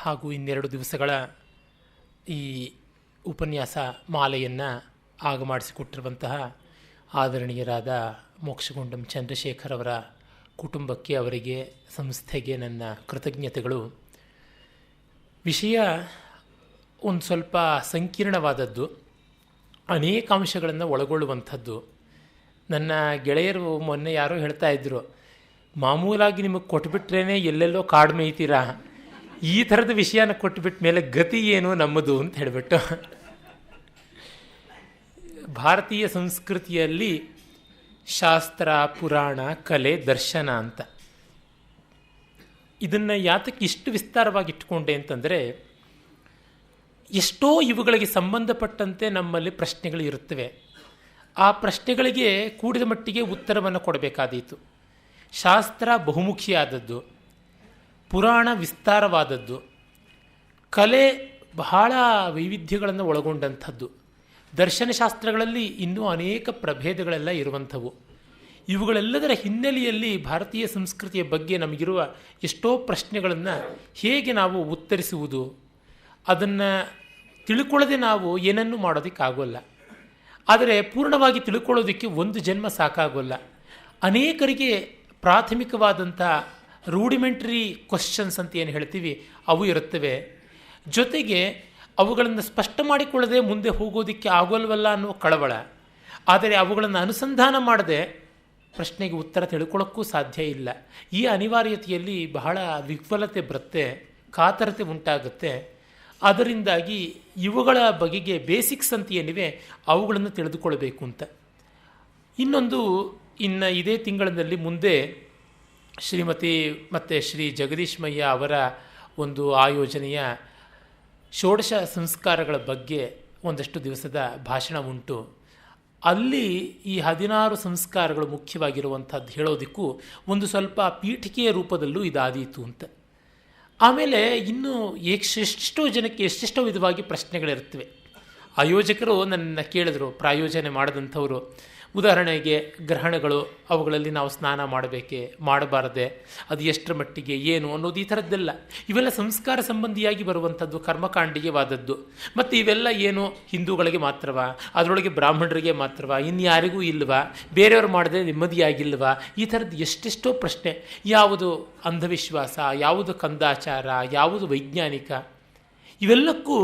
ಹಾಗೂ ಇನ್ನೆರಡು ದಿವಸಗಳ ಈ ಉಪನ್ಯಾಸ ಮಾಲೆಯನ್ನು ಆಗಮಾಡಿಸಿಕೊಟ್ಟಿರುವಂತಹ ಆದರಣೀಯರಾದ ಮೋಕ್ಷಗುಂಡಂ ಚಂದ್ರಶೇಖರ್ ಅವರ ಕುಟುಂಬಕ್ಕೆ, ಅವರಿಗೆ, ಸಂಸ್ಥೆಗೆ ನನ್ನ ಕೃತಜ್ಞತೆಗಳು. ವಿಷಯ ಒಂದು ಸ್ವಲ್ಪ ಸಂಕೀರ್ಣವಾದದ್ದು, ಅನೇಕ ಅಂಶಗಳನ್ನು ಒಳಗೊಳ್ಳುವಂಥದ್ದು. ನನ್ನ ಗೆಳೆಯರು ಮೊನ್ನೆ ಯಾರೋ ಹೇಳ್ತಾ ಇದ್ದರು, ಮಾಮೂಲಾಗಿ ನಿಮಗೆ ಕೊಟ್ಬಿಟ್ರೇ ಎಲ್ಲೆಲ್ಲೋ ಕಾಡು ಮೇಯ್ತೀರಾ, ಈ ಥರದ ವಿಷಯನ ಕೊಟ್ಬಿಟ್ಟ ಮೇಲೆ ಗತಿ ಏನು ನಮ್ಮದು ಅಂತ ಹೇಳಿಬಿಟ್ಟು. ಭಾರತೀಯ ಸಂಸ್ಕೃತಿಯಲ್ಲಿ ಶಾಸ್ತ್ರ, ಪುರಾಣ, ಕಲೆ, ದರ್ಶನ ಅಂತ ಇದನ್ನು ಯಾತಕ್ಕೆ ಇಷ್ಟು ವಿಸ್ತಾರವಾಗಿ ಇಟ್ಕೊಂಡೆ ಅಂತಂದರೆ, ಎಷ್ಟೋ ಇವುಗಳಿಗೆ ಸಂಬಂಧಪಟ್ಟಂತೆ ನಮ್ಮಲ್ಲಿ ಪ್ರಶ್ನೆಗಳು ಇರುತ್ತವೆ. ಆ ಪ್ರಶ್ನೆಗಳಿಗೆ ಕೂಡಿದ ಮಟ್ಟಿಗೆ ಉತ್ತರವನ್ನು ಕೊಡಬೇಕಾದೀತು. ಶಾಸ್ತ್ರ ಬಹುಮುಖಿಯಾದದ್ದು, ಪುರಾಣ ವಿಸ್ತಾರವಾದದ್ದು, ಕಲೆ ಬಹಳ ವೈವಿಧ್ಯಗಳನ್ನು ಒಳಗೊಂಡಂಥದ್ದು, ದರ್ಶನಶಾಸ್ತ್ರಗಳಲ್ಲಿ ಇನ್ನೂ ಅನೇಕ ಪ್ರಭೇದಗಳೆಲ್ಲ ಇರುವಂಥವು. ಇವುಗಳೆಲ್ಲದರ ಹಿನ್ನೆಲೆಯಲ್ಲಿ ಭಾರತೀಯ ಸಂಸ್ಕೃತಿಯ ಬಗ್ಗೆ ನಮಗಿರುವ ಎಷ್ಟೋ ಪ್ರಶ್ನೆಗಳನ್ನು ಹೇಗೆ ನಾವು ಉತ್ತರಿಸುವುದು, ಅದನ್ನು ತಿಳ್ಕೊಳ್ಳದೆ ನಾವು ಏನನ್ನೂ ಮಾಡೋದಕ್ಕಾಗೋಲ್ಲ. ಆದರೆ ಪೂರ್ಣವಾಗಿ ತಿಳ್ಕೊಳ್ಳೋದಕ್ಕೆ ಒಂದು ಜನ್ಮ ಸಾಕಾಗೋಲ್ಲ. ಅನೇಕರಿಗೆ ಪ್ರಾಥಮಿಕವಾದಂಥ ರೂಡಿಮೆಂಟ್ರಿ ಕ್ವಶನ್ಸ್ ಅಂತ ಏನು ಹೇಳ್ತೀವಿ ಅವು ಇರುತ್ತವೆ. ಜೊತೆಗೆ ಅವುಗಳನ್ನು ಸ್ಪಷ್ಟ ಮಾಡಿಕೊಳ್ಳದೆ ಮುಂದೆ ಹೋಗೋದಕ್ಕೆ ಆಗೋಲ್ವಲ್ಲ ಅನ್ನೋ ಕಳವಳ. ಆದರೆ ಅವುಗಳನ್ನು ಅನುಸಂಧಾನ ಮಾಡದೆ ಪ್ರಶ್ನೆಗೆ ಉತ್ತರ ತಿಳ್ಕೊಳ್ಳೋಕ್ಕೂ ಸಾಧ್ಯ ಇಲ್ಲ. ಈ ಅನಿವಾರ್ಯತೆಯಲ್ಲಿ ಬಹಳ ವಿಫಲತೆ ಬರುತ್ತೆ, ಕಾತರತೆ ಉಂಟಾಗುತ್ತೆ. ಅದರಿಂದಾಗಿ ಇವುಗಳ ಬಗೆಗೆ ಬೇಸಿಕ್ಸ್ ಅಂತ ಏನಿವೆ ಅವುಗಳನ್ನು ತಿಳಿದುಕೊಳ್ಬೇಕು ಅಂತ. ಇನ್ನೊಂದು, ಇದೇ ತಿಂಗಳಿನಲ್ಲಿ ಮುಂದೆ ಶ್ರೀಮತಿ ಮತ್ತು ಶ್ರೀ ಜಗದೀಶ್ ಮಯ್ಯ ಅವರ ಒಂದು ಆಯೋಜನೆಯ ಷೋಡಶ ಸಂಸ್ಕಾರಗಳ ಬಗ್ಗೆ ಒಂದಷ್ಟು ದಿವಸದ ಭಾಷಣ ಉಂಟು. ಅಲ್ಲಿ ಈ 16 ಸಂಸ್ಕಾರಗಳು ಮುಖ್ಯವಾಗಿರುವಂಥದ್ದು ಹೇಳೋದಕ್ಕೂ ಒಂದು ಸ್ವಲ್ಪ ಪೀಠಿಕೆಯ ರೂಪದಲ್ಲೂ ಇದಾದೀತು ಅಂತ. ಆಮೇಲೆ ಇನ್ನು ಎಷ್ಟೆಷ್ಟೋ ಜನಕ್ಕೆ ಎಷ್ಟೆಷ್ಟೋ ವಿಧವಾಗಿ ಪ್ರಶ್ನೆಗಳಿರ್ತವೆ. ಆಯೋಜಕರು ನನ್ನ ಕೇಳಿದ್ರು, ಪ್ರಾಯೋಜನೆ ಮಾಡಿದಂಥವರು, ಉದಾಹರಣೆಗೆ ಗ್ರಹಣಗಳು, ಅವುಗಳಲ್ಲಿ ನಾವು ಸ್ನಾನ ಮಾಡಬೇಕೆ ಮಾಡಬಾರದೆ, ಅದು ಎಷ್ಟರ ಮಟ್ಟಿಗೆ ಏನು ಅನ್ನೋದು, ಈ ಥರದ್ದೆಲ್ಲ ಇವೆಲ್ಲ ಸಂಸ್ಕಾರ ಸಂಬಂಧಿಯಾಗಿ ಬರುವಂಥದ್ದು, ಕರ್ಮಕಾಂಡಿಗೆವಾದದ್ದು. ಮತ್ತು ಇವೆಲ್ಲ ಏನು ಹಿಂದೂಗಳಿಗೆ ಮಾತ್ರವಾ, ಅದರೊಳಗೆ ಬ್ರಾಹ್ಮಣರಿಗೆ ಮಾತ್ರವಾ, ಇನ್ಯಾರಿಗೂ ಇಲ್ವಾ, ಬೇರೆಯವರು ಮಾಡದೆ ನೆಮ್ಮದಿಯಾಗಿಲ್ವಾ, ಈ ಥರದ್ದು ಎಷ್ಟೆಷ್ಟೋ ಪ್ರಶ್ನೆ. ಯಾವುದು ಅಂಧವಿಶ್ವಾಸ, ಯಾವುದು ಕಂದಾಚಾರ, ಯಾವುದು ವೈಜ್ಞಾನಿಕ, ಇವೆಲ್ಲಕ್ಕೂ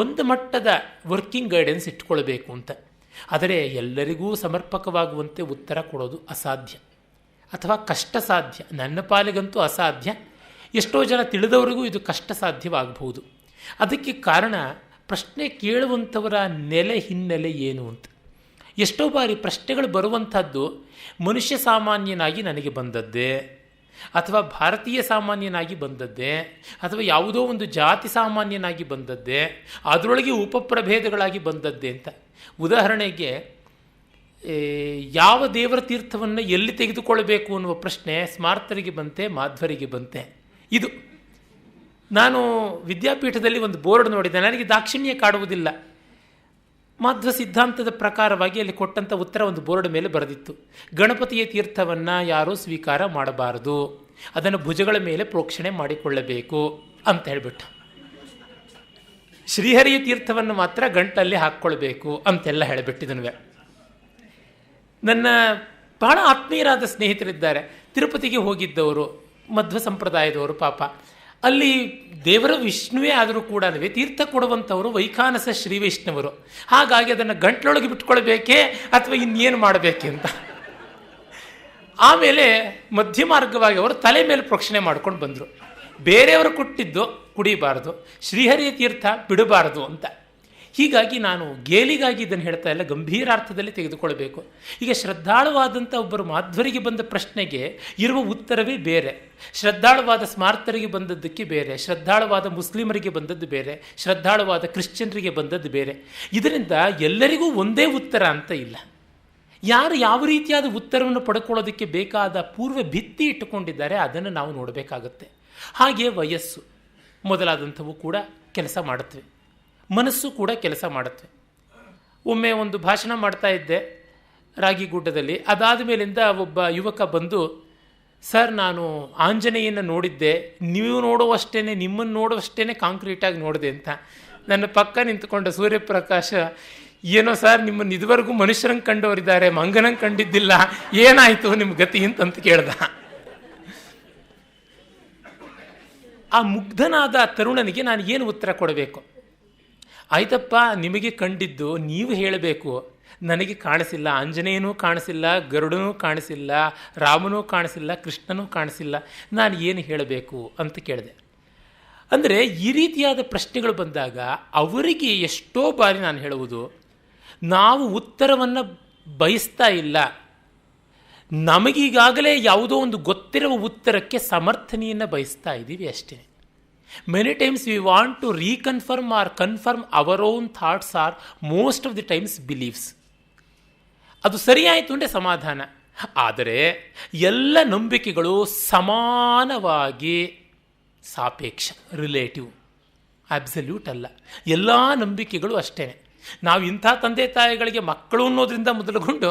ಒಂದು ಮಟ್ಟದ ವರ್ಕಿಂಗ್ ಗೈಡೆನ್ಸ್ ಇಟ್ಕೊಳ್ಬೇಕು ಅಂತ. ಆದರೆ ಎಲ್ಲರಿಗೂ ಸಮರ್ಪಕವಾಗುವಂತೆ ಉತ್ತರ ಕೊಡೋದು ಅಸಾಧ್ಯ ಅಥವಾ ಕಷ್ಟ ಸಾಧ್ಯ. ನನ್ನ ಪಾಲಿಗಂತೂ ಅಸಾಧ್ಯ. ಎಷ್ಟೋ ಜನ ತಿಳಿದವರಿಗೂ ಇದು ಕಷ್ಟ ಸಾಧ್ಯವಾಗಬಹುದು. ಅದಕ್ಕೆ ಕಾರಣ ಪ್ರಶ್ನೆ ಕೇಳುವಂಥವರ ಹಿನ್ನೆಲೆ ಏನು ಅಂತ. ಎಷ್ಟೋ ಬಾರಿ ಪ್ರಶ್ನೆಗಳು ಬರುವಂಥದ್ದು ಮನುಷ್ಯ ಸಾಮಾನ್ಯನಾಗಿ ನನಗೆ ಬಂದದ್ದೇ, ಅಥವಾ ಭಾರತೀಯ ಸಾಮಾನ್ಯನಾಗಿ ಬಂದದ್ದೇ, ಅಥವಾ ಯಾವುದೋ ಒಂದು ಜಾತಿ ಸಾಮಾನ್ಯನಾಗಿ ಬಂದದ್ದೇ, ಅದರೊಳಗೆ ಉಪಪ್ರಭೇದಗಳಾಗಿ ಬಂದದ್ದೇ ಅಂತ. ಉದಾಹರಣೆಗೆ, ಯಾವ ದೇವರ ತೀರ್ಥವನ್ನು ಎಲ್ಲಿ ತೆಗೆದುಕೊಳ್ಳಬೇಕು ಅನ್ನುವ ಪ್ರಶ್ನೆ ಸ್ಮಾರ್ತರಿಗೆ ಬಂತೆ, ಮಾಧ್ವರಿಗೆ ಬಂತೆ. ಇದು ನಾನು ವಿದ್ಯಾಪೀಠದಲ್ಲಿ ಒಂದು ಬೋರ್ಡ್ ನೋಡಿದೆ, ನನಗೆ ದಾಕ್ಷಿಣ್ಯ ಕಾಡುವುದಿಲ್ಲ. ಮಾಧ್ವ ಸಿದ್ಧಾಂತದ ಪ್ರಕಾರವಾಗಿ ಅಲ್ಲಿ ಕೊಟ್ಟಂಥ ಉತ್ತರ ಒಂದು ಬೋರ್ಡ್ ಮೇಲೆ ಬರೆದಿತ್ತು, ಗಣಪತಿಯ ತೀರ್ಥವನ್ನು ಯಾರೂ ಸ್ವೀಕಾರ ಮಾಡಬಾರದು, ಅದನ್ನು ಭುಜಗಳ ಮೇಲೆ ಪ್ರೋಕ್ಷಣೆ ಮಾಡಿಕೊಳ್ಳಬೇಕು ಅಂತ ಹೇಳಿಬಿಟ್ಟು. ಶ್ರೀಹರಿಯ ತೀರ್ಥವನ್ನು ಮಾತ್ರ ಗಂಟಲ್ಲಿ ಹಾಕ್ಕೊಳ್ಬೇಕು ಅಂತೆಲ್ಲ ಹೇಳಿಬಿಟ್ಟಿದನುವೆ. ನನ್ನ ಬಹಳ ಆತ್ಮೀಯರಾದ ಸ್ನೇಹಿತರಿದ್ದಾರೆ, ತಿರುಪತಿಗೆ ಹೋಗಿದ್ದವರು, ಮಧ್ವ ಸಂಪ್ರದಾಯದವರು. ಪಾಪ ಅಲ್ಲಿ ದೇವರ ವಿಷ್ಣುವೇ ಆದರೂ ಕೂಡ ತೀರ್ಥ ಕೊಡುವಂಥವರು ವೈಖಾನಸ ಶ್ರೀ ವೈಷ್ಣವರು. ಹಾಗಾಗಿ ಅದನ್ನು ಗಂಟ್ಲೊಳಗೆ ಬಿಟ್ಕೊಳ್ಬೇಕೇ ಅಥವಾ ಇನ್ನೇನು ಮಾಡಬೇಕೆ ಅಂತ. ಆಮೇಲೆ ಮಧ್ಯ ಮಾರ್ಗವಾಗಿ ಅವರು ತಲೆ ಮೇಲೆ ಪ್ರೋಕ್ಷಣೆ ಮಾಡ್ಕೊಂಡು ಬಂದರು. ಬೇರೆಯವರು ಕೊಟ್ಟಿದ್ದು ಕುಡಿಬಾರದು, ಶ್ರೀಹರಿಯ ತೀರ್ಥ ಬಿಡಬಾರದು ಅಂತ. ಹೀಗಾಗಿ ನಾನು ಗೇಲಿಗಾಗಿ ಇದನ್ನು ಹೇಳ್ತಾ ಇಲ್ಲ, ಗಂಭೀರಾರ್ಥದಲ್ಲಿ ತೆಗೆದುಕೊಳ್ಬೇಕು. ಈಗ ಶ್ರದ್ಧಾಳುವಾದಂಥ ಒಬ್ಬರು ಮಾಧ್ವರಿಗೆ ಬಂದ ಪ್ರಶ್ನೆಗೆ ಇರುವ ಉತ್ತರವೇ ಬೇರೆ, ಶ್ರದ್ಧಾಳುವಾದ ಸ್ಮಾರ್ತರಿಗೆ ಬಂದದ್ದಕ್ಕೆ ಬೇರೆ, ಶ್ರದ್ಧಾಳುವಾದ ಮುಸ್ಲಿಮರಿಗೆ ಬಂದದ್ದು ಬೇರೆ, ಶ್ರದ್ಧಾಳುವಾದ ಕ್ರಿಶ್ಚಿಯನ್ರಿಗೆ ಬಂದದ್ದು ಬೇರೆ. ಇದರಿಂದ ಎಲ್ಲರಿಗೂ ಒಂದೇ ಉತ್ತರ ಅಂತ ಇಲ್ಲ. ಯಾರು ಯಾವ ರೀತಿಯಾದ ಉತ್ತರವನ್ನು ಪಡ್ಕೊಳ್ಳೋದಕ್ಕೆ ಬೇಕಾದ ಪೂರ್ವ ಭಿತ್ತಿ ಇಟ್ಟುಕೊಂಡಿದ್ದಾರೆ ಅದನ್ನು ನಾವು ನೋಡಬೇಕಾಗತ್ತೆ. ಹಾಗೆ ವಯಸ್ಸು ಮೊದಲಾದಂಥವು ಕೂಡ ಕೆಲಸ ಮಾಡುತ್ತವೆ, ಮನಸ್ಸು ಕೂಡ ಕೆಲಸ ಮಾಡುತ್ತವೆ. ಒಮ್ಮೆ ಒಂದು ಭಾಷಣ ಮಾಡ್ತಾ ಇದ್ದೆ ರಾಗಿಗುಡ್ಡದಲ್ಲಿ. ಅದಾದ ಮೇಲಿಂದ ಒಬ್ಬ ಯುವಕ ಬಂದು ಸರ್ ನಾನು ಆಂಜನೇಯನ ನೋಡಿದ್ದೆ, ನೀವು ನೋಡುವಷ್ಟೇ, ನಿಮ್ಮನ್ನು ನೋಡುವಷ್ಟೇ ಕಾಂಕ್ರೀಟಾಗಿ ನೋಡಿದೆ ಅಂತ. ನನ್ನ ಪಕ್ಕ ನಿಂತ್ಕೊಂಡ ಸೂರ್ಯಪ್ರಕಾಶ, ಏನೋ ಸರ್ ನಿಮ್ಮನ್ನು ಇದುವರೆಗೂ ಮನುಷ್ಯರಂಗೆ ಕಂಡವರಿದ್ದಾರೆ, ಮಂಗನಂಗೆ ಕಂಡಿದ್ದಿಲ್ಲ, ಏನಾಯಿತು ನಿಮ್ಮ ಗತಿ ಅಂತಂತ ಕೇಳ್ದ. ಆ ಮುಗ್ಧನಾದ ತರುಣನಿಗೆ ನಾನು ಏನು ಉತ್ತರ ಕೊಡಬೇಕು? ಆಯ್ತಪ್ಪ, ನಿಮಗೆ ಕಂಡಿದ್ದು ನೀವು ಹೇಳಬೇಕು, ನನಗೆ ಕಾಣಿಸಿಲ್ಲ, ಆಂಜನೇಯನೂ ಕಾಣಿಸಿಲ್ಲ, ಗರುಡನೂ ಕಾಣಿಸಿಲ್ಲ, ರಾಮನೂ ಕಾಣಿಸಿಲ್ಲ, ಕೃಷ್ಣನೂ ಕಾಣಿಸಿಲ್ಲ, ನಾನು ಏನು ಹೇಳಬೇಕು ಅಂತ ಕೇಳಿದೆ. ಅಂದರೆ ಈ ರೀತಿಯಾದ ಪ್ರಶ್ನೆಗಳು ಬಂದಾಗ ಅವರಿಗೆ ಎಷ್ಟೋ ಬಾರಿ ನಾನು ಹೇಳುವುದು, ನಾವು ಉತ್ತರವನ್ನು ಬಯಸ್ತಾ ಇಲ್ಲ, ನಮಗೀಗಾಗಲೇ ಯಾವುದೋ ಒಂದು ಗೊತ್ತಿರುವ ಉತ್ತರಕ್ಕೆ ಸಮರ್ಥನೆಯನ್ನು ಬಯಸ್ತಾ ಇದ್ದೀವಿ ಅಷ್ಟೇ. Many times we want to reconfirm or confirm our own thoughts or most of the times beliefs. ಅದು ಸರಿಯಾಯಿತು ಅಂದರೆ ಸಮಾಧಾನ. ಆದರೆ ಎಲ್ಲ ನಂಬಿಕೆಗಳು ಸಮಾನವಾಗಿ ಸಾಪೇಕ್ಷ, ರಿಲೇಟಿವ್, ಅಬ್ಸಲ್ಯೂಟ್ ಅಲ್ಲ. ಎಲ್ಲ ನಂಬಿಕೆಗಳು ಅಷ್ಟೇ. ನಾವು ಇಂಥ ತಂದೆ ತಾಯಿಗಳಿಗೆ ಮಕ್ಕಳು ಅನ್ನೋದ್ರಿಂದ ಮೊದಲುಗೊಂಡು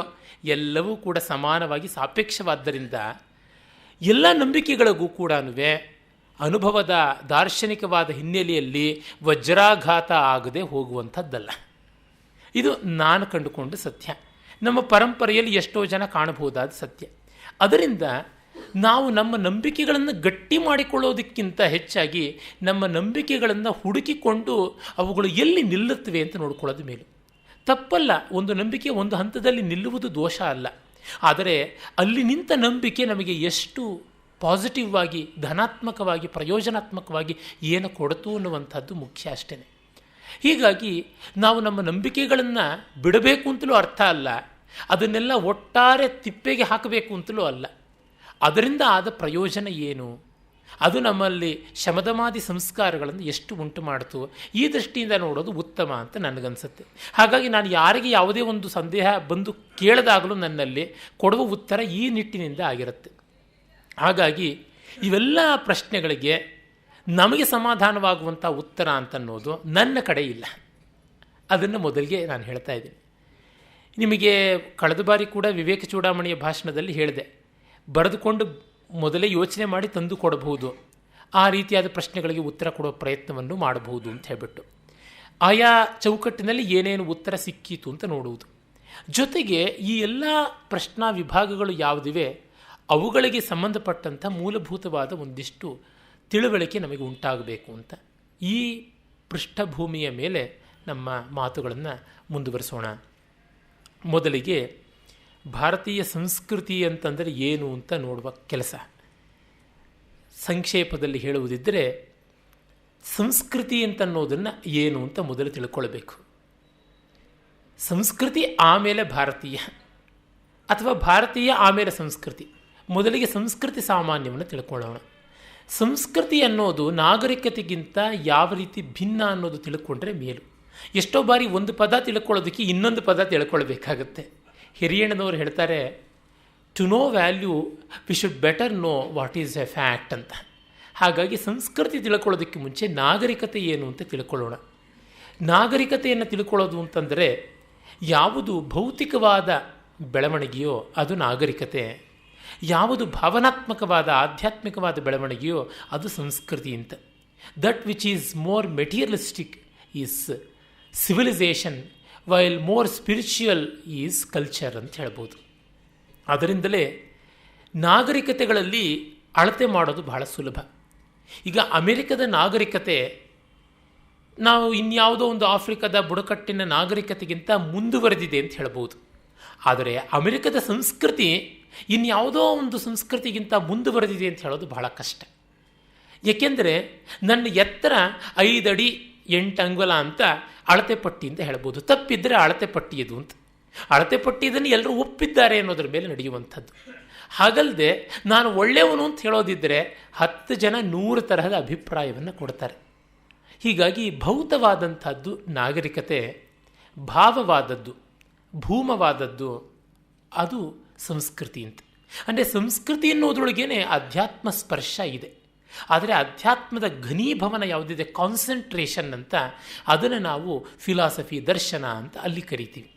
ಎಲ್ಲವೂ ಕೂಡ ಸಮಾನವಾಗಿ ಸಾಪೇಕ್ಷವಾದ್ದರಿಂದ ಎಲ್ಲ ನಂಬಿಕೆಗಳಿಗೂ ಕೂಡ ಅನುಭವದ ದಾರ್ಶನಿಕವಾದ ಹಿನ್ನೆಲೆಯಲ್ಲಿ ವಜ್ರಾಘಾತ ಆಗದೆ ಹೋಗುವಂಥದ್ದಲ್ಲ. ಇದು ನಾನು ಕಂಡುಕೊಂಡು ಸತ್ಯ, ನಮ್ಮ ಪರಂಪರೆಯಲ್ಲಿ ಎಷ್ಟೋ ಜನ ಕಾಣಬಹುದಾದ ಸತ್ಯ. ಅದರಿಂದ ನಾವು ನಮ್ಮ ನಂಬಿಕೆಗಳನ್ನು ಗಟ್ಟಿ ಮಾಡಿಕೊಳ್ಳೋದಕ್ಕಿಂತ ಹೆಚ್ಚಾಗಿ ನಮ್ಮ ನಂಬಿಕೆಗಳನ್ನು ಹುಡುಕಿಕೊಂಡು ಅವುಗಳು ಎಲ್ಲಿ ನಿಲ್ಲುತ್ತವೆ ಅಂತ ನೋಡ್ಕೊಳ್ಳೋದು ಮೇಲು. ತಪ್ಪಲ್ಲ, ಒಂದು ನಂಬಿಕೆ ಒಂದು ಹಂತದಲ್ಲಿ ನಿಲ್ಲುವುದು ದೋಷ ಅಲ್ಲ. ಆದರೆ ಅಲ್ಲಿ ನಿಂತ ನಂಬಿಕೆ ನಮಗೆ ಎಷ್ಟು ಪಾಸಿಟಿವ್ ಆಗಿ, ಧನಾತ್ಮಕವಾಗಿ, ಪ್ರಯೋಜನಾತ್ಮಕವಾಗಿ ಏನು ಕೊಡ್ತು ಅನ್ನುವಂಥದ್ದು ಮುಖ್ಯ ಅಷ್ಟೇ. ಹೀಗಾಗಿ ನಾವು ನಮ್ಮ ನಂಬಿಕೆಗಳನ್ನು ಬಿಡಬೇಕು ಅಂತಲೂ ಅರ್ಥ ಅಲ್ಲ, ಅದನ್ನೆಲ್ಲ ಒಟ್ಟಾರೆ ತಿಪ್ಪೆಗೆ ಹಾಕಬೇಕು ಅಂತಲೂ ಅಲ್ಲ. ಅದರಿಂದ ಆದ ಪ್ರಯೋಜನ ಏನು, ಅದು ನಮ್ಮಲ್ಲಿ ಶಮದಮಾದಿ ಸಂಸ್ಕಾರಗಳನ್ನು ಎಷ್ಟು ಉಂಟು ಮಾಡ್ತು, ಈ ದೃಷ್ಟಿಯಿಂದ ನೋಡೋದು ಉತ್ತಮ ಅಂತ ನನಗನ್ಸುತ್ತೆ. ಹಾಗಾಗಿ ನಾನು ಯಾರಿಗೆ ಯಾವುದೇ ಒಂದು ಸಂದೇಹ ಬಂದು ಕೇಳಿದಾಗಲೂ ನನ್ನಲ್ಲಿ ಕೊಡುವ ಉತ್ತರ ಈ ನಿಟ್ಟಿನಿಂದ ಆಗಿರುತ್ತೆ. ಹಾಗಾಗಿ ಇವೆಲ್ಲ ಪ್ರಶ್ನೆಗಳಿಗೆ ನಮಗೆ ಸಮಾಧಾನವಾಗುವಂಥ ಉತ್ತರ ಅಂತನ್ನೋದು ನನ್ನ ಕಡೆ ಇಲ್ಲ. ಅದನ್ನು ಮೊದಲಿಗೆ ನಾನು ಹೇಳ್ತಾ ಇದ್ದೀನಿ. ನಿಮಗೆ ಕಳೆದ ಬಾರಿ ಕೂಡ ವಿವೇಕ ಚೂಡಾಮಣಿಯ ಭಾಷಣದಲ್ಲಿ ಹೇಳಿದೆ, ಬರೆದುಕೊಂಡು ಮೊದಲೇ ಯೋಚನೆ ಮಾಡಿ ತಂದು ಕೊಡಬಹುದು, ಆ ರೀತಿಯಾದ ಪ್ರಶ್ನೆಗಳಿಗೆ ಉತ್ತರ ಕೊಡುವ ಪ್ರಯತ್ನವನ್ನು ಮಾಡಬಹುದು ಅಂತ ಹೇಳ್ಬಿಟ್ಟು ಆಯಾ ಚೌಕಟ್ಟಿನಲ್ಲಿ ಏನೇನು ಉತ್ತರ ಸಿಕ್ಕಿತು ಅಂತ ನೋಡುವುದು. ಜೊತೆಗೆ ಈ ಎಲ್ಲ ಪ್ರಶ್ನಾ ವಿಭಾಗಗಳು ಯಾವುದಿವೆ ಅವುಗಳಿಗೆ ಸಂಬಂಧಪಟ್ಟಂಥ ಮೂಲಭೂತವಾದ ಒಂದಿಷ್ಟು ತಿಳುವಳಿಕೆ ನಮಗೆ ಉಂಟಾಗಬೇಕು ಅಂತ ಈ ಪೃಷ್ಠಭೂಮಿಯ ಮೇಲೆ ನಮ್ಮ ಮಾತುಗಳನ್ನು ಮುಂದುವರಿಸೋಣ. ಮೊದಲಿಗೆ ಭಾರತೀಯ ಸಂಸ್ಕೃತಿ ಅಂತಂದರೆ ಏನು ಅಂತ ನೋಡುವ ಕೆಲಸ. ಸಂಕ್ಷೇಪದಲ್ಲಿ ಹೇಳುವುದಿದ್ದರೆ ಸಂಸ್ಕೃತಿ ಅಂತನ್ನೋದನ್ನು ಏನು ಅಂತ ಮೊದಲು ತಿಳ್ಕೊಳ್ಬೇಕು. ಸಂಸ್ಕೃತಿ ಆಮೇಲೆ ಭಾರತೀಯ, ಅಥವಾ ಭಾರತೀಯ ಆಮೇಲೆ ಸಂಸ್ಕೃತಿ. ಮೊದಲಿಗೆ ಸಂಸ್ಕೃತಿ ಸಾಮಾನ್ಯವನ್ನು ತಿಳ್ಕೊಳ್ಳೋಣ. ಸಂಸ್ಕೃತಿ ಅನ್ನೋದು ನಾಗರಿಕತೆಗಿಂತ ಯಾವ ರೀತಿ ಭಿನ್ನ ಅನ್ನೋದು ತಿಳ್ಕೊಂಡ್ರೆ ಮೇಲು. ಎಷ್ಟೋ ಬಾರಿ ಒಂದು ಪದ ತಿಳ್ಕೊಳ್ಳೋದಕ್ಕೆ ಇನ್ನೊಂದು ಪದ ತಿಳ್ಕೊಳ್ಬೇಕಾಗತ್ತೆ. ಹಿರಿಯಣ್ಣನವರು ಹೇಳ್ತಾರೆ, to know value we should better know what is a fact ಅಂತ. ಹಾಗಾಗಿ ಸಂಸ್ಕೃತಿ ತಿಳ್ಕೊಳ್ಳೋದಕ್ಕೆ ಮುಂಚೆ ನಾಗರಿಕತೆ ಏನು ಅಂತ ತಿಳ್ಕೊಳ್ಳೋಣ. ನಾಗರಿಕತೆಯನ್ನು ತಿಳ್ಕೊಳ್ಳೋದು ಅಂತಂದರೆ ಯಾವುದು ಭೌತಿಕವಾದ ಬೆಳವಣಿಗೆಯೋ ಅದು ನಾಗರಿಕತೆ, ಯಾವುದು ಭಾವನಾತ್ಮಕವಾದ ಆಧ್ಯಾತ್ಮಿಕವಾದ ಬೆಳವಣಿಗೆಯೋ ಅದು ಸಂಸ್ಕೃತಿ ಅಂತ. That which is more materialistic is civilisation, while more spiritual is culture ಅಂತ ಹೇಳ್ಬೋದು. ಅದರಿಂದಲೇ ನಾಗರಿಕತೆಗಳಲ್ಲಿ ಅಳತೆ ಮಾಡೋದು ಬಹಳ ಸುಲಭ. ಈಗ ಅಮೆರಿಕದ ನಾಗರಿಕತೆ ನಾವು ಇನ್ಯಾವುದೋ ಒಂದು ಆಫ್ರಿಕಾದ ಬುಡಕಟ್ಟಿನ ನಾಗರಿಕತೆಗಿಂತ ಮುಂದುವರೆದಿದೆ ಅಂತ ಹೇಳ್ಬೋದು. ಆದರೆ ಅಮೆರಿಕದ ಸಂಸ್ಕೃತಿ ಇನ್ಯಾವುದೋ ಒಂದು ಸಂಸ್ಕೃತಿಗಿಂತ ಮುಂದುವರೆದಿದೆ ಅಂತ ಹೇಳೋದು ಬಹಳ ಕಷ್ಟ. ಏಕೆಂದರೆ ನನ್ನ ಎತ್ತರ 5 ಅಡಿ 8 ಅಂಗುಲ ಅಂತ ಅಳತೆ ಪಟ್ಟಿ ಅಂತ ಹೇಳ್ಬೋದು. ತಪ್ಪಿದ್ದರೆ ಅಳತೆ ಪಟ್ಟಿ ಇದು ಅಂತ. ಅಳತೆ ಪಟ್ಟಿ ಇದನ್ನು ಎಲ್ಲರೂ ಒಪ್ಪಿದ್ದಾರೆ ಅನ್ನೋದ್ರ ಮೇಲೆ ನಡೆಯುವಂಥದ್ದು. ಹಾಗಲ್ಲದೆ ನಾನು ಒಳ್ಳೆಯವನು ಅಂತ ಹೇಳೋದಿದ್ದರೆ 10 ಜನ 100 ತರಹದ ಅಭಿಪ್ರಾಯವನ್ನು ಕೊಡ್ತಾರೆ. ಹೀಗಾಗಿ ಭೌತವಾದಂಥದ್ದು ನಾಗರಿಕತೆ, ಭಾವವಾದದ್ದು, ಭೂಮವಾದದ್ದು ಅದು ಸಂಸ್ಕೃತಿ ಅಂತ. ಅಂದರೆ ಸಂಸ್ಕೃತಿ ಅನ್ನೋದ್ರೊಳಗೇನೆ ಅಧ್ಯಾತ್ಮ ಸ್ಪರ್ಶ ಇದೆ. ಆದರೆ ಅಧ್ಯಾತ್ಮದ ಘನೀಭವನ ಯಾವುದಿದೆ, ಕಾನ್ಸಂಟ್ರೇಷನ್ ಅಂತ, ಅದನ್ನು ನಾವು ಫಿಲಾಸಫಿ, ದರ್ಶನ ಅಂತ ಅಲ್ಲಿ ಕರಿತೀವಿ.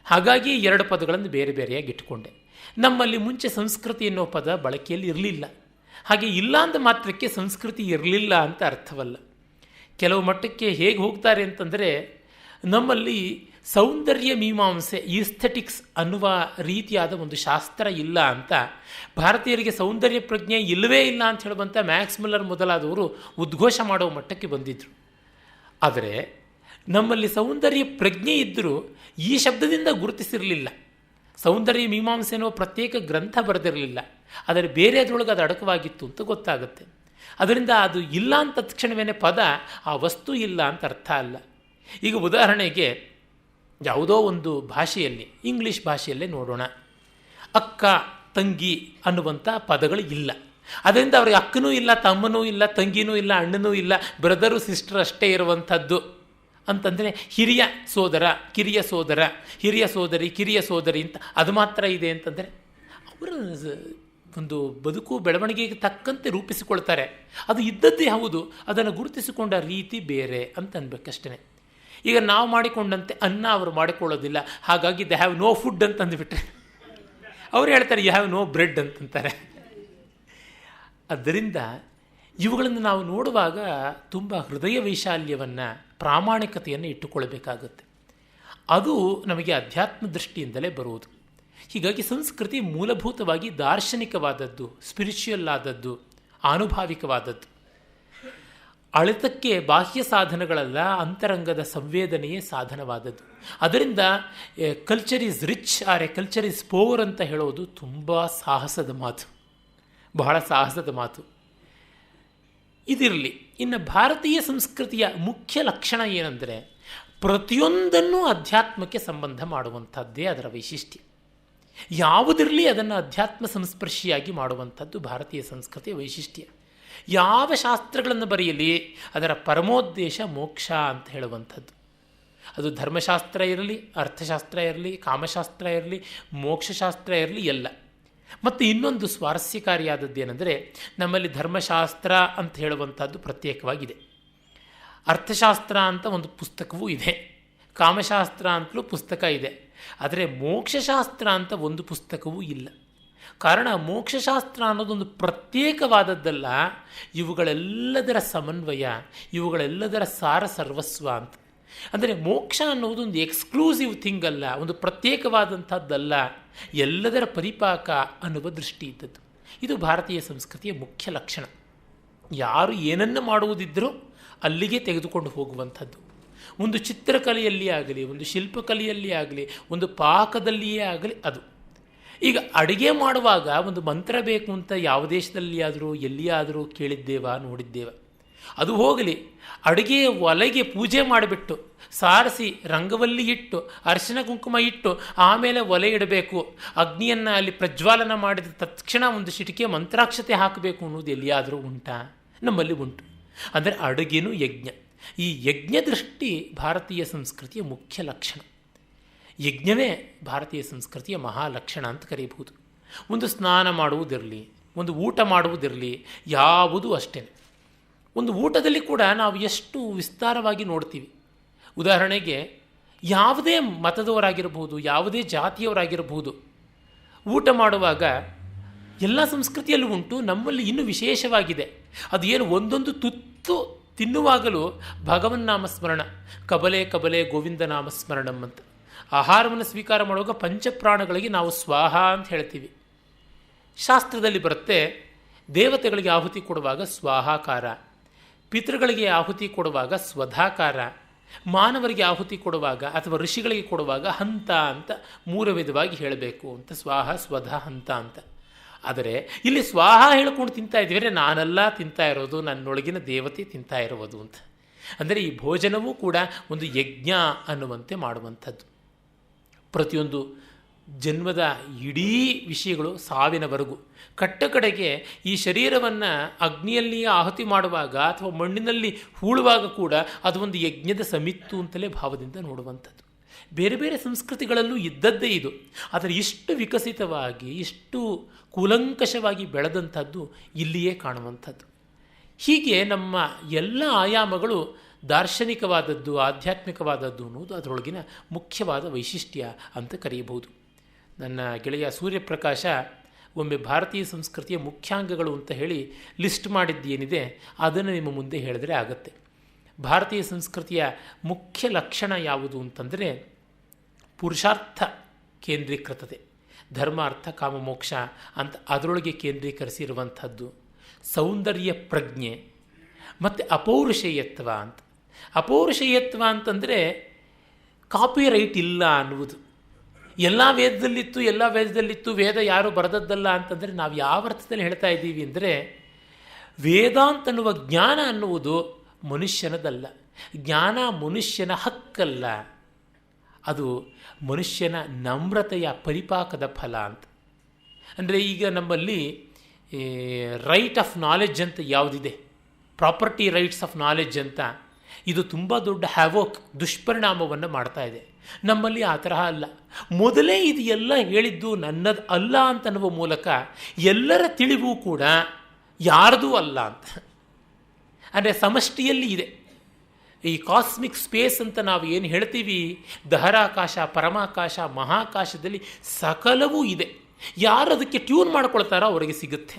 ಹಾಗಾಗಿ 2 ಪದಗಳನ್ನು ಬೇರೆ ಬೇರೆಯಾಗಿ ಇಟ್ಟುಕೊಂಡೆ. ನಮ್ಮಲ್ಲಿ ಮುಂಚೆ ಸಂಸ್ಕೃತಿ ಎನ್ನುವ ಪದ ಬಳಕೆಯಲ್ಲಿ ಇರಲಿಲ್ಲ. ಹಾಗೆ ಇಲ್ಲ ಅಂದ ಮಾತ್ರಕ್ಕೆ ಸಂಸ್ಕೃತಿ ಇರಲಿಲ್ಲ ಅಂತ ಅರ್ಥವಲ್ಲ. ಕೆಲವು ಮಟ್ಟಕ್ಕೆ ಹೇಗೆ ಹೋಗ್ತಾರೆ ಅಂತಂದರೆ, ನಮ್ಮಲ್ಲಿ ಸೌಂದರ್ಯ ಮೀಮಾಂಸೆ, ಈಸ್ಥೆಟಿಕ್ಸ್ ಅನ್ನುವ ರೀತಿಯಾದ ಒಂದು ಶಾಸ್ತ್ರ ಇಲ್ಲ ಅಂತ, ಭಾರತೀಯರಿಗೆ ಸೌಂದರ್ಯ ಪ್ರಜ್ಞೆ ಇಲ್ಲವೇ ಇಲ್ಲ ಅಂತ ಹೇಳುವಂಥ ಮ್ಯಾಕ್ಸ್ ಮುಲ್ಲರ್ ಮೊದಲಾದವರು ಉದ್ಘೋಷ ಮಾಡುವ ಮಟ್ಟಕ್ಕೆ ಬಂದಿದ್ದರು. ಆದರೆ ನಮ್ಮಲ್ಲಿ ಸೌಂದರ್ಯ ಪ್ರಜ್ಞೆ ಇದ್ದರೂ ಈ ಶಬ್ದದಿಂದ ಗುರುತಿಸಿರಲಿಲ್ಲ. ಸೌಂದರ್ಯ ಮೀಮಾಂಸೆ ಅನ್ನೋ ಪ್ರತ್ಯೇಕ ಗ್ರಂಥ ಬರೆದಿರಲಿಲ್ಲ. ಆದರೆ ಬೇರೆದ್ರೊಳಗೆ ಅದು ಅಡಕವಾಗಿತ್ತು ಅಂತ ಗೊತ್ತಾಗುತ್ತೆ. ಅದರಿಂದ ಅದು ಇಲ್ಲ ಅಂತ ತಕ್ಷಣವೇ ಪದ ಆ ವಸ್ತು ಇಲ್ಲ ಅಂತ ಅರ್ಥ ಅಲ್ಲ. ಈಗ ಉದಾಹರಣೆಗೆ ಯಾವುದೋ ಒಂದು ಭಾಷೆಯಲ್ಲಿ, ಇಂಗ್ಲೀಷ್ ಭಾಷೆಯಲ್ಲೇ ನೋಡೋಣ, ಅಕ್ಕ ತಂಗಿ ಅನ್ನುವಂಥ ಪದಗಳು ಇಲ್ಲ. ಅದರಿಂದ ಅವ್ರಿಗೆ ಅಕ್ಕನೂ ಇಲ್ಲ, ತಮ್ಮನೂ ಇಲ್ಲ, ತಂಗಿನೂ ಇಲ್ಲ, ಅಣ್ಣನೂ ಇಲ್ಲ, ಬ್ರದರು ಸಿಸ್ಟರ್ ಅಷ್ಟೇ ಇರುವಂಥದ್ದು ಅಂತಂದರೆ ಹಿರಿಯ ಸೋದರ, ಕಿರಿಯ ಸೋದರ, ಹಿರಿಯ ಸೋದರಿ, ಕಿರಿಯ ಸೋದರಿ ಅಂತ ಅದು ಮಾತ್ರ ಇದೆ ಅಂತಂದರೆ ಅವರ ಒಂದು ಬದುಕು ಬೆಳವಣಿಗೆಗೆ ತಕ್ಕಂತೆ ರೂಪಿಸಿಕೊಳ್ತಾರೆ. ಅದು ಇದ್ದದ್ದೇ ಹೌದು, ಅದನ್ನು ಗುರುತಿಸಿಕೊಂಡ ರೀತಿ ಬೇರೆ ಅಂತ ಅನ್ಬೇಕಷ್ಟೇ. ಈಗ ನಾವು ಮಾಡಿಕೊಂಡಂತೆ ಅನ್ನ ಅವರು ಮಾಡಿಕೊಳ್ಳೋದಿಲ್ಲ, ಹಾಗಾಗಿ ದೆ ಹ್ಯಾವ್ ನೋ ಫುಡ್ ಅಂತ ಅಂದುಬಿಟ್ರೆ ಅವ್ರು ಹೇಳ್ತಾರೆ ಯು ಹ್ಯಾವ್ ನೋ ಬ್ರೆಡ್ ಅಂತಂತಾರೆ. ಆದ್ದರಿಂದ ಇವುಗಳನ್ನು ನಾವು ನೋಡುವಾಗ ತುಂಬ ಹೃದಯ ವೈಶಾಲ್ಯವನ್ನು, ಪ್ರಾಮಾಣಿಕತೆಯನ್ನು ಇಟ್ಟುಕೊಳ್ಬೇಕಾಗುತ್ತೆ. ಅದು ನಮಗೆ ಅಧ್ಯಾತ್ಮ ದೃಷ್ಟಿಯಿಂದಲೇ ಬರುವುದು. ಹೀಗಾಗಿ ಸಂಸ್ಕೃತಿ ಮೂಲಭೂತವಾಗಿ ದಾರ್ಶನಿಕವಾದದ್ದು, ಸ್ಪಿರಿಚುವಲ್ ಆದದ್ದು, ಆನುಭಾವಿಕವಾದದ್ದು. ಅಳಿತಕ್ಕೆ ಬಾಹ್ಯ ಸಾಧನಗಳಲ್ಲ, ಅಂತರಂಗದ ಸಂವೇದನೆಯೇ ಸಾಧನವಾದದ್ದು. ಅದರಿಂದ culture is rich or a culture is poor ಅಂತ ಹೇಳೋದು ತುಂಬ ಸಾಹಸದ ಮಾತು, ಬಹಳ ಸಾಹಸದ ಮಾತು. ಇದಿರಲಿ. ಇನ್ನು ಭಾರತೀಯ ಸಂಸ್ಕೃತಿಯ ಮುಖ್ಯ ಲಕ್ಷಣ ಏನಂದರೆ, ಪ್ರತಿಯೊಂದನ್ನು ಅಧ್ಯಾತ್ಮಕ್ಕೆ ಸಂಬಂಧ ಮಾಡುವಂಥದ್ದೇ ಅದರ ವೈಶಿಷ್ಟ್ಯ. ಯಾವುದಿರಲಿ ಅದನ್ನು ಅಧ್ಯಾತ್ಮ ಸಂಸ್ಪರ್ಶಿಯಾಗಿ ಮಾಡುವಂಥದ್ದು ಭಾರತೀಯ ಸಂಸ್ಕೃತಿಯ ವೈಶಿಷ್ಟ್ಯ. ಯಾವ ಶಾಸ್ತ್ರಗಳನ್ನು ಬರೆಯಲಿ ಅದರ ಪರಮೋದ್ದೇಶ ಮೋಕ್ಷ ಅಂತ ಹೇಳುವಂಥದ್ದು. ಅದು ಧರ್ಮಶಾಸ್ತ್ರ ಇರಲಿ, ಅರ್ಥಶಾಸ್ತ್ರ ಇರಲಿ, ಕಾಮಶಾಸ್ತ್ರ ಇರಲಿ, ಮೋಕ್ಷಶಾಸ್ತ್ರ ಇರಲಿ, ಎಲ್ಲ. ಮತ್ತು ಇನ್ನೊಂದು ಸ್ವಾರಸ್ಯಕಾರಿಯಾದದ್ದೇನೆಂದರೆ, ನಮ್ಮಲ್ಲಿ ಧರ್ಮಶಾಸ್ತ್ರ ಅಂತ ಹೇಳುವಂಥದ್ದು ಪ್ರತ್ಯೇಕವಾಗಿದೆ, ಅರ್ಥಶಾಸ್ತ್ರ ಅಂತ ಒಂದು ಪುಸ್ತಕವೂ ಇದೆ, ಕಾಮಶಾಸ್ತ್ರ ಅಂತಲೂ ಪುಸ್ತಕ ಇದೆ. ಆದರೆ ಮೋಕ್ಷಶಾಸ್ತ್ರ ಅಂತ ಒಂದು ಪುಸ್ತಕವೂ ಇಲ್ಲ. ಕಾರಣ, ಮೋಕ್ಷಶಾಸ್ತ್ರ ಅನ್ನೋದೊಂದು ಪ್ರತ್ಯೇಕವಾದದ್ದಲ್ಲ, ಇವುಗಳೆಲ್ಲದರ ಸಮನ್ವಯ, ಇವುಗಳೆಲ್ಲದರ ಸಾರ ಸರ್ವಸ್ವ ಅಂತ. ಅಂದರೆ ಮೋಕ್ಷ ಅನ್ನೋದು ಒಂದು ಎಕ್ಸ್ಕ್ಲೂಸಿವ್ ಥಿಂಗ್ ಅಲ್ಲ, ಒಂದು ಪ್ರತ್ಯೇಕವಾದಂಥದ್ದಲ್ಲ, ಎಲ್ಲದರ ಪರಿಪಾಕ ಅನ್ನುವ ದೃಷ್ಟಿ ಇದ್ದದ್ದು. ಇದು ಭಾರತೀಯ ಸಂಸ್ಕೃತಿಯ ಮುಖ್ಯ ಲಕ್ಷಣ. ಯಾರು ಏನನ್ನು ಮಾಡುವುದಿದ್ದರೂ ಅಲ್ಲಿಗೆ ತೆಗೆದುಕೊಂಡು ಹೋಗುವಂಥದ್ದು. ಒಂದು ಚಿತ್ರಕಲೆಯಲ್ಲಿ ಆಗಲಿ, ಒಂದು ಶಿಲ್ಪಕಲೆಯಲ್ಲಿ ಆಗಲಿ, ಒಂದು ಪಾಕದಲ್ಲಿಯೇ ಆಗಲಿ ಅದು. ಈಗ ಅಡುಗೆ ಮಾಡುವಾಗ ಒಂದು ಮಂತ್ರ ಬೇಕು ಅಂತ ಯಾವ ದೇಶದಲ್ಲಿ ಆದರೂ ಎಲ್ಲಿಯಾದರೂ ಕೇಳಿದ್ದೇವಾ, ನೋಡಿದ್ದೇವ? ಅದು ಹೋಗಲಿ, ಅಡುಗೆಯ ಒಲೆಗೆ ಪೂಜೆ ಮಾಡಿಬಿಟ್ಟು ಸಾರಿಸಿ ರಂಗವಲ್ಲಿ ಇಟ್ಟು ಅರಿಶಿನ ಕುಂಕುಮ ಇಟ್ಟು ಆಮೇಲೆ ಒಲೆ ಇಡಬೇಕು, ಅಗ್ನಿಯನ್ನು ಅಲ್ಲಿ ಪ್ರಜ್ವಾಲನ ಮಾಡಿದ ತಕ್ಷಣ ಒಂದು ಚಿಟಿಕೆ ಮಂತ್ರಾಕ್ಷತೆ ಹಾಕಬೇಕು ಅನ್ನೋದು ಎಲ್ಲಿಯಾದರೂ ಉಂಟಾ? ನಮ್ಮಲ್ಲಿ ಉಂಟು. ಅಂದರೆ ಅಡುಗೆನೂ ಯಜ್ಞ. ಈ ಯಜ್ಞ ದೃಷ್ಟಿ ಭಾರತೀಯ ಸಂಸ್ಕೃತಿಯ ಮುಖ್ಯ ಲಕ್ಷಣ. ಯಜ್ಞವೇ ಭಾರತೀಯ ಸಂಸ್ಕೃತಿಯ ಮಹಾಲಕ್ಷಣ ಅಂತ ಕರೀಬಹುದು. ಒಂದು ಸ್ನಾನ ಮಾಡುವುದಿರಲಿ, ಒಂದು ಊಟ ಮಾಡುವುದಿರಲಿ, ಯಾವುದೂ ಅಷ್ಟೇ. ಒಂದು ಊಟದಲ್ಲಿ ಕೂಡ ನಾವು ಎಷ್ಟು ವಿಸ್ತಾರವಾಗಿ ನೋಡ್ತೀವಿ. ಉದಾಹರಣೆಗೆ, ಯಾವುದೇ ಮತದವರಾಗಿರಬಹುದು, ಯಾವುದೇ ಜಾತಿಯವರಾಗಿರಬಹುದು, ಊಟ ಮಾಡುವಾಗ ಎಲ್ಲ ಸಂಸ್ಕೃತಿಯಲ್ಲೂ ಉಂಟು, ನಮ್ಮಲ್ಲಿ ಇನ್ನೂ ವಿಶೇಷವಾಗಿದೆ. ಅದು ಏನು, ಒಂದೊಂದು ತುತ್ತು ತಿನ್ನುವಾಗಲೂ ಭಗವನ್ನಾಮಸ್ಮರಣ, ಕಬಲೆ ಕಬಲೆ ಗೋವಿಂದ ನಾಮಸ್ಮರಣಂ ಅಂತ. ಆಹಾರವನ್ನು ಸ್ವೀಕಾರ ಮಾಡುವಾಗ ಪಂಚಪ್ರಾಣಗಳಿಗೆ ನಾವು ಸ್ವಾಹ ಅಂತ ಹೇಳ್ತೀವಿ. ಶಾಸ್ತ್ರದಲ್ಲಿ ಬರುತ್ತೆ, ದೇವತೆಗಳಿಗೆ ಆಹುತಿ ಕೊಡುವಾಗ ಸ್ವಾಹಾಕಾರ, ಪಿತೃಗಳಿಗೆ ಆಹುತಿ ಕೊಡುವಾಗ ಸ್ವಧಾಕಾರ, ಮಾನವರಿಗೆ ಆಹುತಿ ಕೊಡುವಾಗ ಅಥವಾ ಋಷಿಗಳಿಗೆ ಕೊಡುವಾಗ ಹಂತ ಅಂತ 3 ವಿಧವಾಗಿ ಹೇಳಬೇಕು ಅಂತ, ಸ್ವಾಹ, ಸ್ವಧ, ಹಂತ ಅಂತ. ಆದರೆ ಇಲ್ಲಿ ಸ್ವಾಹ ಹೇಳ್ಕೊಂಡು ತಿಂತಾ ಇದ್ದೀವಿ, ನಾನೆಲ್ಲ ತಿಂತಾ ಇರೋದು, ನನ್ನೊಳಗಿನ ದೇವತೆ ತಿಂತಾ ಇರುವುದು ಅಂತ. ಅಂದರೆ ಈ ಭೋಜನವೂ ಕೂಡ ಒಂದು ಯಜ್ಞ ಅನ್ನುವಂತೆ ಮಾಡುವಂಥದ್ದು. ಪ್ರತಿಯೊಂದು ಜನ್ಮದ ಇಡೀ ವಿಷಯಗಳು ಸಾವಿನವರೆಗೂ, ಕಟ್ಟಕಡೆಗೆ ಈ ಶರೀರವನ್ನು ಅಗ್ನಿಯಲ್ಲಿಯೇ ಆಹುತಿ ಮಾಡುವಾಗ ಅಥವಾ ಮಣ್ಣಿನಲ್ಲಿ ಹೂಳುವಾಗ ಕೂಡ ಅದು ಒಂದು ಯಜ್ಞದ ಸಮಿತ್ತು ಅಂತಲೇ ಭಾವದಿಂದ ನೋಡುವಂಥದ್ದು. ಬೇರೆ ಬೇರೆ ಸಂಸ್ಕೃತಿಗಳಲ್ಲೂ ಇದ್ದದ್ದೇ ಇದು. ಆದರೆ ಇಷ್ಟು ವಿಕಸಿತವಾಗಿ, ಇಷ್ಟು ಕೂಲಂಕಷವಾಗಿ ಬೆಳೆದಂಥದ್ದು ಇಲ್ಲಿಯೇ ಕಾಣುವಂಥದ್ದು. ಹೀಗೆ ನಮ್ಮ ಎಲ್ಲ ಆಯಾಮಗಳು ದಾರ್ಶನಿಕವಾದದ್ದು, ಆಧ್ಯಾತ್ಮಿಕವಾದದ್ದು ಅನ್ನೋದು ಅದರೊಳಗಿನ ಮುಖ್ಯವಾದ ವೈಶಿಷ್ಟ್ಯ ಅಂತ ಕರೆಯಬಹುದು. ನನ್ನ ಗೆಳೆಯ ಸೂರ್ಯಪ್ರಕಾಶ ಒಮ್ಮೆ ಭಾರತೀಯ ಸಂಸ್ಕೃತಿಯ ಮುಖ್ಯಾಂಗಗಳು ಅಂತ ಹೇಳಿ ಲಿಸ್ಟ್ ಮಾಡಿದ್ದೇನಿದೆ ಅದನ್ನು ನಿಮ್ಮ ಮುಂದೆ ಹೇಳಿದ್ರೆ ಆಗುತ್ತೆ. ಭಾರತೀಯ ಸಂಸ್ಕೃತಿಯ ಮುಖ್ಯ ಲಕ್ಷಣ ಯಾವುದು ಅಂತಂದರೆ ಪುರುಷಾರ್ಥ ಕೇಂದ್ರೀಕೃತತೆ, ಧರ್ಮ ಅರ್ಥ ಕಾಮ ಮೋಕ್ಷ ಅಂತ ಅದರೊಳಗೆ ಕೇಂದ್ರೀಕರಿಸಿರುವಂಥದ್ದು, ಸೌಂದರ್ಯ ಪ್ರಜ್ಞೆ ಮತ್ತು ಅಪೌರುಷೇಯತ್ವ ಅಂತ. ಅಪೌರುಷೇಯತ್ವ ಅಂತಂದರೆ ಕಾಪಿರೈಟ್ ಇಲ್ಲ ಅನ್ನುವುದು. ಎಲ್ಲ ವೇದದಲ್ಲಿತ್ತು, ವೇದ ಯಾರು ಬರೆದದ್ದಲ್ಲ ಅಂತಂದರೆ ನಾವು ಯಾವ ಅರ್ಥದಲ್ಲಿ ಹೇಳ್ತಾ ಇದ್ದೀವಿ ಅಂದರೆ, ವೇದಾಂತ ಅನ್ನುವ ಜ್ಞಾನ ಅನ್ನುವುದು ಮನುಷ್ಯನದಲ್ಲ, ಜ್ಞಾನ ಮನುಷ್ಯನ ಹಕ್ಕಲ್ಲ, ಅದು ಮನುಷ್ಯನ ನಮ್ರತೆಯ ಪರಿಪಾಕದ ಫಲ ಅಂತ. ಅಂದರೆ ಈಗ ನಮ್ಮಲ್ಲಿ ರೈಟ್ ಆಫ್ ನಾಲೆಡ್ಜ್ ಅಂತ ಯಾವುದಿದೆ, ಪ್ರಾಪರ್ಟಿ ರೈಟ್ಸ್ ಆಫ್ ನಾಲೆಡ್ಜ್ ಅಂತ, ಇದು ತುಂಬ ದೊಡ್ಡ ಹ್ಯಾವೋಕ್ ದುಷ್ಪರಿಣಾಮವನ್ನು ಮಾಡ್ತಾ ಇದೆ. ನಮ್ಮಲ್ಲಿ ಆ ತರಹ ಅಲ್ಲ. ಮೊದಲೇ ಇದು ಎಲ್ಲ ಹೇಳಿದ್ದು ನನ್ನದು ಅಲ್ಲ ಅಂತನ್ನುವ ಮೂಲಕ ಎಲ್ಲರ ತಿಳಿವು ಕೂಡ ಯಾರದೂ ಅಲ್ಲ ಅಂತ. ಅಂದರೆ ಸಮಷ್ಟಿಯಲ್ಲಿ ಇದೆ. ಈ ಕಾಸ್ಮಿಕ್ ಸ್ಪೇಸ್ ಅಂತ ನಾವು ಏನು ಹೇಳ್ತೀವಿ, ದಹರಾಕಾಶ, ಪರಮಾಕಾಶ, ಮಹಾಕಾಶದಲ್ಲಿ ಸಕಲವೂ ಇದೆ. ಯಾರು ಅದಕ್ಕೆ ಟ್ಯೂನ್ ಮಾಡ್ಕೊಳ್ತಾರೋ ಅವರಿಗೆ ಸಿಗುತ್ತೆ.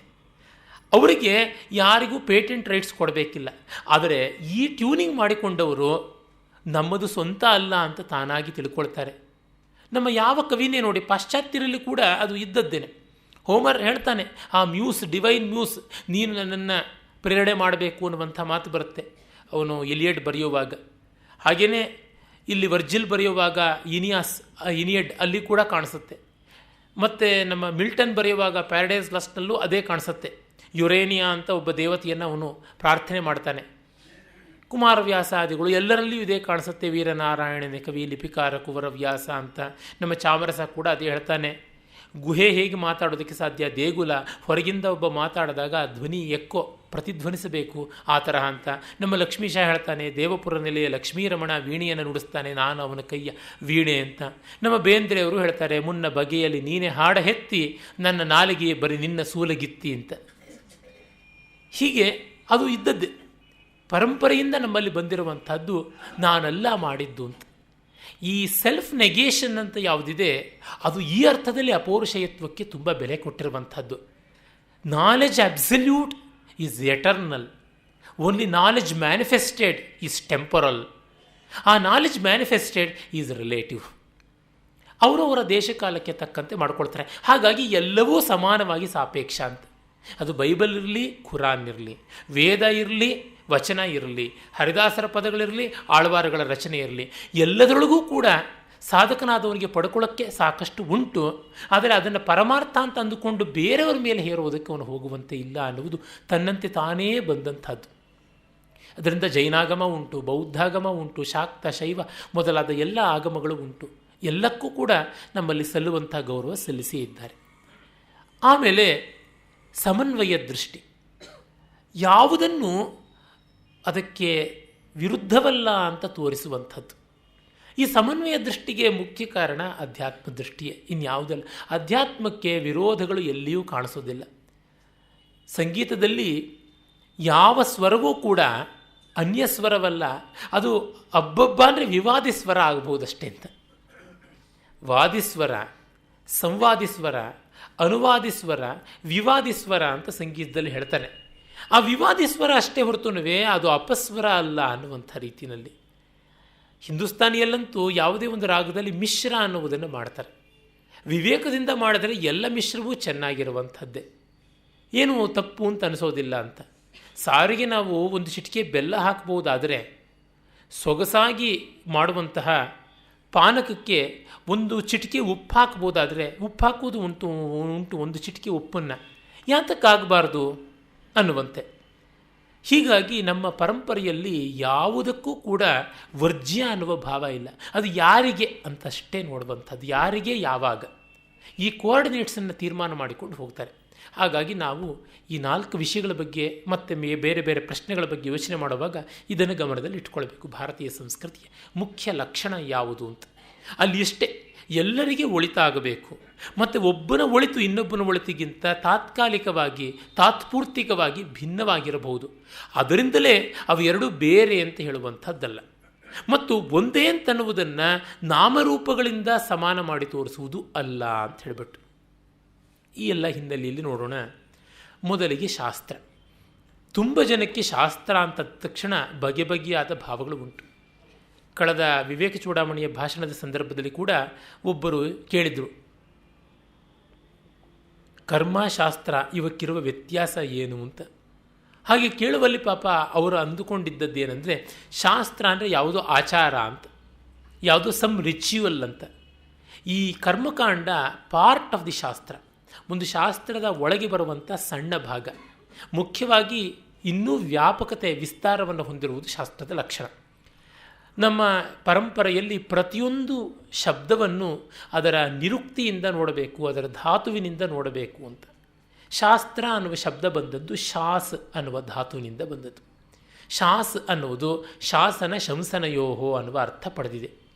ಅವರಿಗೆ ಯಾರಿಗೂ ಪೇಟೆಂಟ್ ರೈಟ್ಸ್ ಕೊಡಬೇಕಿಲ್ಲ. ಆದರೆ ಈ ಟ್ಯೂನಿಂಗ್ ಮಾಡಿಕೊಂಡವರು ನಮ್ಮದು ಸ್ವಂತ ಅಲ್ಲ ಅಂತ ತಾನಾಗಿ ತಿಳ್ಕೊಳ್ತಾರೆ. ನಮ್ಮ ಯಾವ ಕವಿನೇ ನೋಡಿ, ಪಾಶ್ಚಾತ್ಯರಲ್ಲಿ ಕೂಡ ಅದು ಇದ್ದದ್ದೇನೆ. ಹೋಮರ್ ಹೇಳ್ತಾನೆ, ಆ ಮ್ಯೂಸ್, ಡಿವೈನ್ ಮ್ಯೂಸ್, ನೀನು ನನ್ನನ್ನು ಪ್ರೇರಣೆ ಮಾಡಬೇಕು ಅನ್ನುವಂಥ ಮಾತು ಬರುತ್ತೆ ಅವನು ಎಲಿಯಡ್ ಬರೆಯುವಾಗ. ಹಾಗೆಯೇ ಇಲ್ಲಿ ವರ್ಜಿಲ್ ಬರೆಯುವಾಗ ಇನಿಯಡ್ ಅಲ್ಲಿ ಕೂಡ ಕಾಣಿಸುತ್ತೆ. ಮತ್ತು ನಮ್ಮ ಮಿಲ್ಟನ್ ಬರೆಯುವಾಗ ಪ್ಯಾರಡೈಸ್ ಲಾಸ್ಟ್ನಲ್ಲೂ ಅದೇ ಕಾಣಿಸುತ್ತೆ. ಯುರೇನಿಯಾ ಅಂತ ಒಬ್ಬ ದೇವತೆಯನ್ನು ಅವನು ಪ್ರಾರ್ಥನೆ ಮಾಡ್ತಾನೆ. ಕುಮಾರವ್ಯಾಸಾದಿಗಳು ಎಲ್ಲರಲ್ಲಿಯೂ ಇದೇ ಕಾಣಿಸುತ್ತೆ. ವೀರನಾರಾಯಣನೇ ಕವಿ, ಲಿಪಿಕಾರ ಕುವರವ್ಯಾಸ ಅಂತ. ನಮ್ಮ ಚಾಮರಸ ಕೂಡ ಅದೇ ಹೇಳ್ತಾನೆ. ಗುಹೆ ಹೇಗೆ ಮಾತಾಡೋದಕ್ಕೆ ಸಾಧ್ಯ, ದೇಗುಲ ಹೊರಗಿಂದ ಒಬ್ಬ ಮಾತಾಡಿದಾಗ ಧ್ವನಿ ಎಕ್ಕೋ ಪ್ರತಿಧ್ವನಿಸಬೇಕು, ಆ ತರಹ ಅಂತ. ನಮ್ಮ ಲಕ್ಷ್ಮೀಶ ಹೇಳ್ತಾನೆ, ದೇವಪುರ ನೆಲೆಯ ಲಕ್ಷ್ಮೀರಮಣ ವೀಣೆಯನ್ನು ನುಡಿಸ್ತಾನೆ, ನಾನು ಅವನ ಕೈಯ ವೀಣೆ ಅಂತ. ನಮ್ಮ ಬೇಂದ್ರೆಯವರು ಹೇಳ್ತಾರೆ, ಮುನ್ನ ಬಗೆಯಲ್ಲಿ ನೀನೇ ಹಾಡ ಹೆತ್ತಿ, ನನ್ನ ನಾಲಿಗೆ ಬರೀ ನಿನ್ನ ಸೂಲಗಿತ್ತಿ ಅಂತ. ಹೀಗೆ ಅದು ಇದ್ದದ್ದೇ, ಪರಂಪರೆಯಿಂದ ನಮ್ಮಲ್ಲಿ ಬಂದಿರುವಂಥದ್ದು, ನಾನೆಲ್ಲ ಮಾಡಿದ್ದು ಅಂತ. ಈ ಸೆಲ್ಫ್ ನೆಗೇಷನ್ ಅಂತ ಯಾವುದಿದೆ ಅದು ಈ ಅರ್ಥದಲ್ಲಿ ಅಪೌರುಷಯತ್ವಕ್ಕೆ ತುಂಬ ಬೆಲೆ ಕೊಟ್ಟಿರುವಂಥದ್ದು. Knowledge absolute is eternal, only knowledge manifested is temporal, ಆ ನಾಲೆಜ್ ಮ್ಯಾನಿಫೆಸ್ಟೆಡ್ ಈಸ್ ರಿಲೇಟಿವ್. ಅವರವರ ದೇಶಕಾಲಕ್ಕೆ ತಕ್ಕಂತೆ ಮಾಡ್ಕೊಳ್ತಾರೆ. ಹಾಗಾಗಿ ಎಲ್ಲವೂ ಸಮಾನವಾಗಿ ಸಾಪೇಕ್ಷ ಅಂತ. ಅದು ಬೈಬಲ್ ಇರಲಿ, ಖುರಾನ್ ಇರಲಿ, ವೇದ ಇರಲಿ, ವಚನ ಇರಲಿ, ಹರಿದಾಸರ ಪದಗಳಿರಲಿ, ಆಳ್ವಾರುಗಳ ರಚನೆ ಇರಲಿ, ಎಲ್ಲದರೊಳಗೂ ಕೂಡ ಸಾಧಕನಾದವನಿಗೆ ಪಡ್ಕೊಳ್ಳೋಕ್ಕೆ ಸಾಕಷ್ಟು ಉಂಟು. ಆದರೆ ಅದನ್ನು ಪರಮಾರ್ಥ ಅಂತ ಅಂದುಕೊಂಡು ಬೇರೆಯವರ ಮೇಲೆ ಹೇರುವುದಕ್ಕೆ ಅವನು ಹೋಗುವಂತೆ ಇಲ್ಲ ಅನ್ನುವುದು ತನ್ನಂತೆ ತಾನೇ ಬಂದಂಥದ್ದು. ಅದರಿಂದ ಜೈನಾಗಮ ಉಂಟು, ಬೌದ್ಧಾಗಮ ಉಂಟು, ಶಾಕ್ತ, ಶೈವ ಮೊದಲಾದ ಎಲ್ಲ ಆಗಮಗಳು ಉಂಟು. ಎಲ್ಲಕ್ಕೂ ಕೂಡ ನಮ್ಮಲ್ಲಿ ಸಲ್ಲುವಂಥ ಗೌರವ ಸಲ್ಲಿಸಿ ಇದ್ದಾರೆ. ಆಮೇಲೆ ಸಮನ್ವಯ ದೃಷ್ಟಿ, ಯಾವುದನ್ನು ಅದಕ್ಕೆ ವಿರುದ್ಧವಲ್ಲ ಅಂತ ತೋರಿಸುವಂಥದ್ದು. ಈ ಸಮನ್ವಯ ದೃಷ್ಟಿಗೆ ಮುಖ್ಯ ಕಾರಣ ಅಧ್ಯಾತ್ಮ ದೃಷ್ಟಿಯೇ, ಇನ್ಯಾವುದಲ್ಲ. ಅಧ್ಯಾತ್ಮಕ್ಕೆ ವಿರೋಧಗಳು ಎಲ್ಲಿಯೂ ಕಾಣಿಸೋದಿಲ್ಲ. ಸಂಗೀತದಲ್ಲಿ ಯಾವ ಸ್ವರವೂ ಕೂಡ ಅನ್ಯ ಸ್ವರವಲ್ಲ, ಅದು ಅಬ್ಬಬ್ಬ ಅಂದರೆ ವಿವಾದಿ ಸ್ವರ ಆಗ್ಬೋದಷ್ಟೇ ಅಂತ. ವಾದಿ ಸ್ವರ, ಸಂವಾದಿ ಸ್ವರ, ಅನುವಾದಿ ಸ್ವರ, ವಿವಾದಿ ಸ್ವರ ಅಂತ ಸಂಗೀತದಲ್ಲಿ ಹೇಳ್ತಾನೆ. ಆ ವಿವಾದಿ ಸ್ವರ ಅಷ್ಟೇ ಹೊರತುನುವೆ ಅದು ಅಪಸ್ವರ ಅಲ್ಲ ಅನ್ನುವಂಥ ರೀತಿಯಲ್ಲಿ. ಹಿಂದೂಸ್ತಾನಿಯಲ್ಲಂತೂ ಯಾವುದೇ ಒಂದು ರಾಗದಲ್ಲಿ ಮಿಶ್ರ ಅನ್ನುವುದನ್ನು ಮಾಡ್ತಾರೆ. ವಿವೇಕದಿಂದ ಮಾಡಿದರೆ ಎಲ್ಲ ಮಿಶ್ರವೂ ಚೆನ್ನಾಗಿರುವಂಥದ್ದೇ, ಏನು ತಪ್ಪು ಅಂತ ಅನಿಸೋದಿಲ್ಲ ಅಂತ. ಸಾರಿಗೆ ನಾವು ಒಂದು ಚಿಟಿಕೆ ಬೆಲ್ಲ ಹಾಕ್ಬೋದಾದರೆ, ಸೊಗಸಾಗಿ ಮಾಡುವಂತಹ ಪಾನಕಕ್ಕೆ ಒಂದು ಚಿಟಿಕೆ ಉಪ್ಪು ಹಾಕ್ಬೋದಾದರೆ, ಉಪ್ಪು ಹಾಕುವುದು ಉಂಟು ಒಂದು ಚಿಟಿಕೆ ಉಪ್ಪನ್ನು, ಯಾತಕ್ಕಾಗಬಾರ್ದು ಅನ್ನುವಂತೆ. ಹೀಗಾಗಿ ನಮ್ಮ ಪರಂಪರೆಯಲ್ಲಿ ಯಾವುದಕ್ಕೂ ಕೂಡ ವರ್ಜ್ಯ ಅನ್ನುವ ಭಾವ ಇಲ್ಲ. ಅದು ಯಾರಿಗೆ ಅಂತಷ್ಟೇ ನೋಡುವಂಥದ್ದು, ಯಾರಿಗೆ ಯಾವಾಗ, ಈ ಕೋಆರ್ಡಿನೇಟ್ಸನ್ನು ತೀರ್ಮಾನ ಮಾಡಿಕೊಂಡು ಹೋಗ್ತಾರೆ. ಹಾಗಾಗಿ ನಾವು ಈ 4 ವಿಷಯಗಳ ಬಗ್ಗೆ ಮತ್ತು ಬೇರೆ ಬೇರೆ ಪ್ರಶ್ನೆಗಳ ಬಗ್ಗೆ ಯೋಚನೆ ಮಾಡುವಾಗ ಇದನ್ನು ಗಮನದಲ್ಲಿ ಇಟ್ಕೊಳ್ಬೇಕು. ಭಾರತೀಯ ಸಂಸ್ಕೃತಿಯ ಮುಖ್ಯ ಲಕ್ಷಣ ಯಾವುದು ಅಂತ. ಅಲ್ಲಿ ಎಷ್ಟೇ ಎಲ್ಲರಿಗೆ ಒಳಿತಾಗಬೇಕು, ಮತ್ತು ಒಬ್ಬನ ಒಳಿತು ಇನ್ನೊಬ್ಬನ ಒಳಿತಿಗಿಂತ ತಾತ್ಕಾಲಿಕವಾಗಿ, ತಾತ್ಪೂರ್ತಿಕವಾಗಿ ಭಿನ್ನವಾಗಿರಬಹುದು. ಅದರಿಂದಲೇ ಅವು ಎರಡೂ ಬೇರೆ ಅಂತ ಹೇಳುವಂಥದ್ದಲ್ಲ. ಮತ್ತು ಒಂದೇ ಅಂತನ್ನುವುದನ್ನು ನಾಮರೂಪಗಳಿಂದ ಸಮಾನ ಮಾಡಿ ತೋರಿಸುವುದು ಅಲ್ಲ ಅಂತ ಹೇಳಿಬಿಟ್ಟು ಈ ಎಲ್ಲ ಹಿನ್ನೆಲೆಯಲ್ಲಿ ನೋಡೋಣ. ಮೊದಲಿಗೆ ಶಾಸ್ತ್ರ. ತುಂಬ ಜನಕ್ಕೆ ಶಾಸ್ತ್ರ ಅಂತ ತಕ್ಷಣ ಬಗೆ ಬಗೆಯಾದ ಭಾವಗಳು ಉಂಟು. ಕಳೆದ ವಿವೇಕ ಚೂಡಾಮಣಿಯ ಭಾಷಣದ ಸಂದರ್ಭದಲ್ಲಿ ಕೂಡ ಒಬ್ಬರು ಕೇಳಿದರು, ಕರ್ಮಶಾಸ್ತ್ರ ಇವಕ್ಕಿರುವ ವ್ಯತ್ಯಾಸ ಏನು ಅಂತ. ಹಾಗೆ ಕೇಳುವಲ್ಲಿ ಪಾಪ ಅವರು ಅಂದುಕೊಂಡಿದ್ದದ್ದೇನೆಂದರೆ ಶಾಸ್ತ್ರ ಅಂದರೆ ಯಾವುದೋ ಆಚಾರ ಅಂತ, ಯಾವುದೋ ಸಮ್ ರಿಚುವಲ್ ಅಂತ. ಈ ಕರ್ಮಕಾಂಡ ಪಾರ್ಟ್ ಆಫ್ ದಿ ಶಾಸ್ತ್ರ, ಒಂದು ಶಾಸ್ತ್ರದ ಒಳಗೆ ಬರುವಂಥ ಸಣ್ಣ ಭಾಗ. ಮುಖ್ಯವಾಗಿ ಇನ್ನೂ ವ್ಯಾಪಕತೆ ವಿಸ್ತಾರವನ್ನು ಹೊಂದಿರುವುದು ಶಾಸ್ತ್ರದ ಲಕ್ಷಣ. ನಮ್ಮ ಪರಂಪರೆಯಲ್ಲಿ ಪ್ರತಿಯೊಂದು ಶಬ್ದವನ್ನು ಅದರ ನಿರುಕ್ತಿಯಿಂದ ನೋಡಬೇಕು, ಅದರ ಧಾತುವಿನಿಂದ ನೋಡಬೇಕು ಅಂತ. ಶಾಸ್ತ್ರ ಅನ್ನುವ ಶಬ್ದ ಬಂದದ್ದು ಶಾಸ್ ಅನ್ನುವ ಧಾತುವಿನಿಂದ ಬಂದದ್ದು. ಶಾಸ್ ಅನ್ನುವುದು ಶಾಸನ ಶಂಸನಯೋಹೋ ಅನ್ನುವ ಅರ್ಥ ಪಡೆದಿದೆ.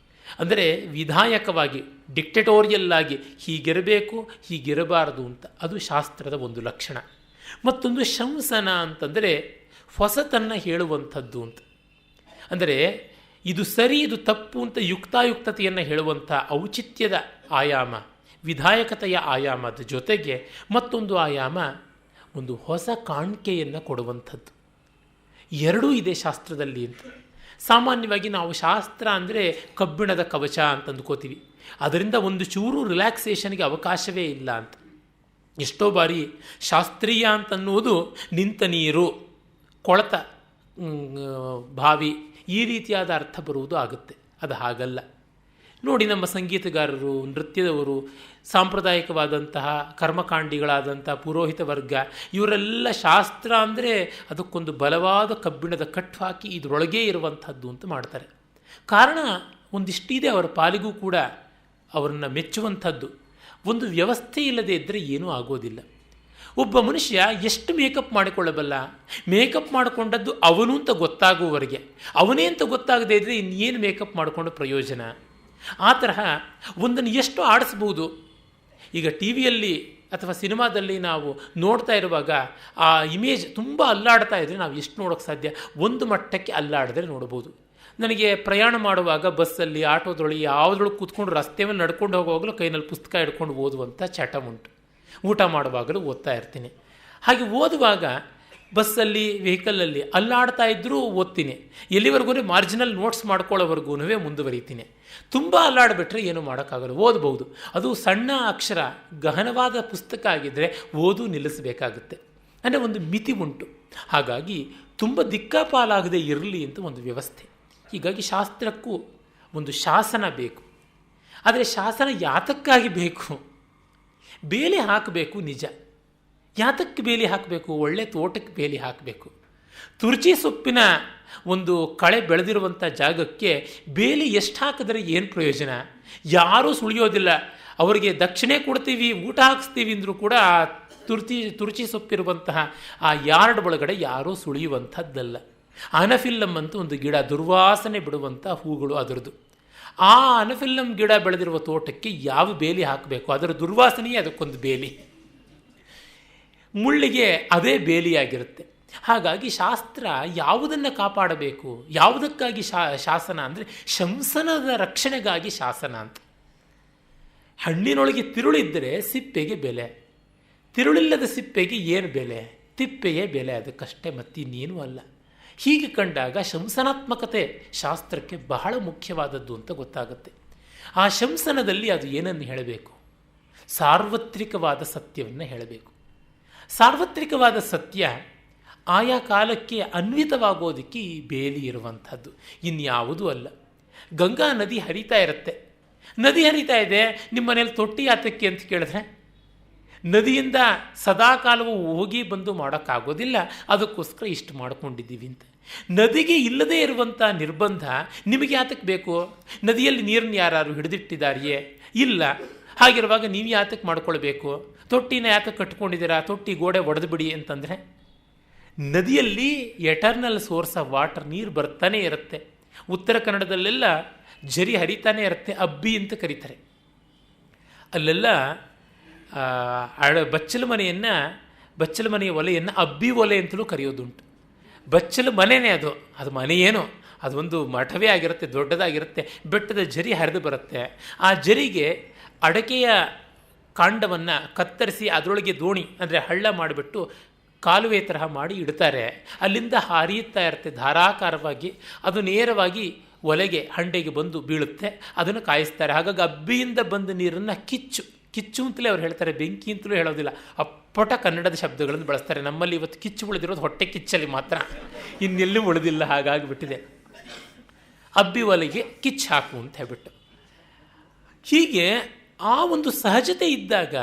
ಅಂದರೆ ವಿಧಾಯಕವಾಗಿ, ಡಿಕ್ಟೆಟೋರಿಯಲ್ ಆಗಿ ಹೀಗಿರಬೇಕು ಹೀಗಿರಬಾರದು ಅಂತ, ಅದು ಶಾಸ್ತ್ರದ ಒಂದು ಲಕ್ಷಣ. ಮತ್ತೊಂದು ಶಂಸನ ಅಂತಂದರೆ ಹೊಸತನ್ನು ಹೇಳುವಂಥದ್ದು ಅಂತ. ಅಂದರೆ ಇದು ಸರಿ ಇದು ತಪ್ಪು ಅಂತ ಯುಕ್ತಾಯುಕ್ತತೆಯನ್ನು ಹೇಳುವಂಥ ಔಚಿತ್ಯದ ಆಯಾಮ, ವಿಧಾಯಕತೆಯ ಆಯಾಮದ ಜೊತೆಗೆ ಮತ್ತೊಂದು ಆಯಾಮ ಒಂದು ಹೊಸ ಕಾಣಿಕೆಯನ್ನು ಕೊಡುವಂಥದ್ದು. ಎರಡೂ ಇದೆ ಶಾಸ್ತ್ರದಲ್ಲಿ ಅಂತ. ಸಾಮಾನ್ಯವಾಗಿ ನಾವು ಶಾಸ್ತ್ರ ಅಂದರೆ ಕಬ್ಬಿಣದ ಕವಚ ಅಂತ ಅಂದ್ಕೋತೀವಿ. ಅದರಿಂದ ಒಂದು ಚೂರು ರಿಲ್ಯಾಕ್ಸೇಷನ್ಗೆ ಅವಕಾಶವೇ ಇಲ್ಲ ಅಂತ. ಎಷ್ಟೋ ಬಾರಿ ಶಾಸ್ತ್ರೀಯ ಅಂತನ್ನುವುದು ನಿಂತ ನೀರು, ಕೊಳತ ಬಾವಿ, ಈ ರೀತಿಯಾದ ಅರ್ಥ ಬರುವುದು ಆಗುತ್ತೆ. ಅದು ಹಾಗಲ್ಲ. ನೋಡಿ, ನಮ್ಮ ಸಂಗೀತಗಾರರು, ನೃತ್ಯದವರು, ಸಾಂಪ್ರದಾಯಿಕವಾದಂತಹ ಕರ್ಮಕಾಂಡಿಗಳಾದಂಥ ಪುರೋಹಿತ ವರ್ಗ, ಇವರೆಲ್ಲ ಶಾಸ್ತ್ರ ಅಂದರೆ ಅದಕ್ಕೊಂದು ಬಲವಾದ ಕಬ್ಬಿಣದ ಕಟ್ಟು ಹಾಕಿ ಇದರೊಳಗೇ ಇರುವಂಥದ್ದು ಅಂತ ಮಾಡ್ತಾರೆ. ಕಾರಣ ಒಂದಿಷ್ಟಿದೆ ಅವರ ಪಾಲಿಗೂ ಕೂಡ ಅವರನ್ನು ಮೆಚ್ಚುವಂಥದ್ದು. ಒಂದು ವ್ಯವಸ್ಥೆ ಇಲ್ಲದೆ ಇದ್ದರೆ ಏನೂ ಆಗೋದಿಲ್ಲ. ಒಬ್ಬ ಮನುಷ್ಯ ಎಷ್ಟು ಮೇಕಪ್ ಮಾಡಿಕೊಳ್ಳಬಲ್ಲ? ಮೇಕಪ್ ಮಾಡಿಕೊಂಡದ್ದು ಅವನು ಅಂತ ಗೊತ್ತಾಗುವವರೆಗೆ. ಅವನೇ ಅಂತ ಗೊತ್ತಾಗದೇ ಇದ್ದರೆ ಇನ್ನೇನು ಮೇಕಪ್ ಮಾಡಿಕೊಂಡು ಪ್ರಯೋಜನ? ಆ ತರಹ ಒಂದನ್ನು ಎಷ್ಟು ಆಡಿಸ್ಬೋದು. ಈಗ ಟಿ ವಿಯಲ್ಲಿ ಅಥವಾ ಸಿನಿಮಾದಲ್ಲಿ ನಾವು ನೋಡ್ತಾ ಇರುವಾಗ ಆ ಇಮೇಜ್ ತುಂಬ ಅಲ್ಲಾಡ್ತಾ ಇದ್ದರೆ ನಾವು ಎಷ್ಟು ನೋಡೋಕ್ಕೆ ಸಾಧ್ಯ? ಒಂದು ಮಟ್ಟಕ್ಕೆ ಅಲ್ಲಾಡಿದ್ರೆ ನೋಡ್ಬೋದು. ನನಗೆ ಪ್ರಯಾಣ ಮಾಡುವಾಗ ಬಸ್ಸಲ್ಲಿ, ಆಟೋದೊಳಗೆ, ಯಾವುದ್ರೊಳಗೆ ಕೂತ್ಕೊಂಡು ರಸ್ತೆ ಮೇಲೆ ನಡ್ಕೊಂಡು ಹೋಗುವಾಗಲೂ ಕೈನಲ್ಲಿ ಪುಸ್ತಕ ಹಿಡ್ಕೊಂಡು ಓದುವಂಥ ಚಟ ಉಂಟು. ಊಟ ಮಾಡುವಾಗಲೂ ಓದ್ತಾ ಇರ್ತೀನಿ. ಹಾಗೆ ಓದುವಾಗ ಬಸ್ಸಲ್ಲಿ, ವೆಹಿಕಲಲ್ಲಿ ಅಲ್ಲಾಡ್ತಾ ಇದ್ದರೂ ಓದ್ತೀನಿ. ಎಲ್ಲಿವರೆಗೂ ಮಾರ್ಜಿನಲ್ ನೋಟ್ಸ್ ಮಾಡ್ಕೊಳ್ಳೋವರೆಗೂ ಮುಂದುವರಿತೀನಿ. ತುಂಬ ಅಲ್ಲಾಡಿಬಿಟ್ರೆ ಏನೂ ಮಾಡೋಕ್ಕಾಗಲ್ಲ. ಓದಬಹುದು, ಅದು ಸಣ್ಣ ಅಕ್ಷರ, ಗಹನವಾದ ಪುಸ್ತಕ ಆಗಿದ್ದರೆ ಓದು ನಿಲ್ಲಿಸಬೇಕಾಗುತ್ತೆ. ಅಂದರೆ ಒಂದು ಮಿತಿ ಉಂಟು. ಹಾಗಾಗಿ ತುಂಬ ದಿಕ್ಕಾಪಾಲಾಗದೆ ಇರಲಿ ಅಂತ ಒಂದು ವ್ಯವಸ್ಥೆ. ಹೀಗಾಗಿ ಶಾಸ್ತ್ರಕ್ಕೂ ಒಂದು ಶಾಸನ ಬೇಕು. ಆದರೆ ಶಾಸನ ಯಾತಕ್ಕಾಗಿ ಬೇಕು? ಬೇಲಿ ಹಾಕಬೇಕು, ನಿಜ. ಯಾತಕ್ಕೆ ಬೇಲಿ ಹಾಕಬೇಕು? ಒಳ್ಳೆ ತೋಟಕ್ಕೆ ಬೇಲಿ ಹಾಕಬೇಕು. ತುರ್ಚಿ ಸೊಪ್ಪಿನ ಒಂದು ಕಳೆ ಬೆಳೆದಿರುವಂಥ ಜಾಗಕ್ಕೆ ಬೇಲಿ ಎಷ್ಟು ಹಾಕಿದ್ರೆ ಏನು ಪ್ರಯೋಜನ? ಯಾರೂ ಸುಳಿಯೋದಿಲ್ಲ. ಅವರಿಗೆ ದಕ್ಷಿಣೆ ಕೊಡ್ತೀವಿ, ಊಟ ಹಾಕಿಸ್ತೀವಿ ಅಂದರೂ ಕೂಡ ಆ ತುರ್ಚಿ ಸೊಪ್ಪಿರುವಂತಹ ಆ ಯಾರ್ಡ್ ಒಳಗಡೆ ಯಾರೂ ಸುಳಿಯುವಂಥದ್ದಲ್ಲ. ಅನಫಿಲ್ಲಮ್ ಅಂತೂ ಒಂದು ಗಿಡ, ದುರ್ವಾಸನೆ ಬಿಡುವಂಥ ಹೂಗಳು ಅದರದ್ದು. ಆ ಅನಫಿಲ್ಲಮ್ ಗಿಡ ಬೆಳೆದಿರುವ ತೋಟಕ್ಕೆ ಯಾವ ಬೇಲಿ ಹಾಕಬೇಕು? ಅದರ ದುರ್ವಾಸನೆಯೇ ಅದಕ್ಕೊಂದು ಬೇಲಿ. ಮುಳ್ಳಿಗೆ ಅದೇ ಬೇಲಿಯಾಗಿರುತ್ತೆ. ಹಾಗಾಗಿ ಶಾಸ್ತ್ರ ಯಾವುದನ್ನು ಕಾಪಾಡಬೇಕು, ಯಾವುದಕ್ಕಾಗಿ ಶಾಸನ ಅಂದರೆ ಶಂಸನದ ರಕ್ಷಣೆಗಾಗಿ ಶಾಸನ ಅಂತ. ಹಣ್ಣಿನೊಳಗೆ ತಿರುಳಿದ್ದರೆ ಸಿಪ್ಪೆಗೆ ಬೆಲೆ, ತಿರುಳಿಲ್ಲದ ಸಿಪ್ಪೆಗೆ ಏನು ಬೆಲೆ? ತಿಪ್ಪೆಯೇ ಬೆಲೆ, ಅದಕ್ಕಷ್ಟೇ, ಮತ್ತಿನ್ನೇನೂ ಅಲ್ಲ. ಹೀಗೆ ಕಂಡಾಗ ಶಂಸನಾತ್ಮಕತೆ ಶಾಸ್ತ್ರಕ್ಕೆ ಬಹಳ ಮುಖ್ಯವಾದದ್ದು ಅಂತ ಗೊತ್ತಾಗುತ್ತೆ. ಆ ಶಂಸನದಲ್ಲಿ ಅದು ಏನನ್ನು ಹೇಳಬೇಕು? ಸಾರ್ವತ್ರಿಕವಾದ ಸತ್ಯವನ್ನು ಹೇಳಬೇಕು. ಸಾರ್ವತ್ರಿಕವಾದ ಸತ್ಯ ಆಯಾ ಕಾಲಕ್ಕೆ ಅನ್ವಿತವಾಗೋದಕ್ಕೆ ಈ ಬೇಲಿ ಇರುವಂಥದ್ದು, ಇನ್ಯಾವುದೂ ಅಲ್ಲ. ಗಂಗಾ ನದಿ ಹರಿತಾ ಇರುತ್ತೆ. ನದಿ ಹರಿತಾ ಇದೆ, ನಿಮ್ಮ ಮನೇಲಿ ತೊಟ್ಟಿ ಯಾತಕ್ಕೆ ಅಂತ ಕೇಳಿದ್ರೆ, ನದಿಯಿಂದ ಸದಾಕಾಲವೂ ಹೋಗಿ ಬಂದು ಮಾಡೋಕ್ಕಾಗೋದಿಲ್ಲ, ಅದಕ್ಕೋಸ್ಕರ ಇಷ್ಟು ಮಾಡ್ಕೊಂಡಿದ್ದೀವಿ ಅಂತ. ನದಿಗೆ ಇಲ್ಲದೇ ಇರುವಂಥ ನಿರ್ಬಂಧ ನಿಮಗೆ ಯಾತಕ್ಕೆ ಬೇಕು? ನದಿಯಲ್ಲಿ ನೀರನ್ನು ಯಾರು ಹಿಡಿದಿಟ್ಟಿದ್ದಾರೆಯೇ? ಇಲ್ಲ. ಹಾಗಿರುವಾಗ ನೀವು ಯಾತಕ್ಕೆ ಮಾಡ್ಕೊಳ್ಬೇಕು? ತೊಟ್ಟಿನ ಯಾತಕ್ಕೆ ಕಟ್ಕೊಂಡಿದ್ದೀರಾ? ತೊಟ್ಟಿ ಗೋಡೆ ಒಡೆದು ಬಿಡಿ ಅಂತಂದರೆ, ನದಿಯಲ್ಲಿ ಎಟರ್ನಲ್ ಸೋರ್ಸ್ ಆಫ್ ವಾಟರ್, ನೀರು ಬರ್ತಾನೆ ಇರುತ್ತೆ. ಉತ್ತರ ಕನ್ನಡದಲ್ಲೆಲ್ಲ ಜರಿ ಹರಿತಾನೆ ಇರುತ್ತೆ, ಅಬ್ಬಿ ಅಂತ ಕರೀತಾರೆ. ಅಲ್ಲೆಲ್ಲ ಬಚ್ಚಲ ಮನೆಯ ಒಲೆಯನ್ನು ಅಬ್ಬಿ ಒಲೆ ಅಂತಲೂ ಕರೆಯೋದುಂಟು. ಬಚ್ಚಲ ಮನೆಯೇ ಅದು ಮನೆ ಏನೋ, ಅದೊಂದು ಮಠವೇ ಆಗಿರುತ್ತೆ, ದೊಡ್ಡದಾಗಿರುತ್ತೆ. ಬೆಟ್ಟದ ಜರಿ ಹರಿದು ಬರುತ್ತೆ. ಆ ಜರಿಗೆ ಅಡಕೆಯ ಕಾಂಡವನ್ನು ಕತ್ತರಿಸಿ ಅದರೊಳಗೆ ದೋಣಿ ಅಂದರೆ ಹಳ್ಳ ಮಾಡಿಬಿಟ್ಟು ಕಾಲುವೆ ತರಹ ಮಾಡಿ ಇಡ್ತಾರೆ. ಅಲ್ಲಿಂದ ಹರಿಯುತ್ತಾ ಇರುತ್ತೆ ಧಾರಾಕಾರವಾಗಿ. ಅದು ನೇರವಾಗಿ ಒಲೆಗೆ ಹಂಡೆಗೆ ಬಂದು ಬೀಳುತ್ತೆ. ಅದನ್ನು ಕಾಯಿಸ್ತಾರೆ. ಹಾಗಾಗಿ ಅಬ್ಬಿಯಿಂದ ಬಂದ ನೀರನ್ನು ಕಿಚ್ಚು ಅಂತಲೇ ಅವ್ರು ಹೇಳ್ತಾರೆ, ಬೆಂಕಿ ಅಂತಲೂ ಹೇಳೋದಿಲ್ಲ. ಅಪ್ಪಟ ಕನ್ನಡದ ಶಬ್ದಗಳನ್ನು ಬಳಸ್ತಾರೆ. ನಮ್ಮಲ್ಲಿ ಇವತ್ತು ಕಿಚ್ಚು ಉಳಿದಿರೋದು ಹೊಟ್ಟೆ ಕಿಚ್ಚಲ್ಲಿ ಮಾತ್ರ, ಇನ್ನೆಲ್ಲೂ ಉಳಿದಿಲ್ಲ. ಹಾಗಾಗಿಬಿಟ್ಟಿದೆ. ಅಬ್ಬಿ ಒಲೆಗೆ ಕಿಚ್ಚು ಹಾಕು ಅಂತ ಹೇಳ್ಬಿಟ್ಟು. ಹೀಗೆ ಆ ಒಂದು ಸಹಜತೆ ಇದ್ದಾಗ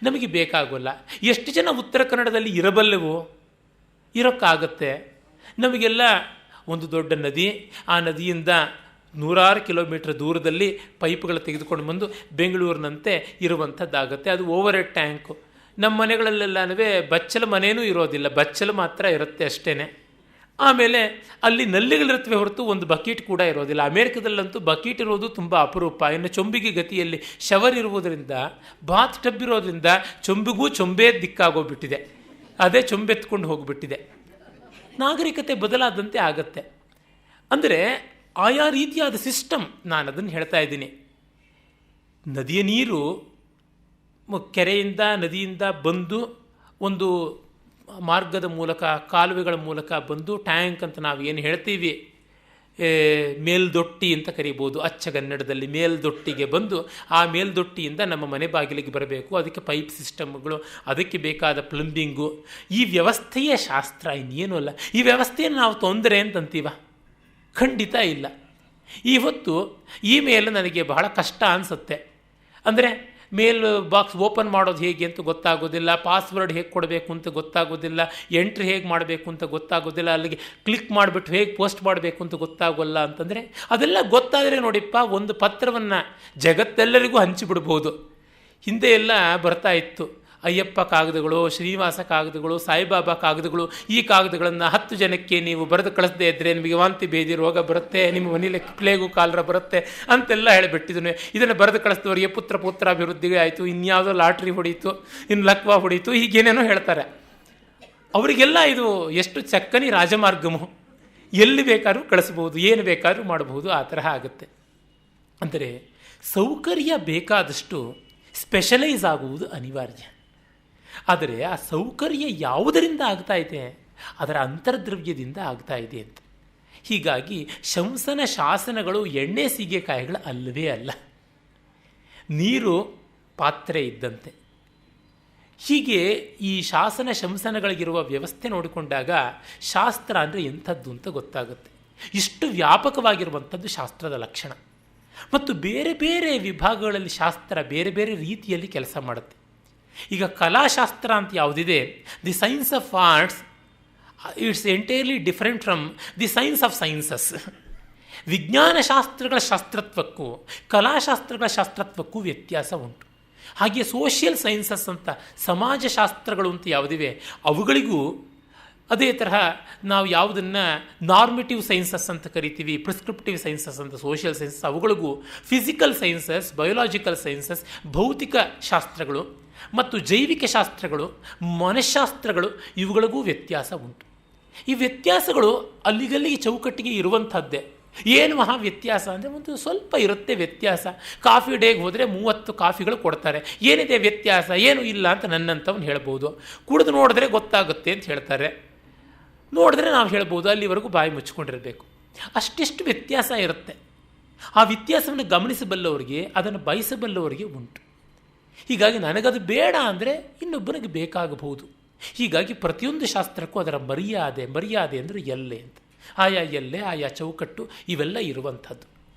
ನಮಗೆ ಬೇಕಾಗೋಲ್ಲ. ಎಷ್ಟು ಜನ ಉತ್ತರ ಕನ್ನಡದಲ್ಲಿ ಇರಬಲ್ಲೆವೋ? ಇರೋಕ್ಕಾಗತ್ತೆ. ನಮಗೆಲ್ಲ ಒಂದು ದೊಡ್ಡ ನದಿ, ಆ ನದಿಯಿಂದ 100 ಕಿಲೋಮೀಟರ್ ದೂರದಲ್ಲಿ ಪೈಪ್ಗಳು ತೆಗೆದುಕೊಂಡು ಬಂದು ಬೆಂಗಳೂರಿನಂತೆ ಇರುವಂಥದ್ದಾಗತ್ತೆ. ಅದು ಓವರ್ ಹೆಡ್ ಟ್ಯಾಂಕು. ನಮ್ಮ ಮನೆಗಳಲ್ಲೆಲ್ಲವೇ ಬಚ್ಚಲ ಮನೇನೂ ಇರೋದಿಲ್ಲ, ಬಚ್ಚಲು ಮಾತ್ರ ಇರುತ್ತೆ ಅಷ್ಟೇ. ಆಮೇಲೆ ಅಲ್ಲಿ ನಲ್ಲಿಗಳಿರುತ್ತವೆ ಹೊರತು ಒಂದು ಬಕೀಟ್ ಕೂಡ ಇರೋದಿಲ್ಲ. ಅಮೇರಿಕದಲ್ಲಂತೂ ಬಕೀಟ್ ಇರೋದು ತುಂಬ ಅಪರೂಪ. ಇನ್ನು ಚೊಂಬಿಗೆ ಗತಿಯಲ್ಲಿ ಶವರ್ ಇರುವುದರಿಂದ, ಬಾತ್ ಟಬ್ ಇರೋದ್ರಿಂದ ಚೊಂಬಿಗೂ ಚೊಂಬೇ ದಿಕ್ಕಾಗೋಗ್ಬಿಟ್ಟಿದೆ. ಅದೇ ಚೊಂಬೆತ್ಕೊಂಡು ಹೋಗಿಬಿಟ್ಟಿದೆ. ನಾಗರಿಕತೆ ಬದಲಾದಂತೆ ಆಗತ್ತೆ. ಅಂದರೆ ಆಯಾ ರೀತಿಯಾದ ಸಿಸ್ಟಮ್. ನಾನು ಅದನ್ನು ಹೇಳ್ತಾ ಇದ್ದೀನಿ. ನದಿಯ ನೀರು ಕೆರೆಯಿಂದ ನದಿಯಿಂದ ಬಂದು ಒಂದು ಮಾರ್ಗದ ಮೂಲಕ, ಕಾಲುವೆಗಳ ಮೂಲಕ ಬಂದು ಟ್ಯಾಂಕ್ ಅಂತ ನಾವು ಏನು ಹೇಳ್ತೀವಿ, ಮೇಲ್ದೊಟ್ಟಿ ಅಂತ ಕರಿಬೋದು ಅಚ್ಚಗನ್ನಡದಲ್ಲಿ. ಮೇಲ್ದೊಟ್ಟಿಗೆ ಬಂದು ಆ ಮೇಲ್ದೊಟ್ಟಿಯಿಂದ ನಮ್ಮ ಮನೆ ಬಾಗಿಲಿಗೆ ಬರಬೇಕು. ಅದಕ್ಕೆ ಪೈಪ್ ಸಿಸ್ಟಮ್ಗಳು, ಅದಕ್ಕೆ ಬೇಕಾದ ಪ್ಲಂಬಿಂಗು. ಈ ವ್ಯವಸ್ಥೆಯೇ ಶಾಸ್ತ್ರ, ಇನ್ನೇನೂ ಅಲ್ಲ. ಈ ವ್ಯವಸ್ಥೆಯನ್ನು ನಾವು ತೊಂದರೆ ಅಂತಂತೀವ? ಖಂಡಿತ ಇಲ್ಲ. ಇವತ್ತು ಈ ಮೇಲ್ ನನಗೆ ಬಹಳ ಕಷ್ಟ ಅನಿಸುತ್ತೆ. ಅಂದರೆ ಮೇಲ್ ಬಾಕ್ಸ್ ಓಪನ್ ಮಾಡೋದು ಹೇಗೆ ಅಂತ ಗೊತ್ತಾಗೋದಿಲ್ಲ, ಪಾಸ್ವರ್ಡ್ ಹೇಗೆ ಕೊಡಬೇಕು ಅಂತ ಗೊತ್ತಾಗೋದಿಲ್ಲ, ಎಂಟ್ರಿ ಹೇಗೆ ಮಾಡಬೇಕು ಅಂತ ಗೊತ್ತಾಗೋದಿಲ್ಲ, ಅಲ್ಲಿಗೆ ಕ್ಲಿಕ್ ಮಾಡಿಬಿಟ್ಟು ಹೇಗೆ ಪೋಸ್ಟ್ ಮಾಡಬೇಕು ಅಂತ ಗೊತ್ತಾಗೋಲ್ಲ ಅಂತಂದರೆ, ಅದೆಲ್ಲ ಗೊತ್ತಾದರೆ ನೋಡಿಪ್ಪ ಒಂದು ಪತ್ರವನ್ನು ಜಗತ್ತೆಲ್ಲರಿಗೂ ಹಂಚಿಬಿಡ್ಬೋದು. ಹಿಂದೆ ಎಲ್ಲ ಬರ್ತಾ ಇತ್ತು, ಅಯ್ಯಪ್ಪ ಕಾಗದಗಳು, ಶ್ರೀನಿವಾಸ ಕಾಗದಗಳು, ಸಾಯಿಬಾಬಾ ಕಾಗದಗಳು. ಈ ಕಾಗದಗಳನ್ನು 10 ಜನಕ್ಕೆ ನೀವು ಬರೆದು ಕಳಿಸದೇ ಇದ್ದರೆ ನಿಮಗೆ ವಾಂತಿ ಭೇದಿ ರೋಗ ಬರುತ್ತೆ, ನಿಮ್ಮ ಮನೇಲಿ ಪ್ಲೇಗು ಕಾಲರ ಬರುತ್ತೆ ಅಂತೆಲ್ಲ ಹೇಳಿಬಿಟ್ಟಿದ್ದನು. ಇದನ್ನು ಬರೆದು ಕಳಿಸಿದವರಿಗೆ ಪುತ್ರಾಭಿವೃದ್ಧಿಗೆ ಆಯಿತು, ಇನ್ಯಾವುದೋ ಲಾಟ್ರಿ ಹೊಡೀತು, ಇನ್ನು ಲಕ್ವಾ ಹೊಡೀತು, ಹೀಗೇನೇನೋ ಹೇಳ್ತಾರೆ. ಅವರಿಗೆಲ್ಲ ಇದು ಎಷ್ಟು ಚಕ್ಕನಿ ರಾಜಮಾರ್ಗಮು. ಎಲ್ಲಿ ಬೇಕಾದ್ರೂ ಕಳಿಸ್ಬೋದು, ಏನು ಬೇಕಾದ್ರೂ ಮಾಡಬಹುದು. ಆ ತರಹ ಆಗುತ್ತೆ. ಅಂದರೆ ಸೌಕರ್ಯ ಬೇಕಾದಷ್ಟು ಸ್ಪೆಷಲೈಸ್ ಆಗುವುದು ಅನಿವಾರ್ಯ. ಆದರೆ ಆ ಸೌಕರ್ಯ ಯಾವುದರಿಂದ ಆಗ್ತಾ ಇದೆ? ಅದರ ಅಂತರ್ದ್ರವ್ಯದಿಂದ ಆಗ್ತಾ ಇದೆ ಅಂತ. ಹೀಗಾಗಿ ಶಂಸನ ಶಾಸನಗಳು ಎಣ್ಣೆ ಸೀಗೆಕಾಯಿಗಳು ಅಲ್ಲವೇ ಅಲ್ಲ. ನೀರು ಪಾತ್ರೆ ಇದ್ದಂತೆ. ಹೀಗೆ ಈ ಶಾಸನ ಶಂಸನಗಳಿಗಿರುವ ವ್ಯವಸ್ಥೆ ನೋಡಿಕೊಂಡಾಗ ಶಾಸ್ತ್ರ ಅಂದರೆ ಎಂಥದ್ದು ಅಂತ ಗೊತ್ತಾಗುತ್ತೆ. ಇಷ್ಟು ವ್ಯಾಪಕವಾಗಿರುವಂಥದ್ದು ಶಾಸ್ತ್ರದ ಲಕ್ಷಣ. ಮತ್ತು ಬೇರೆ ಬೇರೆ ವಿಭಾಗಗಳಲ್ಲಿ ಶಾಸ್ತ್ರ ಬೇರೆ ಬೇರೆ ರೀತಿಯಲ್ಲಿ ಕೆಲಸ ಮಾಡುತ್ತೆ. ಈಗ ಕಲಾಶಾಸ್ತ್ರ ಅಂತ ಯಾವುದಿದೆ, the science of arts, it's entirely different from the science of sciences. ವಿಜ್ಞಾನಶಾಸ್ತ್ರಗಳ ಶಾಸ್ತ್ರತ್ವಕ್ಕೂ ಕಲಾಶಾಸ್ತ್ರಗಳ ಶಾಸ್ತ್ರತ್ವಕ್ಕೂ ವ್ಯತ್ಯಾಸ ಉಂಟು. ಹಾಗೆ ಸೋಷಿಯಲ್ ಸೈನ್ಸಸ್ ಅಂತ, ಸಮಾಜಶಾಸ್ತ್ರಗಳು ಅಂತ ಯಾವುದಿವೆ ಅವುಗಳಿಗೂ ಅದೇ ತರಹ ನಾವು ಯಾವುದನ್ನು ನಾರ್ಮಿಟಿವ್ ಸೈನ್ಸಸ್ ಅಂತ ಕರಿತೀವಿ, ಪ್ರಿಸ್ಕ್ರಿಪ್ಟಿವ್ ಸೈನ್ಸಸ್ ಅಂತ ಸೋಷಿಯಲ್ ಸೈನ್ಸಸ್, ಅವುಗಳಿಗೂ ಫಿಸಿಕಲ್ ಸೈನ್ಸಸ್, ಬಯೋಲಾಜಿಕಲ್ ಸೈನ್ಸಸ್, ಭೌತಿಕ ಶಾಸ್ತ್ರಗಳು ಮತ್ತು ಜೈವಿಕ ಶಾಸ್ತ್ರಗಳು, ಮನಃಶಾಸ್ತ್ರಗಳು, ಇವುಗಳಿಗೂ ವ್ಯತ್ಯಾಸ ಉಂಟು. ಈ ವ್ಯತ್ಯಾಸಗಳು ಅಲ್ಲಿಗಲ್ಲಿಗೆ ಚೌಕಟ್ಟಿಗೆ ಇರುವಂಥದ್ದೇ. ಏನು ಮಹಾ ವ್ಯತ್ಯಾಸ ಅಂದರೆ ಒಂದು ಸ್ವಲ್ಪ ಇರುತ್ತೆ ವ್ಯತ್ಯಾಸ. ಕಾಫಿ ಡೇಗೆ ಹೋದರೆ 30 ಕಾಫಿಗಳು ಕೊಡ್ತಾರೆ. ಏನಿದೆ ವ್ಯತ್ಯಾಸ? ಏನೂ ಇಲ್ಲ ಅಂತ ನನ್ನಂಥವ್ನು ಹೇಳ್ಬೋದು. ಕುಡಿದು ನೋಡಿದ್ರೆ ಗೊತ್ತಾಗುತ್ತೆ ಅಂತ ಹೇಳ್ತಾರೆ. ನೋಡಿದ್ರೆ ನಾವು ಹೇಳ್ಬೋದು, ಅಲ್ಲಿವರೆಗೂ ಬಾಯಿ ಮುಚ್ಕೊಂಡಿರಬೇಕು. ಅಷ್ಟಿಷ್ಟು ವ್ಯತ್ಯಾಸ ಇರುತ್ತೆ. ಆ ವ್ಯತ್ಯಾಸವನ್ನು ಗಮನಿಸಬಲ್ಲವರಿಗೆ, ಅದನ್ನು ಬಯಸಬಲ್ಲವರಿಗೆ ಉಂಟು. ಹೀಗಾಗಿ ನನಗದು ಬೇಡ ಅಂದರೆ ಇನ್ನೊಬ್ಬನಿಗೆ ಬೇಕಾಗಬಹುದು. ಹೀಗಾಗಿ ಪ್ರತಿಯೊಂದು ಶಾಸ್ತ್ರಕ್ಕೂ ಅದರ ಮರ್ಯಾದೆ ಅಂದರೆ ಎಲ್ಲೆ ಅಂತ, ಆಯಾ ಎಲ್ಲೆ, ಆಯಾ ಚೌಕಟ್ಟು ಇವೆಲ್ಲ ಇರುವಂಥದ್ದು.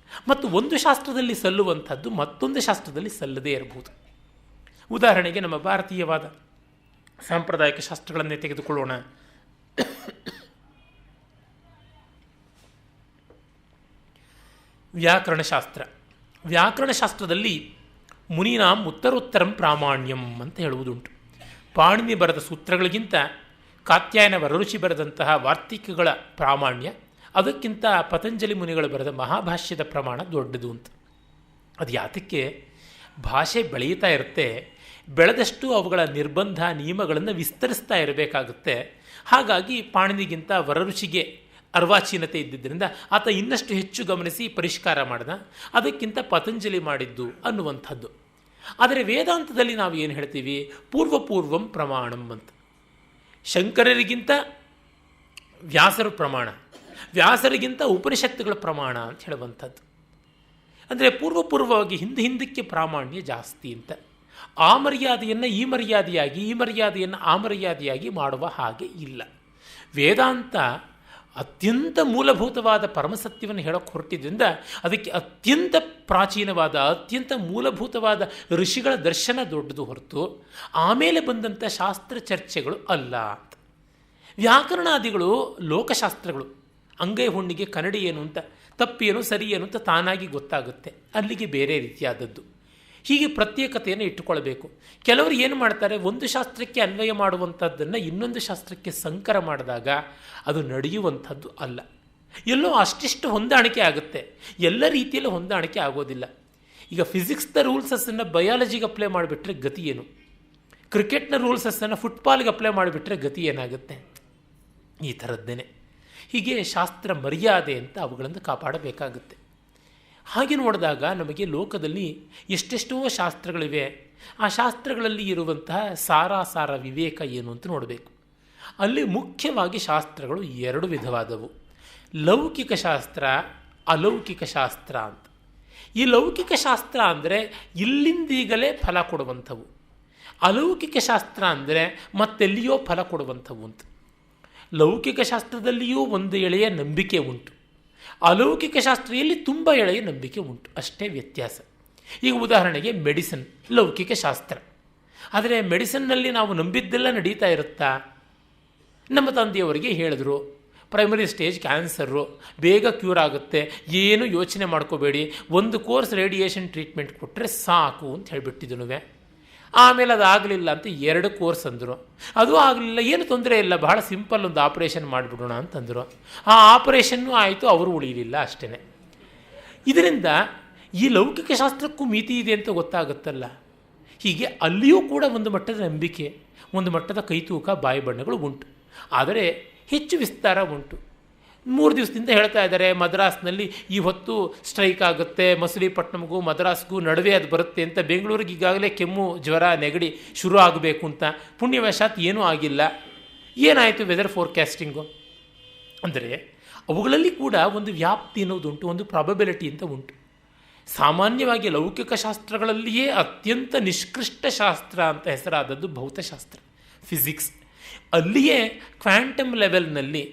ಮತ್ತು ಒಂದು ಶಾಸ್ತ್ರದಲ್ಲಿ ಸಲ್ಲುವಂಥದ್ದು ಮತ್ತೊಂದು ಶಾಸ್ತ್ರದಲ್ಲಿ ಸಲ್ಲದೇ ಇರಬಹುದು. ಉದಾಹರಣೆಗೆ ನಮ್ಮ ಭಾರತೀಯವಾದ ಸಾಂಪ್ರದಾಯಿಕ ಶಾಸ್ತ್ರಗಳನ್ನೇ ತೆಗೆದುಕೊಳ್ಳೋಣ. ವ್ಯಾಕರಣಶಾಸ್ತ್ರದಲ್ಲಿ ಮುನೀನಾಂ ಉತ್ತರೋತ್ತರಂ ಪ್ರಾಮಾಣ್ಯಂ ಅಂತ ಹೇಳುವುದುಂಟು. ಪಾಣಿನಿ ಬರೆದ ಸೂತ್ರಗಳಿಗಿಂತ ಕಾತ್ಯಾಯನ ವರರುಚಿ ಬರೆದಂತಹ ವಾರ್ತಿಕಗಳ ಪ್ರಾಮಾಣ್ಯ, ಅದಕ್ಕಿಂತ ಪತಂಜಲಿ ಮುನಿಗಳು ಬರೆದ ಮಹಾಭಾಷ್ಯದ ಪ್ರಮಾಣ ದೊಡ್ಡದು ಅಂತ. ಅದು ಯಾತಕ್ಕೆ? ಭಾಷೆ ಬೆಳೆಯುತ್ತಾ ಇರುತ್ತೆ, ಬೆಳೆದಷ್ಟು ಅವುಗಳ ನಿರ್ಬಂಧ ನಿಯಮಗಳನ್ನು ವಿಸ್ತರಿಸ್ತಾ ಇರಬೇಕಾಗುತ್ತೆ. ಹಾಗಾಗಿ ಪಾಣಿನಿಗಿಂತ ವರರುಚಿಗೆ ಅರ್ವಾಚೀನತೆ ಇದ್ದಿದ್ದರಿಂದ ಆತ ಇನ್ನಷ್ಟು ಹೆಚ್ಚು ಗಮನಿಸಿ ಪರಿಷ್ಕಾರ ಮಾಡಿದ. ಅದಕ್ಕಿಂತ ಪತಂಜಲಿ ಮಾಡಿದ್ದು ಅನ್ನುವಂಥದ್ದು. ಆದರೆ ವೇದಾಂತದಲ್ಲಿ ನಾವು ಏನು ಹೇಳ್ತೀವಿ? ಪೂರ್ವಪೂರ್ವಂ ಪ್ರಮಾಣಂ ಅಂತ. ಶಂಕರರಿಗಿಂತ ವ್ಯಾಸರು ಪ್ರಮಾಣ, ವ್ಯಾಸರಿಗಿಂತ ಉಪನಿಷತ್ತುಗಳ ಪ್ರಮಾಣ ಅಂತ ಹೇಳುವಂಥದ್ದು. ಅಂದರೆ ಪೂರ್ವಪೂರ್ವವಾಗಿ ಹಿಂದಕ್ಕೆ ಪ್ರಾಮಾಣ್ಯ ಜಾಸ್ತಿ ಅಂತ. ಆ ಮರ್ಯಾದೆಯನ್ನು ಈ ಮರ್ಯಾದೆಯಾಗಿ, ಈ ಮರ್ಯಾದೆಯನ್ನು ಆ ಮರ್ಯಾದೆಯಾಗಿ ಮಾಡುವ ಹಾಗೆ ಇಲ್ಲ. ವೇದಾಂತ ಅತ್ಯಂತ ಮೂಲಭೂತವಾದ ಪರಮಸತ್ಯವನ್ನು ಹೇಳೋಕ್ಕೆ ಹೊರಟಿದ್ದರಿಂದ ಅದಕ್ಕೆ ಅತ್ಯಂತ ಪ್ರಾಚೀನವಾದ, ಅತ್ಯಂತ ಮೂಲಭೂತವಾದ ಋಷಿಗಳ ದರ್ಶನ ದೊಡ್ಡದು ಹೊರತು ಆಮೇಲೆ ಬಂದಂಥ ಶಾಸ್ತ್ರ ಚರ್ಚೆಗಳು ಅಲ್ಲ ಅಂತ. ವ್ಯಾಕರಣಾದಿಗಳು ಲೋಕಶಾಸ್ತ್ರಗಳು. ಅಂಗೈ ಹುಣ್ಣಿಗೆ ಕನ್ನಡಿ ಏನು ಅಂತ, ತಪ್ಪೇನು ಸರಿ ಏನು ಅಂತ ತಾನಾಗಿ ಗೊತ್ತಾಗುತ್ತೆ. ಅಲ್ಲಿಗೆ ಬೇರೆ ರೀತಿಯಾದದ್ದು. ಹೀಗೆ ಪ್ರತ್ಯೇಕತೆಯನ್ನು ಇಟ್ಟುಕೊಳ್ಬೇಕು. ಕೆಲವರು ಏನು ಮಾಡ್ತಾರೆ, ಒಂದು ಶಾಸ್ತ್ರಕ್ಕೆ ಅನ್ವಯ ಮಾಡುವಂಥದ್ದನ್ನು ಇನ್ನೊಂದು ಶಾಸ್ತ್ರಕ್ಕೆ ಸಂಕರ ಮಾಡಿದಾಗ ಅದು ನಡೆಯುವಂಥದ್ದು ಅಲ್ಲ. ಎಲ್ಲೋ ಅಷ್ಟಿಷ್ಟು ಹೊಂದಾಣಿಕೆ ಆಗುತ್ತೆ, ಎಲ್ಲ ರೀತಿಯಲ್ಲೂ ಹೊಂದಾಣಿಕೆ ಆಗೋದಿಲ್ಲ. ಈಗ ಫಿಸಿಕ್ಸ್ನ ರೂಲ್ಸಸ್ಸನ್ನು ಬಯಾಲಜಿಗೆ ಅಪ್ಲೈ ಮಾಡಿಬಿಟ್ರೆ ಗತಿ ಏನು? ಕ್ರಿಕೆಟ್ನ ರೂಲ್ಸಸ್ಸನ್ನು ಫುಟ್ಬಾಲ್ಗೆ ಅಪ್ಲೈ ಮಾಡಿಬಿಟ್ರೆ ಗತಿ ಏನಾಗುತ್ತೆ? ಈ ಥರದ್ದೇನೆ. ಹೀಗೆ ಶಾಸ್ತ್ರ ಮರ್ಯಾದೆ ಅಂತ ಅವುಗಳನ್ನು ಕಾಪಾಡಬೇಕಾಗುತ್ತೆ. ಹಾಗೆ ನೋಡಿದಾಗ ನಮಗೆ ಲೋಕದಲ್ಲಿ ಎಷ್ಟೆಷ್ಟೋ ಶಾಸ್ತ್ರಗಳಿವೆ. ಆ ಶಾಸ್ತ್ರಗಳಲ್ಲಿ ಇರುವಂತಹ ಸಾರಾಸಾರ ವಿವೇಕ ಏನು ಅಂತ ನೋಡಬೇಕು. ಅಲ್ಲಿ ಮುಖ್ಯವಾಗಿ ಶಾಸ್ತ್ರಗಳು ಎರಡು ವಿಧವಾದವು: ಲೌಕಿಕ ಶಾಸ್ತ್ರ, ಅಲೌಕಿಕ ಶಾಸ್ತ್ರ ಅಂತ. ಈ ಲೌಕಿಕ ಶಾಸ್ತ್ರ ಅಂದರೆ ಇಲ್ಲಿಂದೀಗಲೇ ಫಲ ಕೊಡುವಂಥವು. ಅಲೌಕಿಕ ಶಾಸ್ತ್ರ ಅಂದರೆ ಮತ್ತೆಲ್ಲಿಯೋ ಫಲ ಕೊಡುವಂಥವು ಅಂತ. ಲೌಕಿಕ ಶಾಸ್ತ್ರದಲ್ಲಿಯೂ ಒಂದು ಎಳೆಯ ನಂಬಿಕೆ ಉಂಟು, ಅಲೌಕಿಕ ಶಾಸ್ತ್ರೀಯಲ್ಲಿ ತುಂಬ ಎಳೆಯ ನಂಬಿಕೆ ಉಂಟು, ಅಷ್ಟೇ ವ್ಯತ್ಯಾಸ. ಈಗ ಉದಾಹರಣೆಗೆ ಮೆಡಿಸಿನ್ ಲೌಕಿಕ ಶಾಸ್ತ್ರ. ಆದರೆ ಮೆಡಿಸಿನ್ನಲ್ಲಿ ನಾವು ನಂಬಿದ್ದೆಲ್ಲ ನಡೀತಾ ಇರುತ್ತಾ? ನಮ್ಮ ತಂದೆಯವರಿಗೆ ಹೇಳಿದ್ರು, ಪ್ರೈಮರಿ ಸ್ಟೇಜ್ ಕ್ಯಾನ್ಸರು, ಬೇಗ ಕ್ಯೂರ್ ಆಗುತ್ತೆ, ಏನು ಯೋಚನೆ ಮಾಡ್ಕೋಬೇಡಿ, ಒಂದು ಕೋರ್ಸ್ ರೇಡಿಯೇಷನ್ ಟ್ರೀಟ್ಮೆಂಟ್ ಕೊಟ್ಟರೆ ಸಾಕು ಅಂತ ಹೇಳಿಬಿಟ್ಟಿದ್ನುವೆ. ಆಮೇಲೆ ಅದಾಗಲಿಲ್ಲ ಅಂತ 2 ಕೋರ್ಸ್ ಅಂದರು. ಅದು ಆಗಲಿಲ್ಲ, ಏನು ತೊಂದರೆ ಇಲ್ಲ, ಬಹಳ ಸಿಂಪಲ್, ಒಂದು ಆಪರೇಷನ್ ಮಾಡಿಬಿಡೋಣ ಅಂತಂದರು. ಆ ಆಪರೇಷನ್ನು ಆಯಿತು, ಅವರು ಉಳಿಲಿಲ್ಲ, ಅಷ್ಟೇ. ಇದರಿಂದ ಈ ಲೌಕಿಕ ಶಾಸ್ತ್ರಕ್ಕೂ ಮಿತಿ ಇದೆ ಅಂತ ಗೊತ್ತಾಗುತ್ತಲ್ಲ. ಹೀಗೆ ಅಲ್ಲಿಯೂ ಕೂಡ ಒಂದು ಮಟ್ಟದ ನಂಬಿಕೆ, ಒಂದು ಮಟ್ಟದ ಕೈತೂಕ, ಬಾಯಿ ಬಣ್ಣಗಳು ಉಂಟು. ಆದರೆ ಹೆಚ್ಚು ವಿಸ್ತಾರ ಉಂಟು. 3 ದಿವಸದಿಂದ ಹೇಳ್ತಾ ಇದ್ದಾರೆ ಮದ್ರಾಸ್ನಲ್ಲಿ ಈ ಹೊತ್ತು ಸ್ಟ್ರೈಕ್ ಆಗುತ್ತೆ, ಮಸೂಲಿಪಟ್ನಮ್ಗೂ ಮದ್ರಾಸ್ಗೂ ನಡುವೆ ಅದು ಬರುತ್ತೆ ಅಂತ. ಬೆಂಗಳೂರಿಗೆ ಈಗಾಗಲೇ ಕೆಮ್ಮು, ಜ್ವರ, ನೆಗಡಿ ಶುರು ಆಗಬೇಕು ಅಂತ. ಪುಣ್ಯವಶಾತ್ ಏನೂ ಆಗಿಲ್ಲ. ಏನಾಯಿತು ವೆದರ್ ಫೋರ್ಕಾಸ್ಟಿಂಗು ಅಂದರೆ ಅವುಗಳಲ್ಲಿ ಕೂಡ ಒಂದು ವ್ಯಾಪ್ತಿ ಅನ್ನೋದುಂಟು, ಒಂದು ಪ್ರಾಬಬಿಲಿಟಿ ಅಂತ ಉಂಟು. ಸಾಮಾನ್ಯವಾಗಿ ಲೌಕಿಕ ಶಾಸ್ತ್ರಗಳಲ್ಲಿಯೇ ಅತ್ಯಂತ ನಿಷ್ಕೃಷ್ಟ ಶಾಸ್ತ್ರ ಅಂತ ಹೆಸರಾದದ್ದು ಭೌತಶಾಸ್ತ್ರ, ಫಿಸಿಕ್ಸ್. ಅಲ್ಲಿಯೇ ಕ್ವಾಂಟಮ್ ಲೆವೆಲ್ನಲ್ಲಿ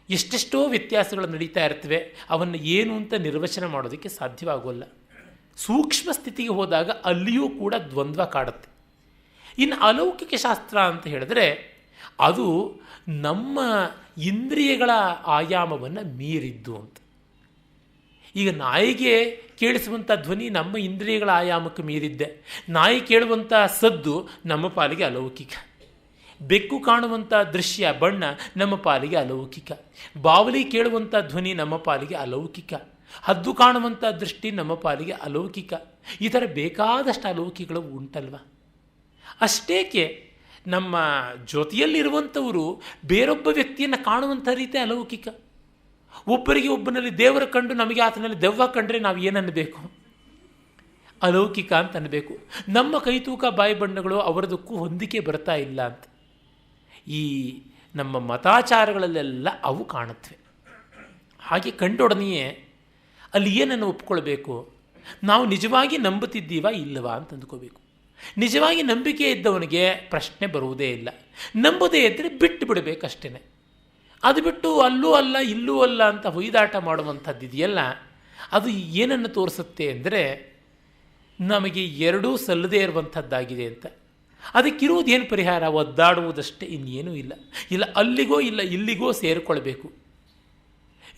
ಎಷ್ಟೆಷ್ಟೋ ವ್ಯತ್ಯಾಸಗಳು ನಡೀತಾ ಇರ್ತವೆ. ಅವನ್ನು ಏನು ಅಂತ ನಿರ್ವಚನ ಮಾಡೋದಕ್ಕೆ ಸಾಧ್ಯವಾಗೋಲ್ಲ. ಸೂಕ್ಷ್ಮ ಸ್ಥಿತಿಗೆ ಹೋದಾಗ ಅಲ್ಲಿಯೂ ಕೂಡ ದ್ವಂದ್ವ ಕಾಡುತ್ತೆ. ಇನ್ನು ಅಲೌಕಿಕ ಶಾಸ್ತ್ರ ಅಂತ ಹೇಳಿದ್ರೆ ಅದು ನಮ್ಮ ಇಂದ್ರಿಯಗಳ ಆಯಾಮವನ್ನು ಮೀರಿದ್ದು ಅಂತ. ಈಗ ನಾಯಿಗೆ ಕೇಳಿಸುವಂಥ ಧ್ವನಿ ನಮ್ಮ ಇಂದ್ರಿಯಗಳ ಆಯಾಮಕ್ಕೆ ಮೀರಿದ್ದೆ. ನಾಯಿ ಕೇಳುವಂಥ ಸದ್ದು ನಮ್ಮ ಪಾಲಿಗೆ ಅಲೌಕಿಕ. ಬೆಕ್ಕು ಕಾಣುವಂಥ ದೃಶ್ಯ, ಬಣ್ಣ ನಮ್ಮ ಪಾಲಿಗೆ ಅಲೌಕಿಕ. ಬಾವಲಿ ಕೇಳುವಂಥ ಧ್ವನಿ ನಮ್ಮ ಪಾಲಿಗೆ ಅಲೌಕಿಕ. ಹದ್ದು ಕಾಣುವಂಥ ದೃಷ್ಟಿ ನಮ್ಮ ಪಾಲಿಗೆ ಅಲೌಕಿಕ. ಈ ಥರ ಬೇಕಾದಷ್ಟು ಅಲೌಕಿಕಗಳು ಉಂಟಲ್ವ. ಅಷ್ಟೇಕೆ ನಮ್ಮ ಜೊತೆಯಲ್ಲಿರುವಂಥವರು ಬೇರೊಬ್ಬ ವ್ಯಕ್ತಿಯನ್ನು ಕಾಣುವಂಥ ರೀತಿ ಅಲೌಕಿಕ. ಒಬ್ಬರಿಗೆ ಒಬ್ಬನಲ್ಲಿ ದೇವರ ಕಂಡು ನಮಗೆ ಆತನಲ್ಲಿ ದೆವ್ವ ಕಂಡ್ರೆ ನಾವು ಏನನ್ನಬೇಕು? ಅಲೌಕಿಕ ಅಂತ ಅನ್ನಬೇಕು. ನಮ್ಮ ಕೈತೂಕ, ಬಾಯಿ ಬಣ್ಣಗಳು ಅವರದಕ್ಕೂ ಹೊಂದಿಕೆ ಬರ್ತಾ ಇಲ್ಲ ಅಂತ. ಈ ನಮ್ಮ ಮತಾಚಾರಗಳಲ್ಲೆಲ್ಲ ಅವು ಕಾಣುತ್ತವೆ. ಹಾಗೆ ಕಂಡೊಡನೆಯೇ ಅಲ್ಲಿ ಏನನ್ನು ಒಪ್ಕೊಳ್ಬೇಕು? ನಾವು ನಿಜವಾಗಿ ನಂಬುತ್ತಿದ್ದೀವಾ ಇಲ್ಲವಾ ಅಂತ ಅಂದ್ಕೋಬೇಕು. ನಿಜವಾಗಿ ನಂಬಿಕೆ ಇದ್ದವನಿಗೆ ಪ್ರಶ್ನೆ ಬರುವುದೇ ಇಲ್ಲ. ನಂಬುದೇ ಇದ್ದರೆ ಬಿಟ್ಟು ಬಿಡಬೇಕಷ್ಟೇ. ಅದು ಬಿಟ್ಟು ಅಲ್ಲೂ ಅಲ್ಲ ಇಲ್ಲೂ ಅಲ್ಲ ಅಂತ ಹೊಯ್ದಾಟ ಮಾಡುವಂಥದ್ದು ಇದೆಯಲ್ಲ, ಅದು ಏನನ್ನು ತೋರಿಸುತ್ತೆ ಅಂದರೆ ನಮಗೆ ಎರಡೂ ಸಲ್ಲದೇ ಇರುವಂಥದ್ದಾಗಿದೆ ಅಂತ. ಅದಕ್ಕಿರುವುದೇನು ಪರಿಹಾರ? ಒದ್ದಾಡುವುದಷ್ಟೇ, ಇನ್ನೇನೂ ಇಲ್ಲ. ಇಲ್ಲ ಅಲ್ಲಿಗೋ ಇಲ್ಲ ಇಲ್ಲಿಗೋ ಸೇರಿಕೊಳ್ಬೇಕು.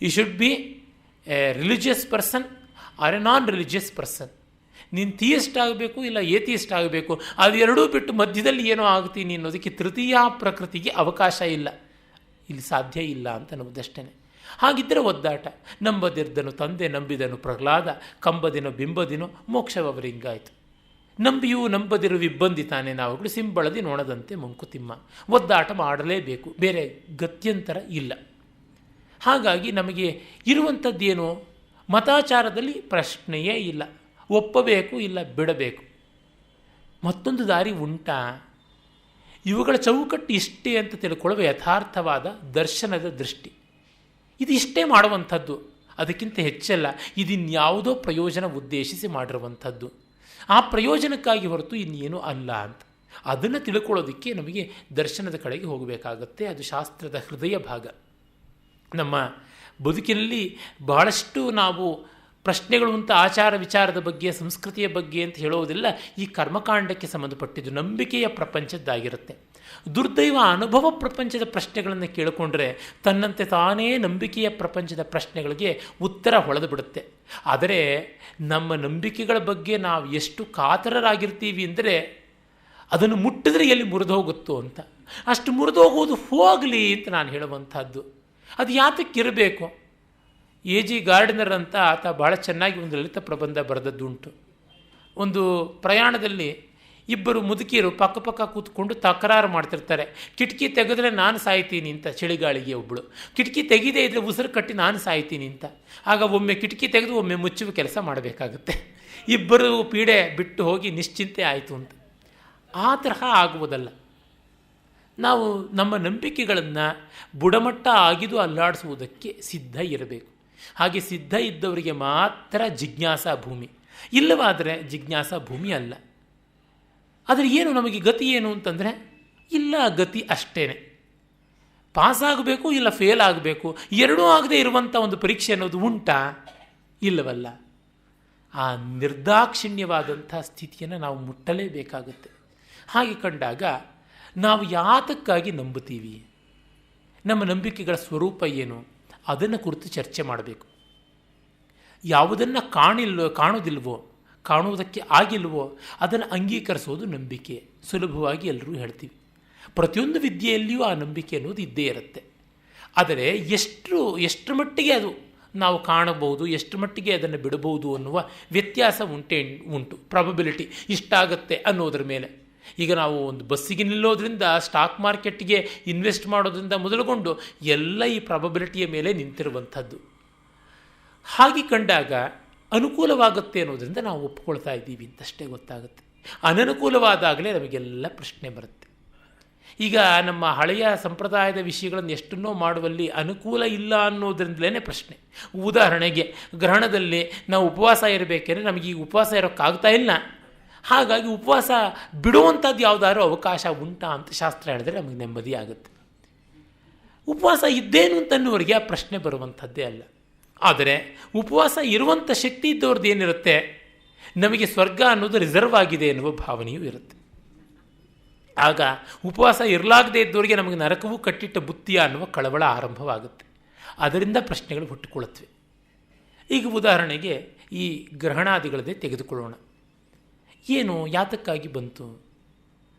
You should be a religious person or a non religious person. ನೀನು ಥಿಯಿಸ್ಟ್ ಆಗಬೇಕು, ಇಲ್ಲ ಏಥಿಯಿಸ್ಟ್ ಆಗಬೇಕು. ಅದೆರಡೂ ಬಿಟ್ಟು ಮಧ್ಯದಲ್ಲಿ ಏನೋ ಆಗ್ತೀನಿ ಅನ್ನೋದಕ್ಕೆ ತೃತೀಯ ಪ್ರಕೃತಿಗೆ ಅವಕಾಶ ಇಲ್ಲ, ಇಲ್ಲಿ ಸಾಧ್ಯ ಇಲ್ಲ ಅಂತ ಅನ್ನೋದಷ್ಟೇ. ಹಾಗಿದ್ದರೆ ಒದ್ದಾಟ. ನಂಬದಿರ್ದನು ತಂದೆ ನಂಬಿದನು ಪ್ರಹ್ಲಾದ, ಕಂಬದಿನೋ ಬಿಂಬದಿನೋ ಮೋಕ್ಷವರಿಂಗಾಯಿತು. ನಂಬಿಯೂ ನಂಬದಿರು ವಿಬ್ಬಂದಿತಾನೆ ನಾವುಗಳು, ಸಿಂಬಳದಿ ನೋಣದಂತೆ ಮಂಕುತಿಮ್ಮ. ಒದ್ದಾಟ ಮಾಡಲೇಬೇಕು, ಬೇರೆ ಗತ್ಯಂತರ ಇಲ್ಲ. ಹಾಗಾಗಿ ನಮಗೆ ಇರುವಂಥದ್ದೇನು, ಮತಾಚಾರದಲ್ಲಿ ಪ್ರಶ್ನೆಯೇ ಇಲ್ಲ, ಒಪ್ಪಬೇಕು ಇಲ್ಲ ಬಿಡಬೇಕು. ಮತ್ತೊಂದು ದಾರಿ ಉಂಟಾ? ಇವುಗಳ ಚೌಕಟ್ಟು ಇಷ್ಟೇ ಅಂತ ತಿಳ್ಕೊಳ್ಳುವ ಯಥಾರ್ಥವಾದ ದರ್ಶನದ ದೃಷ್ಟಿ. ಇದು ಇಷ್ಟೇ ಮಾಡುವಂಥದ್ದು, ಅದಕ್ಕಿಂತ ಹೆಚ್ಚಲ್ಲ. ಇದಿನ್ಯಾವುದೋ ಪ್ರಯೋಜನ ಉದ್ದೇಶಿಸಿ ಮಾಡಿರುವಂಥದ್ದು, ಆ ಪ್ರಯೋಜನಕ್ಕಾಗಿ ಹೊರತು ಇನ್ನೇನು ಅಲ್ಲ ಅಂತ. ಅದನ್ನು ತಿಳ್ಕೊಳ್ಳೋದಕ್ಕೆ ನಮಗೆ ದರ್ಶನದ ಕಡೆಗೆ ಹೋಗಬೇಕಾಗತ್ತೆ. ಅದು ಶಾಸ್ತ್ರದ ಹೃದಯ ಭಾಗ. ನಮ್ಮ ಬದುಕಿನಲ್ಲಿ ಬಹಳಷ್ಟು ನಾವು ಪ್ರಶ್ನೆಗಳು ಅಂತ ಆಚಾರ ವಿಚಾರದ ಬಗ್ಗೆ, ಸಂಸ್ಕೃತಿಯ ಬಗ್ಗೆ ಅಂತ ಹೇಳೋದಿಲ್ಲ, ಈ ಕರ್ಮಕಾಂಡಕ್ಕೆ ಸಂಬಂಧಪಟ್ಟಿದ್ದು ನಂಬಿಕೆಯ ಪ್ರಪಂಚದ್ದಾಗಿರುತ್ತೆ. ದುರ್ದೈವ ಅನುಭವ ಪ್ರಪಂಚದ ಪ್ರಶ್ನೆಗಳನ್ನು ಕೇಳಿಕೊಂಡ್ರೆ ತನ್ನಂತೆ ತಾನೇ ನಂಬಿಕೆಯ ಪ್ರಪಂಚದ ಪ್ರಶ್ನೆಗಳಿಗೆ ಉತ್ತರ ಹೊಳೆದು ಬಿಡುತ್ತೆ. ಆದರೆ ನಮ್ಮ ನಂಬಿಕೆಗಳ ಬಗ್ಗೆ ನಾವು ಎಷ್ಟು ಕಾತರರಾಗಿರ್ತೀವಿ ಅಂದರೆ ಅದನ್ನು ಮುಟ್ಟಿದ್ರೆ ಎಲ್ಲಿ ಮುರಿದು ಹೋಗುತ್ತೋ ಅಂತ. ಅಷ್ಟು ಮುರಿದು ಹೋಗುವುದು ಹೋಗಲಿ ಅಂತ ನಾನು ಹೇಳುವಂಥದ್ದು. ಅದು ಯಾತಕ್ಕಿರಬೇಕು? ಎ.ಜಿ. ಗಾರ್ಡಿನರ್ ಅಂತ ಆತ ಭಾಳ ಚೆನ್ನಾಗಿ ಒಂದು ಲಲಿತ ಪ್ರಬಂಧ ಬರೆದದ್ದುಂಟು. ಒಂದು ಪ್ರಯಾಣದಲ್ಲಿ ಇಬ್ಬರು ಮುದುಕಿಯರು ಪಕ್ಕ ಕೂತ್ಕೊಂಡು ತಕರಾರು ಮಾಡ್ತಿರ್ತಾರೆ. ಕಿಟಕಿ ತೆಗೆದ್ರೆ ನಾನು ಸಾಯ್ತೀನಿ ಅಂತ ಚಳಿಗಾಳಿಗೆ ಒಬ್ಬಳು, ಕಿಟಕಿ ತೆಗೆದೇ ಇದ್ದರೆ ಉಸಿರು ಕಟ್ಟಿ ನಾನು ಸಾಯ್ತೀನಿ ಅಂತ. ಆಗ ಒಮ್ಮೆ ಕಿಟಕಿ ತೆಗೆದು ಒಮ್ಮೆ ಮುಚ್ಚುವ ಕೆಲಸ ಮಾಡಬೇಕಾಗುತ್ತೆ. ಇಬ್ಬರು ಪೀಡೆ ಬಿಟ್ಟು ಹೋಗಿ ನಿಶ್ಚಿಂತೆ ಆಯಿತು ಅಂತ. ಆ ತರಹ ಆಗುವುದಲ್ಲ. ನಾವು ನಮ್ಮ ನಂಬಿಕೆಗಳನ್ನು ಬುಡಮಟ್ಟ ಆಗಿದು ಅಲ್ಲಾಡಿಸುವುದಕ್ಕೆ ಸಿದ್ಧ ಇರಬೇಕು. ಹಾಗೆ ಸಿದ್ಧ ಇದ್ದವರಿಗೆ ಮಾತ್ರ ಜಿಜ್ಞಾಸಾ ಭೂಮಿ, ಇಲ್ಲವಾದರೆ ಜಿಜ್ಞಾಸಾ ಭೂಮಿ ಅಲ್ಲ. ಆದರೆ ಏನು ನಮಗೆ ಗತಿ ಏನು ಅಂತಂದರೆ, ಇಲ್ಲ ಗತಿ ಅಷ್ಟೇ, ಪಾಸಾಗಬೇಕು ಇಲ್ಲ ಫೇಲ್ ಆಗಬೇಕು, ಎರಡೂ ಆಗದೆ ಇರುವಂಥ ಒಂದು ಪರೀಕ್ಷೆ ಅನ್ನೋದು ಉಂಟಾ? ಇಲ್ಲವಲ್ಲ. ಆ ನಿರ್ದಾಕ್ಷಿಣ್ಯವಾದಂಥ ಸ್ಥಿತಿಯನ್ನು ನಾವು ಮುಟ್ಟಲೇಬೇಕಾಗುತ್ತೆ. ಹಾಗೆ ಕಂಡಾಗ ನಾವು ಯಾತಕ್ಕಾಗಿ ನಂಬುತ್ತೀವಿ, ನಮ್ಮ ನಂಬಿಕೆಗಳ ಸ್ವರೂಪ ಏನು, ಅದನ್ನು ಕುರಿತು ಚರ್ಚೆ ಮಾಡಬೇಕು. ಯಾವುದನ್ನು ಕಾಣೋದಿಲ್ವೋ, ಕಾಣುವುದಕ್ಕೆ ಆಗಿಲ್ವೋ ಅದನ್ನು ಅಂಗೀಕರಿಸೋದು ನಂಬಿಕೆ. ಸುಲಭವಾಗಿ ಎಲ್ಲರೂ ಹೇಳ್ತೀವಿ. ಪ್ರತಿಯೊಂದು ವಿದ್ಯೆಯಲ್ಲಿಯೂ ಆ ನಂಬಿಕೆ ಅನ್ನೋದು ಇದ್ದೇ ಇರುತ್ತೆ. ಆದರೆ ಎಷ್ಟು ಮಟ್ಟಿಗೆ ಅದು ನಾವು ಕಾಣಬಹುದು, ಎಷ್ಟು ಮಟ್ಟಿಗೆ ಅದನ್ನು ಬಿಡಬಹುದು ಅನ್ನುವ ವ್ಯತ್ಯಾಸ ಉಂಟು. ಪ್ರಾಬಬಿಲಿಟಿ ಇಷ್ಟಾಗತ್ತೆ ಅನ್ನೋದ್ರ ಮೇಲೆ. ಈಗ ನಾವು ಒಂದು ಬಸ್ಸಿಗೆ ನಿಲ್ಲೋದ್ರಿಂದ, ಸ್ಟಾಕ್ ಮಾರ್ಕೆಟ್ಗೆ ಇನ್ವೆಸ್ಟ್ ಮಾಡೋದ್ರಿಂದ ಮೊದಲುಗೊಂಡು ಎಲ್ಲ ಈ ಪ್ರಾಬಬಿಲಿಟಿಯ ಮೇಲೆ ನಿಂತಿರುವಂಥದ್ದು. ಹಾಗೆ ಕಂಡಾಗ ಅನುಕೂಲವಾಗುತ್ತೆ ಅನ್ನೋದ್ರಿಂದ ನಾವು ಒಪ್ಕೊಳ್ತಾ ಇದ್ದೀವಿ ಅಂತಷ್ಟೇ ಗೊತ್ತಾಗುತ್ತೆ. ಅನನುಕೂಲವಾದಾಗಲೇ ನಮಗೆಲ್ಲ ಪ್ರಶ್ನೆ ಬರುತ್ತೆ. ಈಗ ನಮ್ಮ ಹಳೆಯ ಸಂಪ್ರದಾಯದ ವಿಷಯಗಳನ್ನು ಎಷ್ಟನ್ನೋ ಮಾಡುವಲ್ಲಿ ಅನುಕೂಲ ಇಲ್ಲ ಅನ್ನೋದ್ರಿಂದಲೇ ಪ್ರಶ್ನೆ. ಉದಾಹರಣೆಗೆ ಗ್ರಹಣದಲ್ಲಿ ನಾವು ಉಪವಾಸ ಇರಬೇಕೆಂದರೆ ನಮಗೆ ಈಗ ಉಪವಾಸ ಇರೋಕ್ಕಾಗ್ತಾ ಇಲ್ಲ. ಹಾಗಾಗಿ ಉಪವಾಸ ಬಿಡುವಂಥದ್ದು ಯಾವುದಾದ್ರೂ ಅವಕಾಶ ಉಂಟಾ ಅಂತ ಶಾಸ್ತ್ರ ಹೇಳಿದ್ರೆ ನಮಗೆ ನೆಮ್ಮದಿ ಆಗುತ್ತೆ. ಉಪವಾಸ ಇದ್ದೇನು ಅಂತನ್ನುವರಿಗೆ ಆ ಪ್ರಶ್ನೆ ಬರುವಂಥದ್ದೇ ಅಲ್ಲ. ಆದರೆ ಉಪವಾಸ ಇರುವಂಥ ಶಕ್ತಿ ಇದ್ದವ್ರದ್ದು ಏನಿರುತ್ತೆ, ನಮಗೆ ಸ್ವರ್ಗ ಅನ್ನೋದು ರಿಸರ್ವ್ ಆಗಿದೆ ಎನ್ನುವ ಭಾವನೆಯೂ ಇರುತ್ತೆ. ಆಗ ಉಪವಾಸ ಇರಲಾಗದೇ ಇದ್ದವರಿಗೆ ನಮಗೆ ನರಕವೂ ಕಟ್ಟಿಟ್ಟ ಬುತ್ತಿಯ ಅನ್ನುವ ಕಳವಳ ಆರಂಭವಾಗುತ್ತೆ. ಅದರಿಂದ ಪ್ರಶ್ನೆಗಳು ಹುಟ್ಟುಕೊಳ್ಳುತ್ತವೆ. ಈಗ ಉದಾಹರಣೆಗೆ ಈ ಗ್ರಹಣಾದಿಗಳದೇ ತೆಗೆದುಕೊಳ್ಳೋಣ. ಏನು, ಯಾತಕ್ಕಾಗಿ ಬಂತು?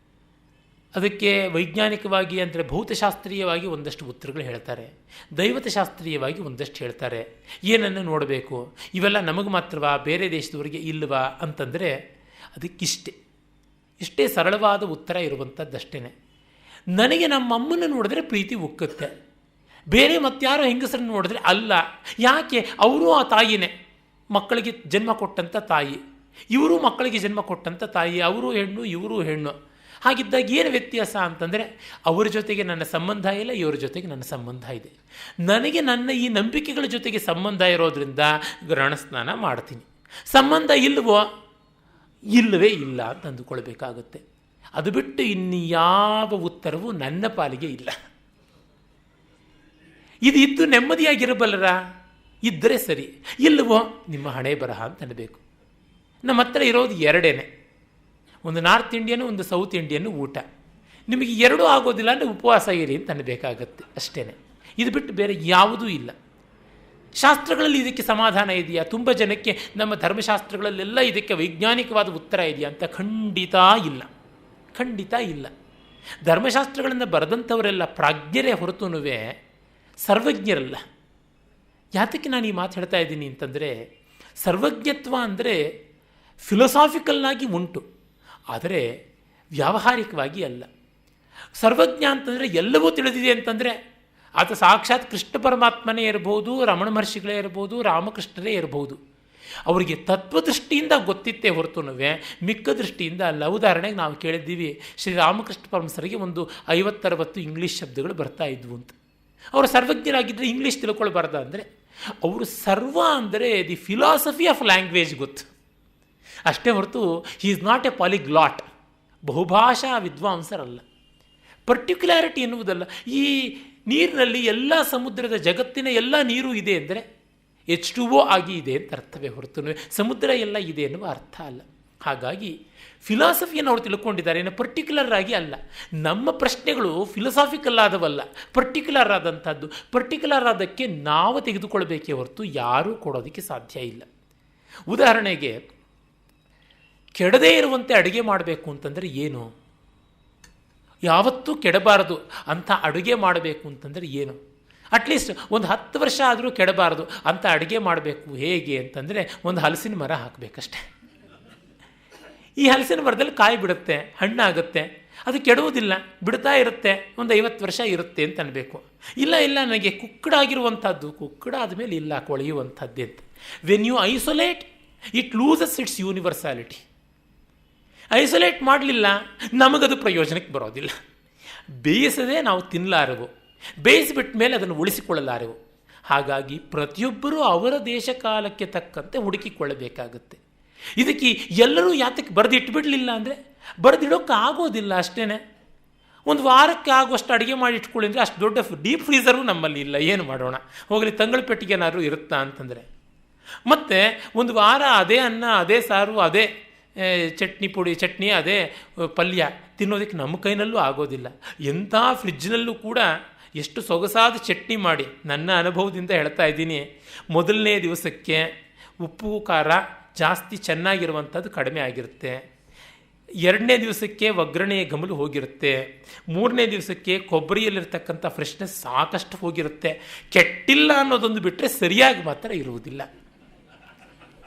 ಅದಕ್ಕೆ ವೈಜ್ಞಾನಿಕವಾಗಿ ಅಂದರೆ ಭೌತಶಾಸ್ತ್ರೀಯವಾಗಿ ಒಂದಷ್ಟು ಉತ್ತರಗಳು ಹೇಳ್ತಾರೆ, ದೈವತಶಾಸ್ತ್ರೀಯವಾಗಿ ಒಂದಷ್ಟು ಹೇಳ್ತಾರೆ. ಏನನ್ನು ನೋಡಬೇಕು, ಇವೆಲ್ಲ ನಮಗೆ ಮಾತ್ರವಾ, ಬೇರೆ ದೇಶದವರಿಗೆ ಇಲ್ಲವಾ ಅಂತಂದರೆ ಇಷ್ಟೇ ಸರಳವಾದ ಉತ್ತರ ಇರುವಂಥದ್ದಷ್ಟೇ. ನನಗೆ ನಮ್ಮಮ್ಮನ ನೋಡಿದ್ರೆ ಪ್ರೀತಿ ಉಕ್ಕುತ್ತೆ, ಬೇರೆ ಮತ್ತಾರೋ ಹೆಂಗಸರನ್ನು ನೋಡಿದ್ರೆ ಅಲ್ಲ. ಯಾಕೆ? ಅವರು ಆ ತಾಯಿನೇ, ಮಕ್ಕಳಿಗೆ ಜನ್ಮ ಕೊಟ್ಟಂಥ ತಾಯಿ, ಇವರು ಮಕ್ಕಳಿಗೆ ಜನ್ಮ ಕೊಟ್ಟಂಥ ತಾಯಿ, ಅವರು ಹೆಣ್ಣು ಇವರು ಹೆಣ್ಣು. ಹಾಗಿದ್ದಾಗ ಏನು ವ್ಯತ್ಯಾಸ ಅಂತಂದರೆ, ಅವರ ಜೊತೆಗೆ ನನ್ನ ಸಂಬಂಧ ಇಲ್ಲ, ಇವರ ಜೊತೆಗೆ ನನ್ನ ಸಂಬಂಧ ಇದೆ. ನನಗೆ ನನ್ನ ಈ ನಂಬಿಕೆಗಳ ಜೊತೆಗೆ ಸಂಬಂಧ ಇರೋದರಿಂದ ಗ್ರಹಣ ಸ್ನಾನ ಮಾಡ್ತೀನಿ. ಸಂಬಂಧ ಇಲ್ಲವೋ, ಇಲ್ಲವೇ ಇಲ್ಲ ಅಂತ ಅಂದುಕೊಳ್ಬೇಕಾಗುತ್ತೆ. ಅದು ಬಿಟ್ಟು ಇನ್ಯಾವ ಉತ್ತರವೂ ನನ್ನ ಪಾಲಿಗೆ ಇಲ್ಲ. ಇದು ಇದ್ದು ನೆಮ್ಮದಿಯಾಗಿರಬಲ್ಲರ? ಇದ್ದರೆ ಸರಿ, ಇಲ್ಲವೋ ನಿಮ್ಮ ಹಣೆ ಬರಹ ಅಂತ ಅನ್ನಬೇಕು. ನಮ್ಮ ಹತ್ರ ಇರೋದು ಎರಡೇನೆ, ಒಂದು ನಾರ್ತ್ ಇಂಡಿಯನು, ಒಂದು ಸೌತ್ ಇಂಡಿಯನ್ ಊಟ. ನಿಮಗೆ ಎರಡೂ ಆಗೋದಿಲ್ಲ ಅಂದರೆ ಉಪವಾಸ ಇರಿ ಅಂತ ಅನ್ನಬೇಕಾಗತ್ತೆ ಅಷ್ಟೇ. ಇದು ಬಿಟ್ಟು ಬೇರೆ ಯಾವುದೂ ಇಲ್ಲ. ಶಾಸ್ತ್ರಗಳಲ್ಲಿ ಇದಕ್ಕೆ ಸಮಾಧಾನ ಇದೆಯಾ? ತುಂಬ ಜನಕ್ಕೆ ನಮ್ಮ ಧರ್ಮಶಾಸ್ತ್ರಗಳಲ್ಲೆಲ್ಲ ಇದಕ್ಕೆ ವೈಜ್ಞಾನಿಕವಾದ ಉತ್ತರ ಇದೆಯಾ ಅಂತ ಖಂಡಿತ ಇಲ್ಲ, ಖಂಡಿತ ಇಲ್ಲ. ಧರ್ಮಶಾಸ್ತ್ರಗಳನ್ನು ಬರೆದಂಥವರೆಲ್ಲ ಪ್ರಾಜ್ಞರೇ ಹೊರತುನುವೆ ಸರ್ವಜ್ಞರಲ್ಲ. ಯಾತಕ್ಕೆ ನಾನು ಈ ಮಾತು ಹೇಳ್ತಾ ಇದ್ದೀನಿ ಅಂತಂದರೆ, ಸರ್ವಜ್ಞತ್ವ ಅಂದರೆ ಫಿಲಸಾಫಿಕಲ್ಲಾಗಿ ಉಂಟು, ಆದರೆ ವ್ಯಾವಹಾರಿಕವಾಗಿ ಅಲ್ಲ. ಸರ್ವಜ್ಞ ಅಂತಂದರೆ ಎಲ್ಲವೂ ತಿಳಿದಿದೆ ಅಂತಂದರೆ ಆತ ಸಾಕ್ಷಾತ್ ಕೃಷ್ಣ ಪರಮಾತ್ಮನೇ ಇರಬಹುದು, ರಮಣ ಮಹರ್ಷಿಗಳೇ ಇರಬಹುದು, ರಾಮಕೃಷ್ಣರೇ ಇರಬಹುದು. ಅವರಿಗೆ ತತ್ವದೃಷ್ಟಿಯಿಂದ ಗೊತ್ತಿತ್ತೇ ಹೊರತುನುವೆ ಮಿಕ್ಕ ದೃಷ್ಟಿಯಿಂದ ಅಲ್ಲ. ಉದಾಹರಣೆಗೆ ನಾವು ಕೇಳಿದ್ದೀವಿ, ಶ್ರೀರಾಮಕೃಷ್ಣ ಪರಮಸರಿಗೆ ಒಂದು 50-60 ಇಂಗ್ಲೀಷ್ ಶಬ್ದಗಳು ಬರ್ತಾ ಇದ್ವು ಅಂತ. ಅವರು ಸರ್ವಜ್ಞರಾಗಿದ್ದರೆ ಇಂಗ್ಲೀಷ್ ತಿಳ್ಕೊಳ್ಬಾರ್ದ ಅಂದರೆ? ಅವರು ಸರ್ವ ಅಂದರೆ ದಿ ಫಿಲಾಸಫಿ ಆಫ್ ಲ್ಯಾಂಗ್ವೇಜ್ ಗೊತ್ತು ಅಷ್ಟೇ ಹೊರತು ಹಿ ಈಸ್ ನಾಟ್ ಎ ಪಾಲಿಗ್ಲಾಟ್, ಬಹುಭಾಷಾ ವಿದ್ವಾಂಸರಲ್ಲ. ಪರ್ಟಿಕ್ಯುಲಾರಿಟಿ ಎನ್ನುವುದಲ್ಲ. ಈ ನೀರಿನಲ್ಲಿ ಎಲ್ಲ ಸಮುದ್ರದ ಜಗತ್ತಿನ ಎಲ್ಲ ನೀರು ಇದೆ ಅಂದರೆ H2O ಆಗಿ ಇದೆ ಅಂತ ಅರ್ಥವೇ ಹೊರತು ಸಮುದ್ರ ಎಲ್ಲ ಇದೆ ಎನ್ನುವ ಅರ್ಥ ಅಲ್ಲ. ಹಾಗಾಗಿ ಫಿಲಾಸಫಿಯನ್ನು ಅವರು ತಿಳ್ಕೊಂಡಿದ್ದಾರೆ, ಏನು ಪರ್ಟಿಕ್ಯುಲರ್ ಆಗಿ ಅಲ್ಲ. ನಮ್ಮ ಪ್ರಶ್ನೆಗಳು ಫಿಲಾಸಾಫಿಕಲ್ ಆದವಲ್ಲ, ಪರ್ಟಿಕ್ಯುಲರ್ ಆದಂಥದ್ದು. ಪರ್ಟಿಕ್ಯುಲರ್ ಆದಕ್ಕೆ ನಾವು ತೆಗೆದುಕೊಳ್ಬೇಕೇ ಹೊರತು ಯಾರೂ ಕೊಡೋದಕ್ಕೆ ಸಾಧ್ಯ ಇಲ್ಲ. ಉದಾಹರಣೆಗೆ, ಕೆಡದೇ ಇರುವಂತೆ ಅಡುಗೆ ಮಾಡಬೇಕು ಅಂತಂದರೆ ಏನು? ಯಾವತ್ತೂ ಕೆಡಬಾರದು ಅಂಥ ಅಡುಗೆ ಮಾಡಬೇಕು ಅಂತಂದರೆ ಏನು? ಅಟ್ಲೀಸ್ಟ್ ಒಂದು 10 ವರ್ಷ ಆದರೂ ಕೆಡಬಾರದು ಅಂಥ ಅಡುಗೆ ಮಾಡಬೇಕು. ಹೇಗೆ ಅಂತಂದರೆ ಒಂದು ಹಲಸಿನ ಮರ ಹಾಕಬೇಕಷ್ಟೆ. ಈ ಹಲಸಿನ ಮರದಲ್ಲಿ ಕಾಯಿ ಬಿಡುತ್ತೆ, ಹಣ್ಣಾಗುತ್ತೆ, ಅದು ಕೆಡುವುದಿಲ್ಲ, ಬಿಡ್ತಾ ಇರುತ್ತೆ, ಒಂದು 50 ವರ್ಷ ಇರುತ್ತೆ ಅಂತ ಅನ್ಬೇಕು. ಇಲ್ಲ ನನಗೆ ಕುಕ್ಕಡಾಗಿರುವಂಥದ್ದು, ಕುಕ್ಕಡ ಆದಮೇಲೆ ಇಲ್ಲ ಕೊಳೆಯುವಂಥದ್ದೇ ಅಂತ. When you isolate it loses its universality. Isolate ಮಾಡಲಿಲ್ಲ, ನಮಗದು ಪ್ರಯೋಜನಕ್ಕೆ ಬರೋದಿಲ್ಲ. ಬೇಯಿಸದೆ ನಾವು ತಿನ್ನಲಾರೆವು, ಬೇಯಿಸಿಬಿಟ್ಟ ಮೇಲೆ ಅದನ್ನು ಉಳಿಸಿಕೊಳ್ಳಲಾರೆವು. ಹಾಗಾಗಿ ಪ್ರತಿಯೊಬ್ಬರೂ ಅವರ ದೇಶ ಕಾಲಕ್ಕೆ ತಕ್ಕಂತೆ ಹುಡುಕಿಕೊಳ್ಳಬೇಕಾಗುತ್ತೆ. ಇದಕ್ಕೆ ಎಲ್ಲರೂ ಯಾತಕ್ಕೆ ಬರೆದಿಟ್ಬಿಡಲಿಲ್ಲ ಅಂದರೆ, ಬರೆದಿಡೋಕ್ಕೆ ಆಗೋದಿಲ್ಲ ಅಷ್ಟೇ. ಒಂದು ವಾರಕ್ಕೆ ಆಗುವಷ್ಟು ಅಡುಗೆ ಮಾಡಿ ಇಟ್ಕೊಳ್ಳಿ ಅಂದರೆ ಅಷ್ಟು ದೊಡ್ಡ ಡೀಪ್ ಫ್ರೀಸರು ನಮ್ಮಲ್ಲಿ ಇಲ್ಲ. ಏನು ಮಾಡೋಣ, ಹೋಗಲಿ ತಂಗಳ ಪೆಟ್ಟಿಗೆನಾದ್ರು ಇರುತ್ತಾ ಅಂತಂದರೆ. ಮತ್ತು ಒಂದು ವಾರ ಅದೇ ಅನ್ನ, ಅದೇ ಸಾರು, ಅದೇ ಚಟ್ನಿ, ಅದೇ ಪಲ್ಯ ತಿನ್ನೋದಕ್ಕೆ ನಮ್ಮ ಕೈನಲ್ಲೂ ಆಗೋದಿಲ್ಲ. ಎಂಥ ಫ್ರಿಜ್ನಲ್ಲೂ ಕೂಡ ಎಷ್ಟು ಸೊಗಸಾದ ಚಟ್ನಿ ಮಾಡಿ, ನನ್ನ ಅನುಭವದಿಂದ ಹೇಳ್ತಾ ಇದ್ದೀನಿ, ಮೊದಲನೇ ದಿವಸಕ್ಕೆ ಉಪ್ಪು ಖಾರ ಜಾಸ್ತಿ ಚೆನ್ನಾಗಿರುವಂಥದ್ದು ಕಡಿಮೆ ಆಗಿರುತ್ತೆ, 2ನೇ ದಿವಸಕ್ಕೆ ಒಗ್ಗರಣೆಯ ಗಮಲು ಹೋಗಿರುತ್ತೆ, 3ನೇ ದಿವಸಕ್ಕೆ ಕೊಬ್ಬರಿಯಲ್ಲಿರ್ತಕ್ಕಂಥ ಫ್ರೆಶ್ನೆಸ್ ಸಾಕಷ್ಟು ಹೋಗಿರುತ್ತೆ. ಕೆಟ್ಟಿಲ್ಲ ಅನ್ನೋದೊಂದು ಬಿಟ್ಟರೆ ಸರಿಯಾಗಿ ಮಾತ್ರ ಇರುವುದಿಲ್ಲ.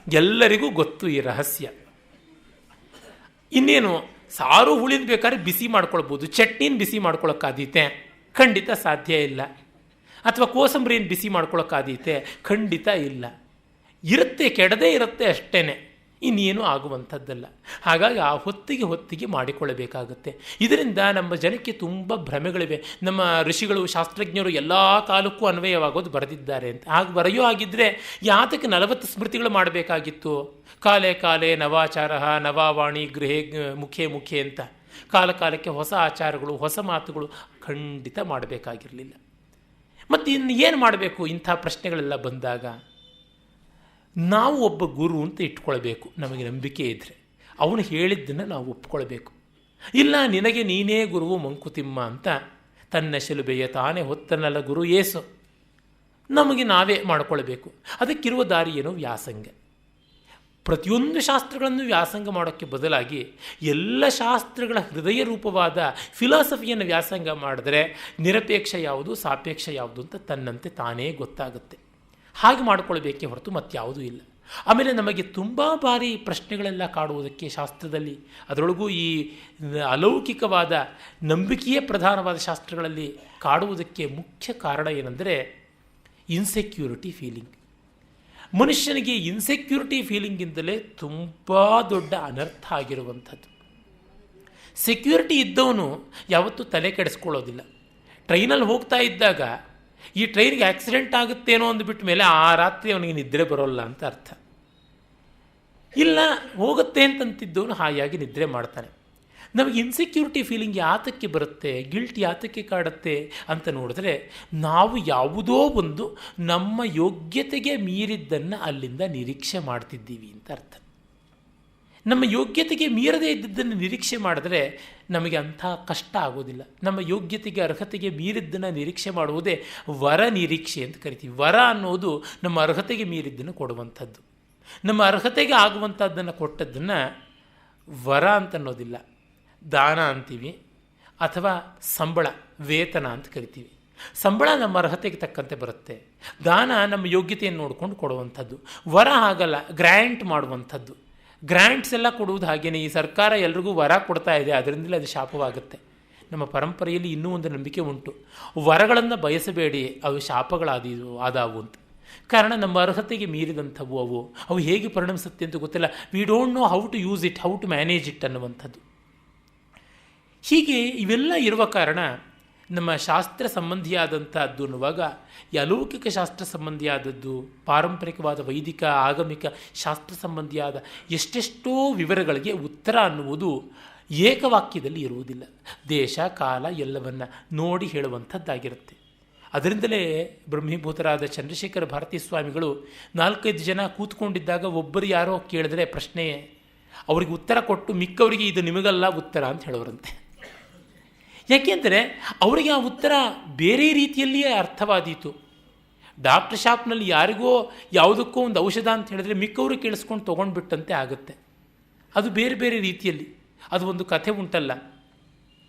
ಎಲ್ಲರಿಗೂ ಗೊತ್ತು ಈ ರಹಸ್ಯ. ಇನ್ನೇನು, ಸಾರು ಹುಳಿದ ಬೇಕಾದ್ರೆ ಬಿಸಿ ಮಾಡ್ಕೊಳ್ಬೋದು, ಚಟ್ನಿನ ಬಿಸಿ ಮಾಡ್ಕೊಳಕ್ಕಾದೀತೆ? ಖಂಡಿತ ಸಾಧ್ಯ ಇಲ್ಲ. ಅಥವಾ ಕೋಸಂಬರಿಯನ್ನು ಬಿಸಿ ಮಾಡ್ಕೊಳಕ್ಕಾದೀತೆ? ಖಂಡಿತ ಇಲ್ಲ. ಇರುತ್ತೆ, ಕೆಡದೇ ಇರುತ್ತೆ ಅಷ್ಟೇ, ಇನ್ನೇನು ಆಗುವಂಥದ್ದಲ್ಲ. ಹಾಗಾಗಿ ಆ ಹೊತ್ತಿಗೆ ಮಾಡಿಕೊಳ್ಳಬೇಕಾಗುತ್ತೆ. ಇದರಿಂದ ನಮ್ಮ ಜನಕ್ಕೆ ತುಂಬ ಭ್ರಮೆಗಳಿವೆ. ನಮ್ಮ ಋಷಿಗಳು, ಶಾಸ್ತ್ರಜ್ಞರು ಎಲ್ಲ ಕಾಲಕ್ಕೂ ಅನ್ವಯವಾಗೋದು ಬರೆದಿದ್ದಾರೆ ಅಂತ. ಹಾಗೆ ಬರೆಯೋ ಆಗಿದ್ದರೆ ಯಾತಕ್ಕೆ 40 ಸ್ಮೃತಿಗಳು ಮಾಡಬೇಕಾಗಿತ್ತು? ಕಾಲೇ ಕಾಲೇ ನವಾಚಾರ ನವಾವಾಣಿ ಗೃಹೇ ಮುಖೇ ಅಂತ ಕಾಲಕ್ಕೆ ಹೊಸ ಆಚಾರಗಳು, ಹೊಸ ಮಾತುಗಳು ಖಂಡಿತ ಮಾಡಬೇಕಾಗಿರಲಿಲ್ಲ. ಮತ್ತು ಇನ್ನು ಏನು ಮಾಡಬೇಕು ಇಂಥ ಪ್ರಶ್ನೆಗಳೆಲ್ಲ ಬಂದಾಗ? ನಾವು ಒಬ್ಬ ಗುರು ಅಂತ ಇಟ್ಕೊಳ್ಬೇಕು. ನಮಗೆ ನಂಬಿಕೆ ಇದ್ದರೆ ಅವನು ಹೇಳಿದ್ದನ್ನು ನಾವು ಒಪ್ಕೊಳ್ಬೇಕು. ಇಲ್ಲ, ನಿನಗೆ ನೀನೇ ಗುರುವು ಮಂಕುತಿಮ್ಮ ಅಂತ ತನ್ನ ಶಿಲುಬೆಯ ತಾನೇ ಹೊತ್ತನಲ್ಲ ಗುರು ಏಸು, ನಮಗೆ ನಾವೇ ಮಾಡಿಕೊಳ್ಬೇಕು. ಅದಕ್ಕಿರುವ ದಾರಿ ಏನೋ ವ್ಯಾಸಂಗ. ಪ್ರತಿಯೊಂದು ಶಾಸ್ತ್ರಗಳನ್ನು ವ್ಯಾಸಂಗ ಮಾಡೋಕ್ಕೆ ಬದಲಾಗಿ ಎಲ್ಲ ಶಾಸ್ತ್ರಗಳ ಹೃದಯ ರೂಪವಾದ ಫಿಲಾಸಫಿಯನ್ನು ವ್ಯಾಸಂಗ ಮಾಡಿದ್ರೆ ನಿರಪೇಕ್ಷ ಯಾವುದು, ಸಾಪೇಕ್ಷ ಯಾವುದು ಅಂತ ತನ್ನಂತೆ ತಾನೇ ಗೊತ್ತಾಗುತ್ತೆ. ಹಾಗೆ ಮಾಡಿಕೊಳ್ಬೇಕೇ ಹೊರತು ಮತ್ತಾವುದೂ ಇಲ್ಲ. ಆಮೇಲೆ ನಮಗೆ ತುಂಬ ಬಾರಿ ಪ್ರಶ್ನೆಗಳೆಲ್ಲ ಕಾಡುವುದಕ್ಕೆ ಶಾಸ್ತ್ರದಲ್ಲಿ, ಅದರೊಳಗೂ ಈ ಅಲೌಕಿಕವಾದ ನಂಬಿಕೆಯೇ ಪ್ರಧಾನವಾದ ಶಾಸ್ತ್ರಗಳಲ್ಲಿ ಕಾಡುವುದಕ್ಕೆ ಮುಖ್ಯ ಕಾರಣ ಏನೆಂದರೆ ಇನ್ಸೆಕ್ಯೂರಿಟಿ ಫೀಲಿಂಗ್. ಮನುಷ್ಯನಿಗೆ ಇನ್ಸೆಕ್ಯೂರಿಟಿ ಫೀಲಿಂಗಿಂದಲೇ ತುಂಬ ದೊಡ್ಡ ಅನರ್ಥ ಆಗಿರುವಂಥದ್ದು. ಸೆಕ್ಯೂರಿಟಿ ಇದ್ದವನು ಯಾವತ್ತೂ ತಲೆ ಕೆಡಿಸ್ಕೊಳ್ಳೋದಿಲ್ಲ. ಟ್ರೈನಲ್ಲಿ ಹೋಗ್ತಾ ಇದ್ದಾಗ ಈ ಟ್ರೈನ್ಗೆ ಆಕ್ಸಿಡೆಂಟ್ ಆಗುತ್ತೇನೋ ಅಂದ್ಬಿಟ್ಟ ಮೇಲೆ ಆ ರಾತ್ರಿ ಅವನಿಗೆ ನಿದ್ರೆ ಬರೋಲ್ಲ ಅಂತ ಅರ್ಥ. ಇಲ್ಲ, ಹೋಗುತ್ತೆ ಅಂತಂತಿದ್ದವನು ಹಾಯಾಗಿ ನಿದ್ರೆ ಮಾಡ್ತಾನೆ. ನಮಗೆ ಇನ್ಸೆಕ್ಯೂರಿಟಿ ಫೀಲಿಂಗ್ ಯಾತಕ್ಕೆ ಬರುತ್ತೆ, ಗಿಲ್ಟ್ ಯಾತಕ್ಕೆ ಕಾಡುತ್ತೆ ಅಂತ ನೋಡಿದ್ರೆ, ನಾವು ಯಾವುದೋ ಒಂದು ನಮ್ಮ ಯೋಗ್ಯತೆಗೆ ಮೀರಿದ್ದನ್ನು ಅಲ್ಲಿಂದ ನಿರೀಕ್ಷೆ ಮಾಡ್ತಿದ್ದೀವಿ ಅಂತ ಅರ್ಥ. ನಮ್ಮ ಯೋಗ್ಯತೆಗೆ ಮೀರದೇ ಇದ್ದದ್ದನ್ನು ನಿರೀಕ್ಷೆ ಮಾಡಿದ್ರೆ ನಮಗೆ ಅಂಥ ಕಷ್ಟ ಆಗೋದಿಲ್ಲ. ನಮ್ಮ ಯೋಗ್ಯತೆಗೆ ಅರ್ಹತೆಗೆ ಮೀರಿದ್ದನ್ನು ನಿರೀಕ್ಷೆ ಮಾಡುವುದೇ ವರ ನಿರೀಕ್ಷೆ ಅಂತ ಕರಿತೀವಿ. ವರ ಅನ್ನೋದು ನಮ್ಮ ಅರ್ಹತೆಗೆ ಮೀರಿದ್ದನ್ನು ಕೊಡುವಂಥದ್ದು. ನಮ್ಮ ಅರ್ಹತೆಗೆ ಆಗುವಂಥದ್ದನ್ನು ಕೊಟ್ಟದ್ದನ್ನು ವರ ಅಂತ ಅನ್ನೋದಿಲ್ಲ, ದಾನ ಅಂತೀವಿ, ಅಥವಾ ಸಂಬಳ, ವೇತನ ಅಂತ ಕರಿತೀವಿ. ಸಂಬಳ ನಮ್ಮ ಅರ್ಹತೆಗೆ ತಕ್ಕಂತೆ ಬರುತ್ತೆ, ದಾನ ನಮ್ಮ ಯೋಗ್ಯತೆಯನ್ನು ನೋಡ್ಕೊಂಡು ಕೊಡುವಂಥದ್ದು. ವರ ಹಾಗಲ್ಲ, ಗ್ರ್ಯಾಂಟ್ ಮಾಡುವಂಥದ್ದು. ಗ್ರ್ಯಾಂಟ್ಸ್ ಎಲ್ಲ ಕೊಡುವುದು ಹಾಗೇನೆ. ಈ ಸರ್ಕಾರ ಎಲ್ರಿಗೂ ವರ ಕೊಡ್ತಾ ಇದೆ, ಅದರಿಂದಲೇ ಅದು ಶಾಪವಾಗುತ್ತೆ. ನಮ್ಮ ಪರಂಪರೆಯಲ್ಲಿ ಇನ್ನೂ ಒಂದು ನಂಬಿಕೆ ಉಂಟು, ವರಗಳನ್ನು ಬಯಸಬೇಡಿ, ಅವು ಆದಾವು ಅಂತ. ಕಾರಣ ನಮ್ಮ ಅರ್ಹತೆಗೆ ಮೀರಿದಂಥವು ಅವು ಹೇಗೆ ಪರಿಣಮಿಸುತ್ತೆ ಅಂತ ಗೊತ್ತಿಲ್ಲ. We don't know how to use it, how to manage it ಅನ್ನುವಂಥದ್ದು. ಹೀಗೆ ಇವೆಲ್ಲ ಇರುವ ಕಾರಣ ನಮ್ಮ ಶಾಸ್ತ್ರ ಸಂಬಂಧಿಯಾದಂಥದ್ದು ಅನ್ನುವಾಗ ಅಲೌಕಿಕ ಶಾಸ್ತ್ರ ಸಂಬಂಧಿಯಾದದ್ದು, ಪಾರಂಪರಿಕವಾದ ವೈದಿಕ ಆಗಮಿಕ ಶಾಸ್ತ್ರ ಸಂಬಂಧಿಯಾದ ಎಷ್ಟೆಷ್ಟೋ ವಿವರಗಳಿಗೆ ಉತ್ತರ ಅನ್ನುವುದು ಏಕವಾಕ್ಯದಲ್ಲಿ ಇರುವುದಿಲ್ಲ. ದೇಶ ಕಾಲ ಎಲ್ಲವನ್ನ ನೋಡಿ ಹೇಳುವಂಥದ್ದಾಗಿರುತ್ತೆ. ಅದರಿಂದಲೇ ಬ್ರಹ್ಮೀಭೂತರಾದ ಚಂದ್ರಶೇಖರ ಭಾರತೀ ಸ್ವಾಮಿಗಳು 4-5 ಜನ ಕೂತ್ಕೊಂಡಿದ್ದಾಗ ಒಬ್ಬರು ಯಾರೋ ಕೇಳಿದ್ರೆ ಪ್ರಶ್ನೆ, ಅವರಿಗೆ ಉತ್ತರ ಕೊಟ್ಟು ಮಿಕ್ಕವರಿಗೆ ಇದು ನಿಮಗಲ್ಲ ಉತ್ತರ ಅಂತ ಹೇಳೋರಂತೆ. ಯಾಕೆಂದರೆ ಅವರಿಗೆ ಆ ಉತ್ತರ ಬೇರೆ ರೀತಿಯಲ್ಲಿಯೇ ಅರ್ಥವಾದೀತು. ಡಾಕ್ಟರ್ ಶಾಪ್ನಲ್ಲಿ ಯಾರಿಗೋ ಯಾವುದಕ್ಕೋ ಒಂದು ಔಷಧ ಅಂತ ಹೇಳಿದ್ರೆ ಮಿಕ್ಕವರು ಕೇಳಿಸ್ಕೊಂಡು ತೊಗೊಂಡ್ಬಿಟ್ಟಂತೆ ಆಗುತ್ತೆ. ಅದು ಬೇರೆ ಬೇರೆ ರೀತಿಯಲ್ಲಿ. ಅದು ಒಂದು ಕಥೆ ಉಂಟಲ್ಲ,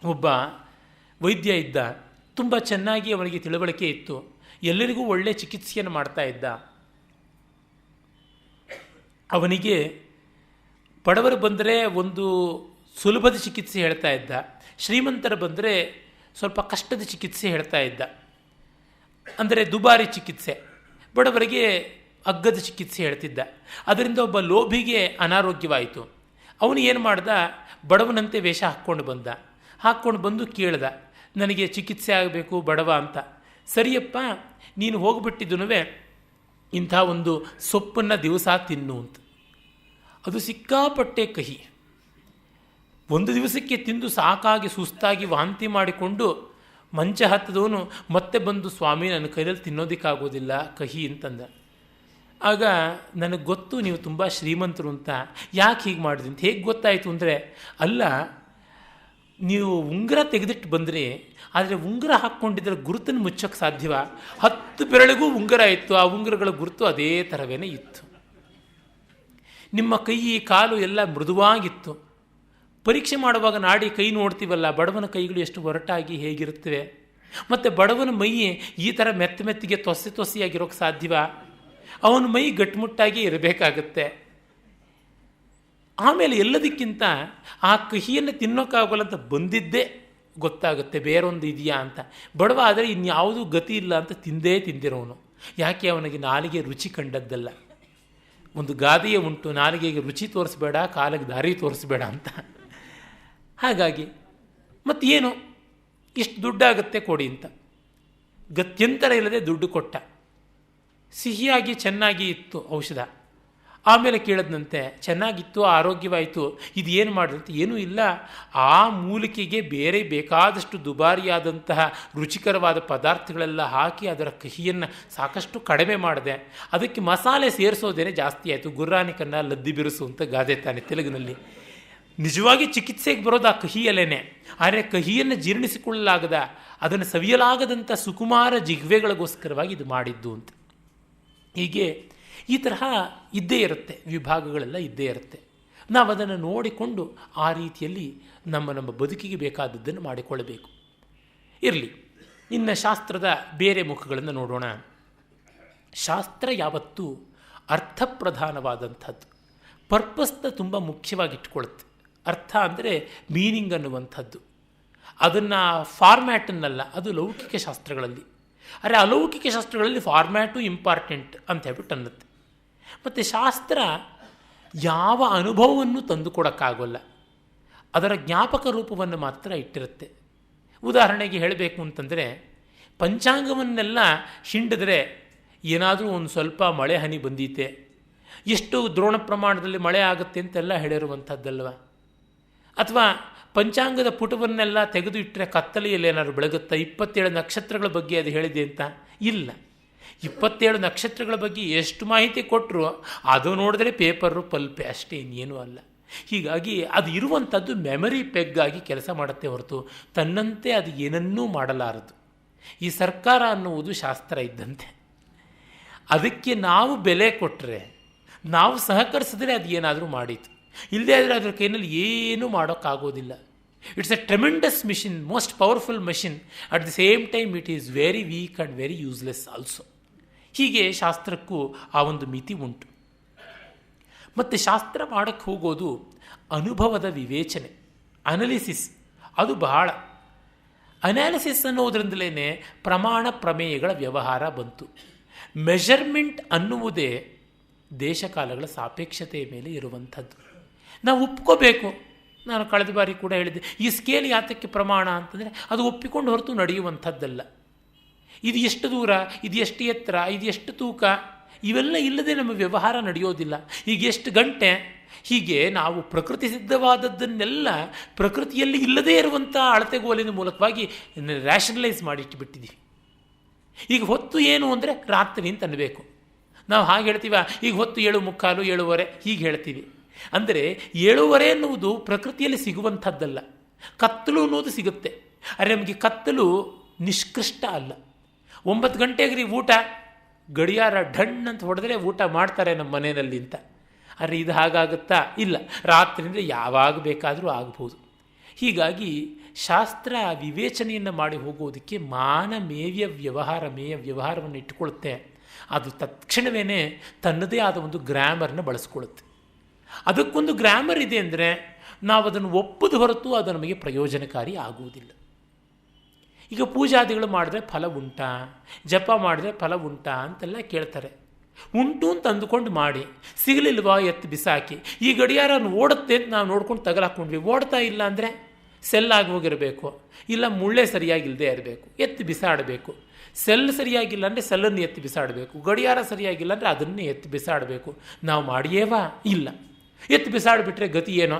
ಒಬ್ಬ ವೈದ್ಯ ಇದ್ದ, ತುಂಬ ಚೆನ್ನಾಗಿ ಅವನಿಗೆ ತಿಳುವಳಿಕೆ ಇತ್ತು, ಎಲ್ಲರಿಗೂ ಒಳ್ಳೆಯ ಚಿಕಿತ್ಸೆಯನ್ನು ಮಾಡ್ತಾ ಇದ್ದ. ಅವನಿಗೆ ಬಡವರು ಬಂದರೆ ಒಂದು ಸುಲಭದ ಚಿಕಿತ್ಸೆ ಹೇಳ್ತಾ ಇದ್ದ, ಶ್ರೀಮಂತರ ಬಂದರೆ ಸ್ವಲ್ಪ ಕಷ್ಟದ ಚಿಕಿತ್ಸೆ ಹೇಳ್ತಾ ಇದ್ದ. ಅಂದರೆ ದುಬಾರಿ ಚಿಕಿತ್ಸೆ, ಬಡವರಿಗೆ ಅಗ್ಗದ ಚಿಕಿತ್ಸೆ ಹೇಳ್ತಿದ್ದ. ಅದರಿಂದ ಒಬ್ಬ ಲೋಭಿಗೆ ಅನಾರೋಗ್ಯವಾಯಿತು. ಅವನು ಏನು ಮಾಡ್ದ, ಬಡವನಂತೆ ವೇಷ ಹಾಕ್ಕೊಂಡು ಬಂದು ಕೇಳ್ದ, ನನಗೆ ಚಿಕಿತ್ಸೆ ಆಗಬೇಕು ಬಡವ ಅಂತ. ಸರಿಯಪ್ಪ, ನೀನು ಹೋಗ್ಬಿಟ್ಟಿದ್ದನು ಇಂಥ ಒಂದು ಸೊಪ್ಪನ್ನು ದಿವಸ ತಿನ್ನು ಅಂತ. ಅದು ಸಿಕ್ಕಾಪಟ್ಟೆ ಕಹಿ. ಒಂದು ದಿವಸಕ್ಕೆ ತಿಂದು ಸಾಕಾಗಿ ಸುಸ್ತಾಗಿ ವಾಂತಿ ಮಾಡಿಕೊಂಡು ಮಂಚ ಹತ್ತದವನು ಮತ್ತೆ ಬಂದು, ಸ್ವಾಮಿ ನನ್ನ ಕೈಯಲ್ಲಿ ತಿನ್ನೋದಕ್ಕಾಗೋದಿಲ್ಲ ಕಹಿ ಅಂತಂದ. ಆಗ ನನಗೆ ಗೊತ್ತು ನೀವು ತುಂಬ ಶ್ರೀಮಂತರು ಅಂತ, ಯಾಕೆ ಹೀಗೆ ಮಾಡಿದ್ರಿ ಅಂತ. ಹೇಗೆ ಗೊತ್ತಾಯಿತು ಅಂದರೆ, ಅಲ್ಲ, ನೀವು ಉಂಗುರ ತೆಗೆದಿಟ್ಟು ಬಂದ್ರಿ, ಆದರೆ ಉಂಗುರ ಹಾಕ್ಕೊಂಡಿದ್ರೆ ಗುರುತನ್ನು ಮುಚ್ಚೋಕ್ಕೆ ಸಾಧ್ಯವ? 10 ಬೆರಳಿಗೂ ಉಂಗುರ ಇತ್ತು, ಆ ಉಂಗುರಗಳ ಗುರುತು ಅದೇ ಥರವೇ ಇತ್ತು. ನಿಮ್ಮ ಕೈ ಕಾಲು ಎಲ್ಲ ಮೃದುವಾಗಿತ್ತು. ಪರೀಕ್ಷೆ ಮಾಡುವಾಗ ನಾಡಿ ಕೈ ನೋಡ್ತೀವಲ್ಲ, ಬಡವನ ಕೈಗಳು ಎಷ್ಟು ಒರಟಾಗಿ ಹೇಗಿರುತ್ತವೆ, ಮತ್ತು ಬಡವನ ಮೈ ಈ ಥರ ಮೆತ್ತಿಗೆ ತೊಸೆಯಾಗಿರೋಕ್ಕೆ ಸಾಧ್ಯವ? ಅವನ ಮೈ ಗಟ್ಟುಮುಟ್ಟಾಗಿ ಇರಬೇಕಾಗತ್ತೆ. ಆಮೇಲೆ ಎಲ್ಲದಕ್ಕಿಂತ ಆ ಕಹಿಯನ್ನು ತಿನ್ನೋಕ್ಕಾಗಲ್ಲ ಅಂತ ಬಂದಿದ್ದೇ ಗೊತ್ತಾಗುತ್ತೆ ಬೇರೊಂದು ಇದೆಯಾ ಅಂತ. ಬಡವ ಆದರೆ ಇನ್ಯಾವುದೂ ಗತಿ ಇಲ್ಲ ಅಂತ ತಿಂದಿರೋನು. ಯಾಕೆ? ಅವನಿಗೆ ನಾಲಿಗೆ ರುಚಿ ಕಂಡದ್ದಲ್ಲ. ಒಂದು ಗಾದೆಯೇ ಉಂಟು, ನಾಲಿಗೆಗೆ ರುಚಿ ತೋರಿಸ್ಬೇಡ, ಕಾಲಿಗೆ ದಾರಿ ತೋರಿಸ್ಬೇಡ ಅಂತ. ಹಾಗಾಗಿ ಮತ್ತೇನು, ಇಷ್ಟು ದುಡ್ಡಾಗುತ್ತೆ ಕೊಡಿ ಅಂತ ಗತ್ಯಂತರ ಇಲ್ಲದೆ ದುಡ್ಡು ಕೊಟ್ಟ. ಸಿಹಿಯಾಗಿ ಚೆನ್ನಾಗಿ ಇತ್ತು ಔಷಧ. ಆಮೇಲೆ ಕೇಳಿದ್ನಂತೆ, ಚೆನ್ನಾಗಿತ್ತು, ಆರೋಗ್ಯವಾಯಿತು, ಇದು ಏನು ಮಾಡಿದಂತೆ? ಏನೂ ಇಲ್ಲ, ಆ ಮೂಲಿಕೆಗೆ ಬೇರೆ ಬೇಕಾದಷ್ಟು ದುಬಾರಿಯಾದಂತಹ ರುಚಿಕರವಾದ ಪದಾರ್ಥಗಳೆಲ್ಲ ಹಾಕಿ ಅದರ ಕಹಿಯನ್ನು ಸಾಕಷ್ಟು ಕಡಿಮೆ ಮಾಡಿದೆ. ಅದಕ್ಕೆ ಮಸಾಲೆ ಸೇರಿಸೋದೇನೆ ಜಾಸ್ತಿ ಆಯಿತು. ಗುರ್ರಾನಿಕನ್ನ ಲದ್ದಿ ಬಿರುಸು ಅಂತ ಗಾದೆ ತಾನೆ ತೆಲುಗಿನಲ್ಲಿ. ನಿಜವಾಗಿ ಚಿಕಿತ್ಸೆಗೆ ಬರೋದು ಆ ಕಹಿಯಲ್ಲೇನೆ. ಆದರೆ ಕಹಿಯನ್ನು ಜೀರ್ಣಿಸಿಕೊಳ್ಳಲಾಗದ, ಅದನ್ನು ಸವಿಯಲಾಗದಂಥ ಸುಕುಮಾರ ಜಿಹ್ವೆಗಳಿಗೋಸ್ಕರವಾಗಿ ಇದು ಮಾಡಿದ್ದು ಅಂತ. ಹೀಗೆ ಈ ತರಹ ಇದ್ದೇ ಇರುತ್ತೆ, ವಿಭಾಗಗಳೆಲ್ಲ ಇದ್ದೇ ಇರುತ್ತೆ. ನಾವು ಅದನ್ನು ನೋಡಿಕೊಂಡು ಆ ರೀತಿಯಲ್ಲಿ ನಮ್ಮ ಬದುಕಿಗೆ ಬೇಕಾದದ್ದನ್ನು ಮಾಡಿಕೊಳ್ಳಬೇಕು. ಇರಲಿ, ಇನ್ನು ಶಾಸ್ತ್ರದ ಬೇರೆ ಮುಖಗಳನ್ನು ನೋಡೋಣ. ಶಾಸ್ತ್ರ ಯಾವತ್ತೂ ಅರ್ಥಪ್ರಧಾನವಾದಂಥದ್ದು, ಪರ್ಪಸ್ನ ತುಂಬ ಮುಖ್ಯವಾಗಿಟ್ಕೊಳ್ಳುತ್ತೆ. ಅರ್ಥ ಅಂದರೆ ಮೀನಿಂಗ್ ಅನ್ನುವಂಥದ್ದು. ಅದನ್ನು ಫಾರ್ಮ್ಯಾಟನ್ನಲ್ಲ, ಅದು ಲೌಕಿಕ ಶಾಸ್ತ್ರಗಳಲ್ಲಿ. ಆದರೆ ಅಲೌಕಿಕ ಶಾಸ್ತ್ರಗಳಲ್ಲಿ ಫಾರ್ಮ್ಯಾಟು ಇಂಪಾರ್ಟೆಂಟ್ ಅಂತ ಹೇಳ್ಬಿಟ್ಟು ಅನ್ನುತ್ತೆ. ಮತ್ತು ಶಾಸ್ತ್ರ ಯಾವ ಅನುಭವವನ್ನು ತಂದುಕೊಡೋಕ್ಕಾಗೋಲ್ಲ, ಅದರ ಜ್ಞಾಪಕ ರೂಪವನ್ನು ಮಾತ್ರ ಇಟ್ಟಿರುತ್ತೆ. ಉದಾಹರಣೆಗೆ ಹೇಳಬೇಕು ಅಂತಂದರೆ, ಪಂಚಾಂಗವನ್ನೆಲ್ಲ ಹಿಂಡಿದ್ರೆ ಏನಾದರೂ ಒಂದು ಸ್ವಲ್ಪ ಮಳೆ ಹನಿ ಬಂದೀತೆ, ಎಷ್ಟು ದ್ರೋಣ ಪ್ರಮಾಣದಲ್ಲಿ ಮಳೆ ಆಗುತ್ತೆ ಅಂತೆಲ್ಲ ಹೇಳಿರುವಂಥದ್ದಲ್ವ. ಅಥವಾ ಪಂಚಾಂಗದ ಪುಟವನ್ನೆಲ್ಲ ತೆಗೆದು ಇಟ್ಟರೆ ಕತ್ತಲೆಯಲ್ಲಿ ಏನಾದ್ರು ಬೆಳಗುತ್ತಾ? 27 ನಕ್ಷತ್ರಗಳ ಬಗ್ಗೆ ಅದು ಹೇಳಿದೆ ಅಂತ ಇಲ್ಲ. 27 ನಕ್ಷತ್ರಗಳ ಬಗ್ಗೆ ಎಷ್ಟು ಮಾಹಿತಿ ಕೊಟ್ಟರು ಅದು ನೋಡಿದ್ರೆ ಪೇಪರು ಪಲ್ಪೆ ಅಷ್ಟೇ, ಇನ್ನೇನೂ ಅಲ್ಲ. ಹೀಗಾಗಿ ಅದು ಇರುವಂಥದ್ದು ಮೆಮರಿ ಪೆಗ್ಗಾಗಿ ಕೆಲಸ ಮಾಡುತ್ತೆ ಹೊರತು ತನ್ನಂತೆ ಅದು ಏನನ್ನೂ ಮಾಡಲಾರದು. ಈ ಸರ್ಕಾರ ಅನ್ನುವುದು ಶಾಸ್ತ್ರ ಇದ್ದಂತೆ. ಅದಕ್ಕೆ ನಾವು ಬೆಲೆ ಕೊಟ್ಟರೆ, ನಾವು ಸಹಕರಿಸಿದ್ರೆ ಅದು ಏನಾದರೂ ಮಾಡೀತು. ಇಲ್ಲದೇ ಆದರೆ ಅದರ ಕೈನಲ್ಲಿ ಏನೂ ಮಾಡೋಕ್ಕಾಗೋದಿಲ್ಲ. It's A tremendous machine, most powerful machine. At the same time it is very weak and very useless also. ಹೀಗೆ ಶಾಸ್ತ್ರಕ್ಕೂ ಆ ಒಂದು ಮಿತಿ ಉಂಟು. ಮತ್ತು ಶಾಸ್ತ್ರ ಮಾಡೋಕ್ಕೆ ಹೋಗೋದು ಅನುಭವದ ವಿವೇಚನೆ, ಅನಲಿಸಿಸ್, ಅದು ಬಹಳ. ಅನಾಲಿಸಿಸ್ ಅನ್ನೋದ್ರಿಂದಲೇ ಪ್ರಮಾಣ ಪ್ರಮೇಯಗಳ ವ್ಯವಹಾರ ಬಂತು. ಮೆಷರ್ಮೆಂಟ್ ಅನ್ನುವುದೇ ದೇಶಕಾಲಗಳ ಸಾಪೇಕ್ಷತೆಯ ಮೇಲೆ ಇರುವಂಥದ್ದು. ನಾವು ಒಪ್ಕೋಬೇಕು. ನಾನು ಕಳೆದ ಬಾರಿ ಕೂಡ ಹೇಳಿದ್ದೆ, ಈ ಸ್ಕೇಲ್ ಯಾತಕ್ಕೆ ಪ್ರಮಾಣ ಅಂತಂದರೆ ಅದು ಒಪ್ಪಿಕೊಂಡು ಹೊರತು ನಡೆಯುವಂಥದ್ದಲ್ಲ. ಇದು ಎಷ್ಟು ದೂರ, ಇದು ಎಷ್ಟು ಎತ್ತರ, ಇದು ಎಷ್ಟು ತೂಕ, ಇವೆಲ್ಲ ಇಲ್ಲದೆ ನಮ್ಮ ವ್ಯವಹಾರ ನಡೆಯೋದಿಲ್ಲ. ಈಗ ಎಷ್ಟು ಗಂಟೆ, ಹೀಗೆ ನಾವು ಪ್ರಕೃತಿ ಸಿದ್ಧವಾದದ್ದನ್ನೆಲ್ಲ ಪ್ರಕೃತಿಯಲ್ಲಿ ಇಲ್ಲದೇ ಇರುವಂಥ ಅಳತೆಗೋಲಿನ ಮೂಲಕವಾಗಿ ರ್ಯಾಷನಲೈಸ್ ಮಾಡಿಟ್ಟುಬಿಟ್ಟಿದ್ದೀವಿ. ಈಗ ಹೊತ್ತು ಏನು ಅಂದರೆ ರಾತ್ರಿ ಅಂತ ಅನ್ನಬೇಕು. ನಾವು ಹಾಗೆ ಹೇಳ್ತೀವ, ಈಗ ಹೊತ್ತು 7:45, 7:15 ಹೀಗೆ ಹೇಳ್ತೀವಿ. ಅಂದರೆ 7:15 ಎನ್ನುವುದು ಪ್ರಕೃತಿಯಲ್ಲಿ ಸಿಗುವಂಥದ್ದಲ್ಲ. ಕತ್ತಲು ಅನ್ನೋದು ಸಿಗುತ್ತೆ. ಆದರೆ ನಮಗೆ ಕತ್ತಲು ನಿಷ್ಕೃಷ್ಟ ಅಲ್ಲ. 9 ಗಂಟೆಗೆ ಊಟ, ಗಡಿಯಾರ ಢಣ್ ಅಂತ ಹೊಡೆದ್ರೆ ಊಟ ಮಾಡ್ತಾರೆ ನಮ್ಮ ಮನೆಯಲ್ಲಿ ಅಂತ. ಆದರೆ ಇದು ಹಾಗಾಗುತ್ತಾ? ಇಲ್ಲ. ರಾತ್ರಿ ಅಂದರೆ ಯಾವಾಗ ಬೇಕಾದರೂ ಆಗ್ಬೋದು. ಹೀಗಾಗಿ ಶಾಸ್ತ್ರ ವಿವೇಚನೆಯನ್ನು ಮಾಡಿ ಹೋಗೋದಕ್ಕೆ ಮೇಯ ವ್ಯವಹಾರವನ್ನು ಇಟ್ಟುಕೊಳ್ಳುತ್ತೆ. ಅದು ತಕ್ಷಣವೇ ತನ್ನದೇ ಆದ ಒಂದು ಗ್ರಾಮರ್ನ ಬಳಸ್ಕೊಳ್ಳುತ್ತೆ. ಅದಕ್ಕೊಂದು ಗ್ರಾಮರ್ ಇದೆ ಅಂದರೆ ನಾವು ಅದನ್ನು ಒಪ್ಪದ ಹೊರತು ಅದು ನಮಗೆ ಪ್ರಯೋಜನಕಾರಿ ಆಗುವುದಿಲ್ಲ. ಈಗ ಪೂಜಾದಿಗಳು ಮಾಡಿದ್ರೆ ಫಲ ಉಂಟಾ, ಜಪ ಮಾಡಿದ್ರೆ ಫಲ ಉಂಟಾ ಅಂತೆಲ್ಲ ಕೇಳ್ತಾರೆ. ಉಂಟು ಅಂತ ಅಂದುಕೊಂಡು ಮಾಡಿ, ಸಿಗಲಿಲ್ವಾ ಎತ್ತು ಬಿಸಾಕಿ. ಈ ಗಡಿಯಾರ ಓಡುತ್ತೆ ಅಂತ ನಾವು ನೋಡ್ಕೊಂಡು ತಗಲಾಕೊಂಡ್ವಿ, ಓಡ್ತಾ ಇಲ್ಲ ಅಂದರೆ ಸೆಲ್ಲಾಗಿ ಹೋಗಿರಬೇಕು, ಇಲ್ಲ ಮುಳ್ಳೆ ಸರಿಯಾಗಿಲ್ಲದೆ ಇರಬೇಕು, ಎತ್ತು ಬಿಸಾಡಬೇಕು. ಸೆಲ್ ಸರಿಯಾಗಿಲ್ಲ ಅಂದರೆ ಸೆಲ್ಲನ್ನು ಎತ್ತಿ ಬಿಸಾಡಬೇಕು, ಗಡಿಯಾರ ಸರಿಯಾಗಿಲ್ಲ ಅಂದರೆ ಅದನ್ನೇ ಎತ್ತಿ ಬಿಸಾಡಬೇಕು. ನಾವು ಮಾಡಿಯೇವಾ? ಇಲ್ಲ. ಎತ್ತು ಬಿಸಾಡಿಬಿಟ್ರೆ ಗತಿ ಏನೋ.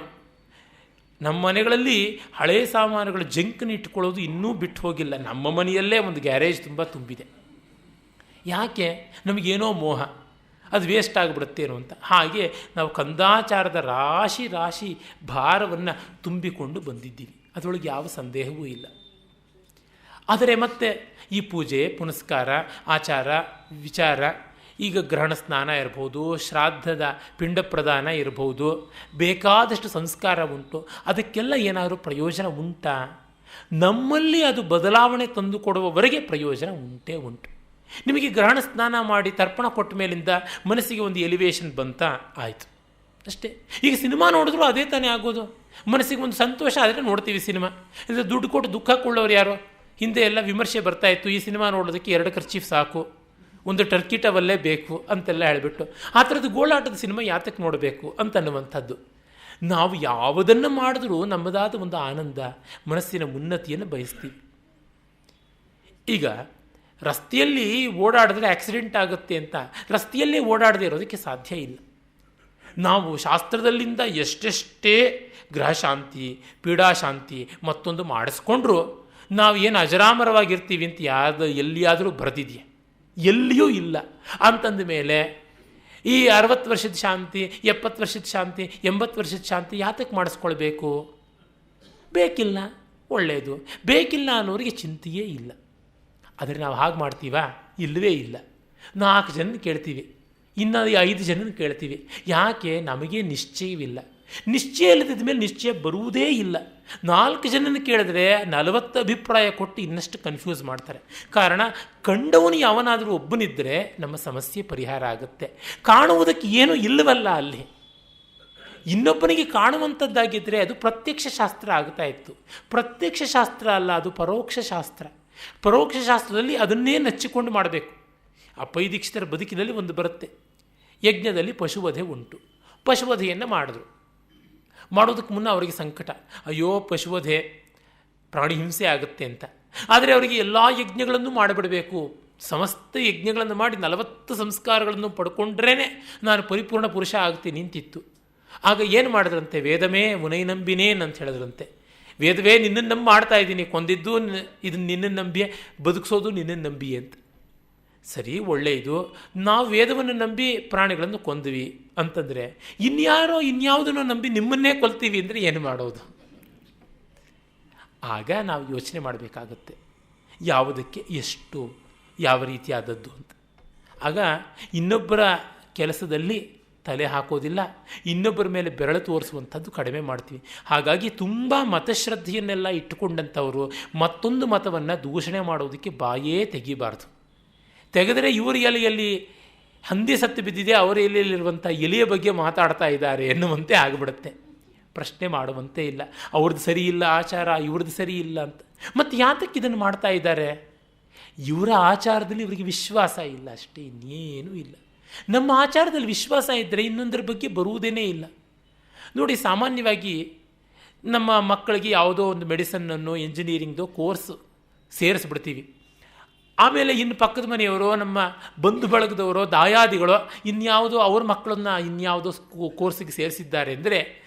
ನಮ್ಮ ಮನೆಗಳಲ್ಲಿ ಹಳೆಯ ಸಾಮಾನುಗಳ ಜಂಕನ್ನು ಇಟ್ಕೊಳ್ಳೋದು ಇನ್ನೂ ಬಿಟ್ಟು ಹೋಗಿಲ್ಲ. ನಮ್ಮ ಮನೆಯಲ್ಲೇ ಒಂದು ಗ್ಯಾರೇಜ್ ತುಂಬ ತುಂಬಿದೆ. ಯಾಕೆ? ನಮಗೇನೋ ಮೋಹ, ಅದು ವೇಸ್ಟ್ ಆಗಿಬಿಡುತ್ತೇನೋ ಅಂತ. ಹಾಗೆ ನಾವು ಕಂದಾಚಾರದ ರಾಶಿ ಭಾರವನ್ನು ತುಂಬಿಕೊಂಡು ಬಂದಿದ್ದೀವಿ, ಅದರೊಳಗೆ ಯಾವ ಸಂದೇಹವೂ ಇಲ್ಲ. ಆದರೆ ಮತ್ತೆ ಈ ಪೂಜೆ ಪುನಸ್ಕಾರ, ಆಚಾರ ವಿಚಾರ, ಈಗ ಗ್ರಹಣ ಸ್ನಾನ ಇರ್ಬೋದು, ಶ್ರಾದ್ದದ ಪಿಂಡ ಪ್ರದಾನ ಇರ್ಬೋದು, ಬೇಕಾದಷ್ಟು ಸಂಸ್ಕಾರ ಉಂಟು. ಅದಕ್ಕೆಲ್ಲ ಏನಾದರೂ ಪ್ರಯೋಜನ ಉಂಟಾ? ನಮ್ಮಲ್ಲಿ ಅದು ಬದಲಾವಣೆ ತಂದುಕೊಡುವವರೆಗೆ ಪ್ರಯೋಜನ ಉಂಟೇ ಉಂಟು. ನಿಮಗೆ ಗ್ರಹಣ ಸ್ನಾನ ಮಾಡಿ ತರ್ಪಣ ಕೊಟ್ಟ ಮೇಲಿಂದ ಮನಸ್ಸಿಗೆ ಒಂದು ಎಲಿವೇಶನ್ ಬಂತಾ, ಆಯಿತು ಅಷ್ಟೇ. ಈಗ ಸಿನಿಮಾ ನೋಡಿದ್ರು ಅದೇ ತಾನೇ ಆಗೋದು. ಮನಸ್ಸಿಗೆ ಒಂದು ಸಂತೋಷ ಆದರೆ ನೋಡ್ತೀವಿ ಸಿನಿಮಾ. ಇಲ್ಲ ದುಡ್ಡು ಕೊಟ್ಟು ದುಃಖ ಕೊಳ್ಳೋರು ಯಾರೋ? ಹಿಂದೆ ಎಲ್ಲ ವಿಮರ್ಶೆ ಬರ್ತಾಯಿತ್ತು, ಈ ಸಿನಿಮಾ ನೋಡೋದಕ್ಕೆ 2 ಖರ್ಚೀಫ್ ಸಾಕು, ಒಂದು ಟರ್ಕಿ ಟವಲ್ಲೇ ಬೇಕು ಅಂತೆಲ್ಲ ಹೇಳಿಬಿಟ್ಟು. ಆ ಥರದ್ದು ಗೋಳಾಟದ ಸಿನಿಮಾ ಯಾತಕ್ಕೆ ನೋಡಬೇಕು ಅಂತನ್ನುವಂಥದ್ದು. ನಾವು ಯಾವುದನ್ನು ಮಾಡಿದ್ರೂ ನಮ್ಮದಾದ ಒಂದು ಆನಂದ, ಮನಸ್ಸಿನ ಉನ್ನತಿಯನ್ನು ಬಯಸ್ತೀವಿ. ಈಗ ರಸ್ತೆಯಲ್ಲಿ ಓಡಾಡಿದ್ರೆ ಆಕ್ಸಿಡೆಂಟ್ ಆಗುತ್ತೆ ಅಂತ ರಸ್ತೆಯಲ್ಲೇ ಓಡಾಡದೇ ಇರೋದಕ್ಕೆ ಸಾಧ್ಯ ಇಲ್ಲ. ನಾವು ಶಾಸ್ತ್ರದಲ್ಲಿಂದ ಎಷ್ಟೆಷ್ಟೇ ಗ್ರಹಶಾಂತಿ, ಪೀಡಾಶಾಂತಿ ಮತ್ತೊಂದು ಮಾಡಿಸ್ಕೊಂಡ್ರೂ ನಾವು ಏನು ಅಜರಾಮರವಾಗಿರ್ತೀವಿ ಅಂತ ಎಲ್ಲಿಯಾದರೂ ಬರೆದಿದೆಯಾ? ಎಲ್ಲಿಯೂ ಇಲ್ಲ. ಅಂತಂದ ಮೇಲೆ ಈ 60 ವರ್ಷದ ಶಾಂತಿ, 70 ವರ್ಷದ ಶಾಂತಿ, 80 ವರ್ಷದ ಶಾಂತಿ ಯಾತಕ್ಕೆ ಮಾಡಿಸ್ಕೊಳ್ಬೇಕು? ಬೇಕಿಲ್ಲ, ಒಳ್ಳೆಯದು. ಬೇಕಿಲ್ಲ ಅನ್ನೋರಿಗೆ ಚಿಂತೆಯೇ ಇಲ್ಲ. ಆದರೆ ನಾವು ಹಾಗೆ ಮಾಡ್ತೀವಾ? ಇಲ್ಲವೇ ಇಲ್ಲ. 4 ಜನ ಕೇಳ್ತೀವಿ, ಇನ್ನು 5 ಜನನ ಕೇಳ್ತೀವಿ. ಯಾಕೆ? ನಮಗೆ ನಿಶ್ಚಯವಿಲ್ಲ. ನಿಶ್ಚಯ ಇಲ್ಲದಿದ್ದ ಮೇಲೆ ನಿಶ್ಚಯ ಬರುವುದೇ ಇಲ್ಲ. 4 ಜನನ ಕೇಳಿದ್ರೆ 40 ಅಭಿಪ್ರಾಯ ಕೊಟ್ಟು ಇನ್ನಷ್ಟು ಕನ್ಫ್ಯೂಸ್ ಮಾಡ್ತಾರೆ. ಕಾರಣ, ಕಂಡವನು ಯಾವನಾದರೂ ಒಬ್ಬನಿದ್ದರೆ ನಮ್ಮ ಸಮಸ್ಯೆ ಪರಿಹಾರ ಆಗುತ್ತೆ. ಕಾಣುವುದಕ್ಕೆ ಏನೂ ಇಲ್ಲವಲ್ಲ ಅಲ್ಲಿ. ಇನ್ನೊಬ್ಬನಿಗೆ ಕಾಣುವಂಥದ್ದಾಗಿದ್ದರೆ ಅದು ಪ್ರತ್ಯಕ್ಷ ಶಾಸ್ತ್ರ ಆಗ್ತಾ ಇತ್ತು. ಪ್ರತ್ಯಕ್ಷ ಶಾಸ್ತ್ರ ಅಲ್ಲ, ಅದು ಪರೋಕ್ಷ ಶಾಸ್ತ್ರ. ಪರೋಕ್ಷ ಶಾಸ್ತ್ರದಲ್ಲಿ ಅದನ್ನೇ ನಚ್ಚಿಕೊಂಡು ಮಾಡಬೇಕು. ಅಪ್ಪೈ ದೀಕ್ಷಿತರ ಬದುಕಿನಲ್ಲಿ ಒಂದು ಬರುತ್ತೆ, ಯಜ್ಞದಲ್ಲಿ ಪಶುವಧೆ ಉಂಟು. ಪಶುವಧೆಯನ್ನು ಮಾಡಿದ್ರು. ಮಾಡೋದಕ್ಕೆ ಮುನ್ನ ಅವರಿಗೆ ಸಂಕಟ, ಅಯ್ಯೋ ಪಶುವಧೆ, ಪ್ರಾಣಿ ಹಿಂಸೆ ಆಗುತ್ತೆ ಅಂತ. ಆದರೆ ಅವರಿಗೆ ಎಲ್ಲ ಯಜ್ಞಗಳನ್ನು ಮಾಡಿಬಿಡಬೇಕು. ಸಮಸ್ತ ಯಜ್ಞಗಳನ್ನು ಮಾಡಿ 40 ಸಂಸ್ಕಾರಗಳನ್ನು ಪಡ್ಕೊಂಡ್ರೇ ನಾನು ಪರಿಪೂರ್ಣ ಪುರುಷ ಆಗ್ತೀನಿ ನಿಂತಿತ್ತು. ಆಗ ಏನು ಮಾಡಿದ್ರಂತೆ? ವೇದಮೇ ಉನೈನಂಬಿನೇನ್ ಅಂತ ಹೇಳಿದ್ರಂತೆ. ವೇದವೇ ನಿನ್ನನ್ನು ನಂಬಿ ಮಾಡ್ತಾ ಇದ್ದೀನಿ, ಕೊಂದಿದ್ದು ಇದನ್ನು ನಿನ್ನನ್ನು ನಂಬಿಯೇ, ಬದುಕಿಸೋದು ನಿನ್ನನ್ನು ನಂಬಿಯೇ ಅಂತ. ಸರಿ, ಒಳ್ಳೆಯದು. ನಾವು ವೇದವನ್ನು ನಂಬಿ ಪ್ರಾಣಿಗಳನ್ನು ಕೊಂದ್ವಿ ಅಂತಂದರೆ ಇನ್ಯಾವುದನ್ನು ನಂಬಿ ನಿಮ್ಮನ್ನೇ ಕೊಲ್ತೀವಿ ಅಂದರೆ ಏನು ಮಾಡೋದು? ಆಗ ನಾವು ಯೋಚನೆ ಮಾಡಬೇಕಾಗತ್ತೆ, ಯಾವುದಕ್ಕೆ ಎಷ್ಟು, ಯಾವ ರೀತಿಯಾದದ್ದು ಅಂತ. ಆಗ ಇನ್ನೊಬ್ಬರ ಕೆಲಸದಲ್ಲಿ ತಲೆ ಹಾಕೋದಿಲ್ಲ, ಇನ್ನೊಬ್ಬರ ಮೇಲೆ ಬೆರಳು ತೋರಿಸುವಂಥದ್ದು ಕಡಿಮೆ ಮಾಡ್ತೀವಿ. ಹಾಗಾಗಿ ತುಂಬ ಮತಶ್ರದ್ಧೆಯನ್ನೆಲ್ಲ ಇಟ್ಟುಕೊಂಡಂಥವರು ಮತ್ತೊಂದು ಮತವನ್ನು ದೂಷಣೆ ಮಾಡೋದಕ್ಕೆ ಬಾಯೇ ತೆಗಿಬಾರ್ದು. ತೆಗೆದರೆ ಇವರು ಎಲೆಯಲ್ಲಿ ಹಂದಿ ಸತ್ತು ಬಿದ್ದಿದೆ, ಅವರ ಎಲೆಯಲ್ಲಿರುವಂಥ ಎಲೆಯ ಬಗ್ಗೆ ಮಾತಾಡ್ತಾ ಇದ್ದಾರೆ ಎನ್ನುವಂತೆ ಆಗಿಬಿಡುತ್ತೆ. ಪ್ರಶ್ನೆ ಮಾಡುವಂತೆ ಇಲ್ಲ. ಅವ್ರದ್ದು ಸರಿ ಇಲ್ಲ ಆಚಾರ, ಇವ್ರದ್ದು ಸರಿ ಇಲ್ಲ ಅಂತ. ಮತ್ತು ಯಾತಕ್ಕೆ ಇದನ್ನು ಮಾಡ್ತಾ ಇದ್ದಾರೆ? ಇವರ ಆಚಾರದಲ್ಲಿ ಇವರಿಗೆ ವಿಶ್ವಾಸ ಇಲ್ಲ, ಅಷ್ಟೇ, ಇನ್ನೇನೂ ಇಲ್ಲ. ನಮ್ಮ ಆಚಾರದಲ್ಲಿ ವಿಶ್ವಾಸ ಇದ್ದರೆ ಇನ್ನೊಂದರ ಬಗ್ಗೆ ಬರುವುದೇನೇ ಇಲ್ಲ. ನೋಡಿ, ಸಾಮಾನ್ಯವಾಗಿ ನಮ್ಮ ಮಕ್ಕಳಿಗೆ ಯಾವುದೋ ಒಂದು ಮೆಡಿಸನ್ನನ್ನು, ಇಂಜಿನಿಯರಿಂಗ್ದು ಕೋರ್ಸ್ ಸೇರಿಸ್ಬಿಡ್ತೀವಿ. ಆಮೇಲೆ ಇನ್ನು ಪಕ್ಕದ ಮನೆಯವರೋ, ನಮ್ಮ ಬಂಧು ಬಳಗದವರೋ, ದಾಯಾದಿಗಳೋ ಇನ್ಯಾವುದೋ ಅವ್ರ ಮಕ್ಕಳನ್ನ ಇನ್ಯಾವುದೋ ಕೋರ್ಸಿಗೆ ಸೇರಿಸಿದ್ದಾರೆ ಅಂದರೆ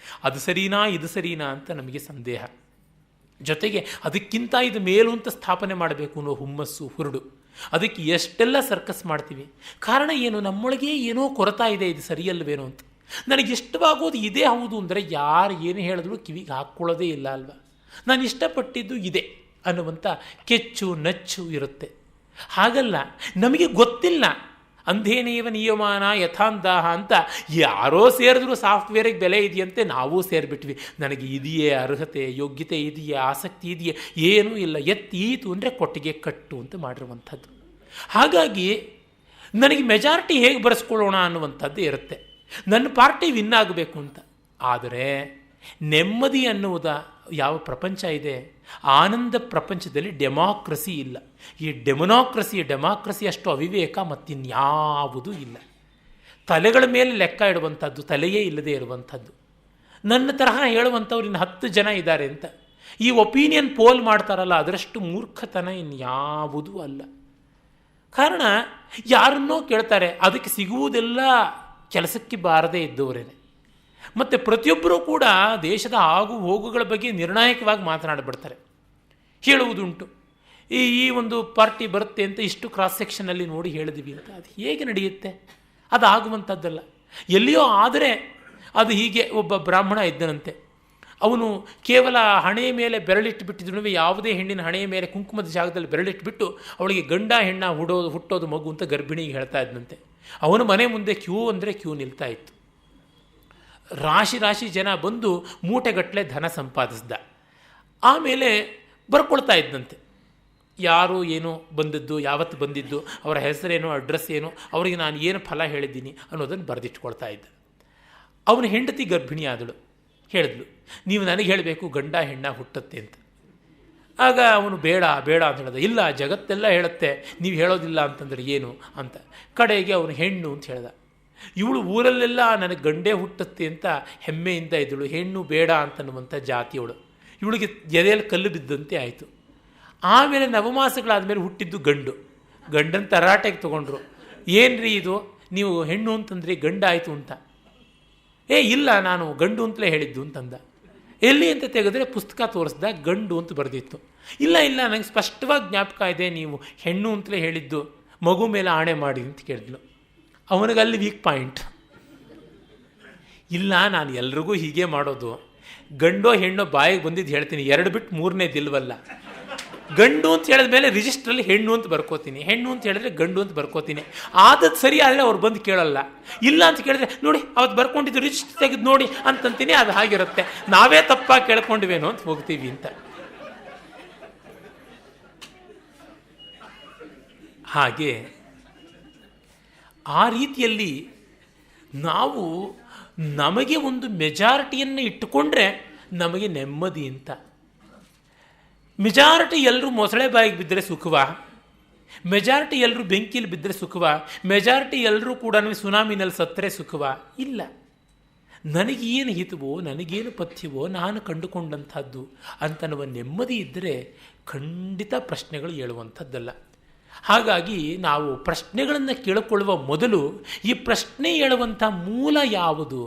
ಅದು ಸರಿನಾ ಇದು ಸರಿನಾ ಅಂತ ನಮಗೆ ಸಂದೇಹ. ಜೊತೆಗೆ ಅದಕ್ಕಿಂತ ಇದು ಮೇಲು ಅಂತ ಸ್ಥಾಪನೆ ಮಾಡಬೇಕು ಅನ್ನೋ ಹುಮ್ಮಸ್ಸು, ಹುರುಡು. ಅದಕ್ಕೆ ಎಷ್ಟೆಲ್ಲ ಸರ್ಕಸ್ ಮಾಡ್ತೀವಿ. ಕಾರಣ ಏನು? ನಮ್ಮೊಳಗೆ ಏನೋ ಕೊರತಾ ಇದೆ, ಇದು ಸರಿಯಲ್ಲವೇನೋ ಅಂತ. ನನಗೆ ಇಷ್ಟವಾಗೋದು ಇದೇ ಹೌದು ಅಂದರೆ ಯಾರು ಏನು ಹೇಳಿದ್ರು ಕಿವಿಗೆ ಹಾಕ್ಕೊಳ್ಳೋದೇ ಇಲ್ಲ ಅಲ್ವಾ. ನಾನು ಇಷ್ಟಪಟ್ಟಿದ್ದು ಇದೆ ಅನ್ನುವಂಥ ಕೆಚ್ಚು ನಚ್ಚು ಇರುತ್ತೆ. ಹಾಗಲ್ಲ, ನಮಗೆ ಗೊತ್ತಿಲ್ಲ. ಅಂಧೇನೇವ ನಿಯಮಾನ ಯಥಾಂದಾಹ ಅಂತ ಯಾರೋ ಸೇರಿದ್ರು ಸಾಫ್ಟ್ವೇರಿಗೆ ಬೆಲೆ ಇದೆಯಂತೆ, ನಾವೂ ಸೇರಿಬಿಟ್ವಿ. ನನಗೆ ಇದೆಯೇ ಅರ್ಹತೆ, ಯೋಗ್ಯತೆ ಇದೆಯೇ, ಆಸಕ್ತಿ ಇದೆಯೇ? ಏನೂ ಇಲ್ಲ. ಎತ್ತೀತು ಅಂದರೆ ಕೊಟ್ಟಿಗೆ ಕಟ್ಟು ಅಂತ ಮಾಡಿರುವಂಥದ್ದು. ಹಾಗಾಗಿ ನನಗೆ ಮೆಜಾರಿಟಿ ಹೇಗೆ ಬರೆಸ್ಕೊಳ್ಳೋಣ ಅನ್ನುವಂಥದ್ದು ಇರುತ್ತೆ. ನನ್ನ ಪಾರ್ಟಿ ವಿನ್ ಆಗಬೇಕು ಅಂತ. ಆದರೆ ನೆಮ್ಮದಿ ಅನ್ನುವುದ ಯಾವ ಪ್ರಪಂಚ ಇದೆ, ಆನಂದ ಪ್ರಪಂಚದಲ್ಲಿ ಡೆಮಾಕ್ರಸಿ ಇಲ್ಲ. ಈ ಡೆಮಾಕ್ರಸಿ ಅಷ್ಟು ಅವಿವೇಕ ಮತ್ತಿನ್ಯಾವುದೂ ಇಲ್ಲ. ತಲೆಗಳ ಮೇಲೆ ಲೆಕ್ಕ ಇಡುವಂಥದ್ದು, ತಲೆಯೇ ಇಲ್ಲದೆ ಇರುವಂಥದ್ದು. ನನ್ನ ತರಹ ಹೇಳುವಂಥವ್ರು ಇನ್ನು 10 ಜನ ಇದ್ದಾರೆ ಅಂತ ಈ ಒಪಿನಿಯನ್ ಪೋಲ್ ಮಾಡ್ತಾರಲ್ಲ, ಅದರಷ್ಟು ಮೂರ್ಖತನ ಇನ್ಯಾವುದೂ ಅಲ್ಲ. ಕಾರಣ, ಯಾರನ್ನೋ ಕೇಳ್ತಾರೆ, ಅದಕ್ಕೆ ಸಿಗುವುದೆಲ್ಲ ಕೆಲಸಕ್ಕೆ ಬಾರದೇ ಇದ್ದವರೇನೆ. ಮತ್ತು ಪ್ರತಿಯೊಬ್ಬರೂ ಕೂಡ ದೇಶದ ಆಗು ಹೋಗುಗಳ ಬಗ್ಗೆ ನಿರ್ಣಾಯಕವಾಗಿ ಮಾತನಾಡಿಬಿಡ್ತಾರೆ. ಹೇಳುವುದುಂಟು, ಈ ಒಂದು ಪಾರ್ಟಿ ಬರುತ್ತೆ ಅಂತ ಇಷ್ಟು ಕ್ರಾಸ್ ಸೆಕ್ಷನಲ್ಲಿ ನೋಡಿ ಹೇಳಿದ್ವಿ ಅಂತ. ಅದು ಹೇಗೆ ನಡೆಯುತ್ತೆ? ಅದು ಆಗುವಂಥದ್ದಲ್ಲ. ಎಲ್ಲಿಯೋ ಆದರೆ ಅದು ಹೀಗೆ. ಒಬ್ಬ ಬ್ರಾಹ್ಮಣ ಇದ್ದನಂತೆ. ಅವನು ಕೇವಲ ಹಣೆಯ ಮೇಲೆ ಬೆರಳಿಟ್ಟುಬಿಟ್ಟಿದ್ರು, ಯಾವುದೇ ಹೆಣ್ಣಿನ ಹಣೆಯ ಮೇಲೆ ಕುಂಕುಮದ ಜಾಗದಲ್ಲಿ ಬೆರಳಿಟ್ಬಿಟ್ಟು ಅವಳಿಗೆ ಗಂಡ ಹೆಣ್ಣ ಹುಟ್ಟೋದು ಮಗು ಅಂತ ಗರ್ಭಿಣಿಗೆ ಹೇಳ್ತಾ ಇದ್ದಂತೆ. ಅವನ ಮನೆ ಮುಂದೆ ಕ್ಯೂ ಅಂದರೆ ಕ್ಯೂ ನಿಲ್ತಾ ಇತ್ತು. ರಾಶಿ ಜನ ಬಂದು ಮೂಟೆಗಟ್ಟಲೆ ಧನ ಸಂಪಾದಿಸ್ದ. ಆಮೇಲೆ ಬರ್ಕೊಳ್ತಾ ಇದ್ದಂತೆ, ಯಾರು ಏನೋ ಬಂದದ್ದು, ಯಾವತ್ತು ಬಂದಿದ್ದು, ಅವರ ಹೆಸರೇನು, ಅಡ್ರೆಸ್ ಏನು, ಅವರಿಗೆ ನಾನು ಏನು ಫಲ ಹೇಳಿದ್ದೀನಿ ಅನ್ನೋದನ್ನು ಬರೆದಿಟ್ಕೊಳ್ತಾ ಇದ್ದ. ಅವನ ಹೆಂಡತಿ ಗರ್ಭಿಣಿ ಆದಳು. ಹೇಳಿದ್ಲು, ನೀವು ನನಗೆ ಹೇಳಬೇಕು ಗಂಡ ಹೆಣ್ಣ ಹುಟ್ಟುತ್ತೆ ಅಂತ. ಆಗ ಅವನು ಬೇಡ ಅಂತ ಹೇಳಿದ. ಇಲ್ಲ, ಜಗತ್ತೆಲ್ಲ ಹೇಳುತ್ತೆ, ನೀವು ಹೇಳೋದಿಲ್ಲ ಅಂತಂದರೆ ಏನು ಅಂತ. ಕಡೆಗೆ ಅವನು ಹೆಣ್ಣು ಅಂತ ಹೇಳ್ದ. ಇವಳು ಊರಲ್ಲೆಲ್ಲ ನನಗೆ ಗಂಡೇ ಹುಟ್ಟುತ್ತೆ ಅಂತ ಹೆಮ್ಮೆಯಿಂದ ಇದ್ದಳು. ಹೆಣ್ಣು ಬೇಡ ಅಂತನ್ನುವಂಥ ಜಾತಿಯವಳು. ಇವಳಿಗೆ ಎದೆಯಲ್ಲಿ ಕಲ್ಲು ಬಿದ್ದಂತೆ ಆಯಿತು. ಆಮೇಲೆ ನವಮಾಸಗಳಾದಮೇಲೆ ಹುಟ್ಟಿದ್ದು ಗಂಡನ ತರಾಟೆಗೆ ತೊಗೊಂಡ್ರು. ಏನ್ರಿ ಇದು, ನೀವು ಹೆಣ್ಣು ಅಂತಂದ್ರಿ, ಗಂಡ ಆಯಿತು ಅಂತ. ಇಲ್ಲ, ನಾನು ಗಂಡು ಅಂತಲೇ ಹೇಳಿದ್ದು ಅಂತಂದ. ಎಲ್ಲಿ ಅಂತ ತೆಗೆದ್ರೆ ಪುಸ್ತಕ ತೋರಿಸ್ದ, ಗಂಡು ಅಂತ ಬರೆದಿತ್ತು. ಇಲ್ಲ, ನನಗೆ ಸ್ಪಷ್ಟವಾಗಿ ಜ್ಞಾಪಕ ಇದೆ, ನೀವು ಹೆಣ್ಣು ಅಂತಲೇ ಹೇಳಿದ್ದು, ಮಗು ಮೇಲೆ ಆಣೆ ಮಾಡಿ ಅಂತ ಕೇಳಿದ್ಲು. ಅವನಿಗಲ್ಲಿ ವೀಕ್ ಪಾಯಿಂಟ್. ಇಲ್ಲ, ನಾನು ಎಲ್ರಿಗೂ ಹೀಗೆ ಮಾಡೋದು, ಗಂಡೋ ಹೆಣ್ಣೋ ಬಾಯಿಗೆ ಬಂದಿದ್ದು ಹೇಳ್ತೀನಿ, 2 ಬಿಟ್ಟು 3ನೇದು ಇಲ್ವಲ್ಲ. ಗಂಡು ಅಂತ ಹೇಳಿದ ಮೇಲೆ ರಿಜಿಸ್ಟ್ರಲ್ಲಿ ಹೆಣ್ಣು ಅಂತ ಬರ್ಕೋತೀನಿ, ಹೆಣ್ಣು ಅಂತ ಹೇಳಿದ್ರೆ ಗಂಡು ಅಂತ ಬರ್ಕೋತೀನಿ. ಆದದ್ದು ಸರಿ ಆದರೆ ಅವ್ರು ಬಂದು ಕೇಳಲ್ಲ. ಇಲ್ಲ ಅಂತ ಕೇಳಿದ್ರೆ, ನೋಡಿ ಅವತ್ತು ಬರ್ಕೊಂಡಿದ್ದು ರಿಜಿಸ್ಟರ್ ತೆಗೆದು ನೋಡಿ ಅಂತಂತೀನಿ, ಅದು ಹಾಗಿರುತ್ತೆ. ನಾವೇ ತಪ್ಪಾಗಿ ಕೇಳ್ಕೊಂಡಿವೇನೋ ಅಂತ ಹೋಗ್ತೀವಿ ಅಂತ. ಹಾಗೆ ಆ ರೀತಿಯಲ್ಲಿ ನಾವು ನಮಗೆ ಒಂದು ಮೆಜಾರಿಟಿಯನ್ನು ಇಟ್ಟುಕೊಂಡ್ರೆ ನಮಗೆ ನೆಮ್ಮದಿ ಅಂತ. ಮೆಜಾರಿಟಿ ಎಲ್ಲರೂ ಮೊಸಳೆ ಬಾಯಿಗೆ ಬಿದ್ದರೆ ಸುಖವ? ಮೆಜಾರಿಟಿ ಎಲ್ಲರೂ ಬೆಂಕಿಯಲ್ಲಿ ಬಿದ್ದರೆ ಸುಖವ? ಮೆಜಾರಿಟಿ ಎಲ್ಲರೂ ಕೂಡ ಸುನಾಮಿನಲ್ಲಿ ಸತ್ತರೆ ಸುಖವ? ಇಲ್ಲ. ನನಗೇನು ಹಿತವೋ, ನನಗೇನು ಪಥ್ಯವೋ ನಾನು ಕಂಡುಕೊಂಡಂಥದ್ದು ಅಂತನ್ನುವ ನೆಮ್ಮದಿ ಇದ್ದರೆ ಖಂಡಿತ ಪ್ರಶ್ನೆಗಳು ಹೇಳುವಂಥದ್ದಲ್ಲ. ಹಾಗಾಗಿ ನಾವು ಪ್ರಶ್ನೆಗಳನ್ನು ಕೇಳಿಕೊಳ್ಳುವ ಮೊದಲು ಈ ಪ್ರಶ್ನೆ ಹೇಳುವಂಥ ಮೂಲ ಯಾವುದು?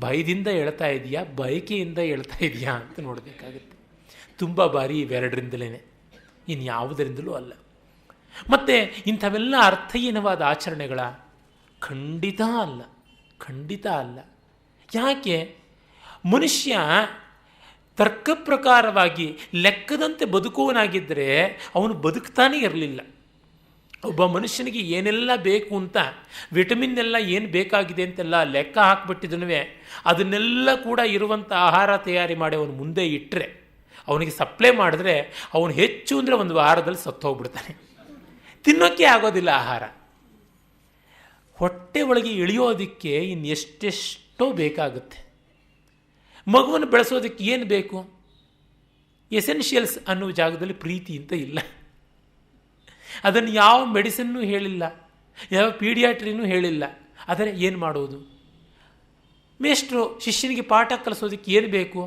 ಭಯದಿಂದ ಹೇಳ್ತಾ ಇದೆಯಾ, ಬಯಕೆಯಿಂದ ಹೇಳ್ತಾ ಇದೆಯಾ ಅಂತ ನೋಡಬೇಕಾಗುತ್ತೆ. ತುಂಬ ಬಾರಿ ಇವೆರಡರಿಂದಲೇ, ಇನ್ಯಾವುದರಿಂದಲೂ ಅಲ್ಲ. ಮತ್ತು ಇಂಥವೆಲ್ಲ ಅರ್ಥಹೀನವಾದ ಆಚರಣೆಗಳ? ಖಂಡಿತ ಅಲ್ಲ. ಯಾಕೆ? ಮನುಷ್ಯ ತರ್ಕ ಪ್ರಕಾರವಾಗಿ ಲೆಕ್ಕದಂತೆ ಬದುಕುವನಾಗಿದ್ದರೆ ಅವನು ಬದುಕ್ತಾನೇ ಇರಲಿಲ್ಲ. ಒಬ್ಬ ಮನುಷ್ಯನಿಗೆ ಏನೆಲ್ಲ ಬೇಕು ಅಂತ, ವಿಟಮಿನ್ ಎಲ್ಲ ಏನು ಬೇಕಾಗಿದೆ ಅಂತೆಲ್ಲ ಲೆಕ್ಕ ಹಾಕ್ಬಿಟ್ಟಿದನುವೆ, ಅದನ್ನೆಲ್ಲ ಕೂಡ ಇರುವಂಥ ಆಹಾರ ತಯಾರಿ ಮಾಡಿ ಅವನು ಮುಂದೆ ಇಟ್ಟರೆ, ಅವನಿಗೆ ಸಪ್ಲೈ ಮಾಡಿದ್ರೆ ಅವನು ಹೆಚ್ಚು ಅಂದರೆ 1 ವಾರದಲ್ಲಿ ಸತ್ತೋಗ್ಬಿಡ್ತಾನೆ. ತಿನ್ನೋಕ್ಕೆ ಆಗೋದಿಲ್ಲ ಆಹಾರ. ಹೊಟ್ಟೆ ಒಳಗೆ ಇಳಿಯೋದಕ್ಕೆ ಇನ್ನೆಷ್ಟೆಷ್ಟೋ ಬೇಕಾಗುತ್ತೆ. ಮಗುವನ್ನು ಬೆಳೆಸೋದಕ್ಕೆ ಏನು ಬೇಕು? ಎಸೆನ್ಷಿಯಲ್ಸ್ ಅನ್ನುವ ಜಾಗದಲ್ಲಿ ಪ್ರೀತಿ ಅಂತ ಇಲ್ಲ. ಅದನ್ನು ಯಾವ ಮೆಡಿಸಿನ್ನೂ ಹೇಳಿಲ್ಲ, ಯಾವ ಪೀಡಿಯಾಟ್ರಿನೂ ಹೇಳಿಲ್ಲ. ಆದರೆ ಏನು ಮಾಡೋದು? ಮೇಷ್ಟ್ರು ಶಿಷ್ಯನಿಗೆ ಪಾಠ ಕಲಿಸೋದಕ್ಕೆ ಏನು ಬೇಕು?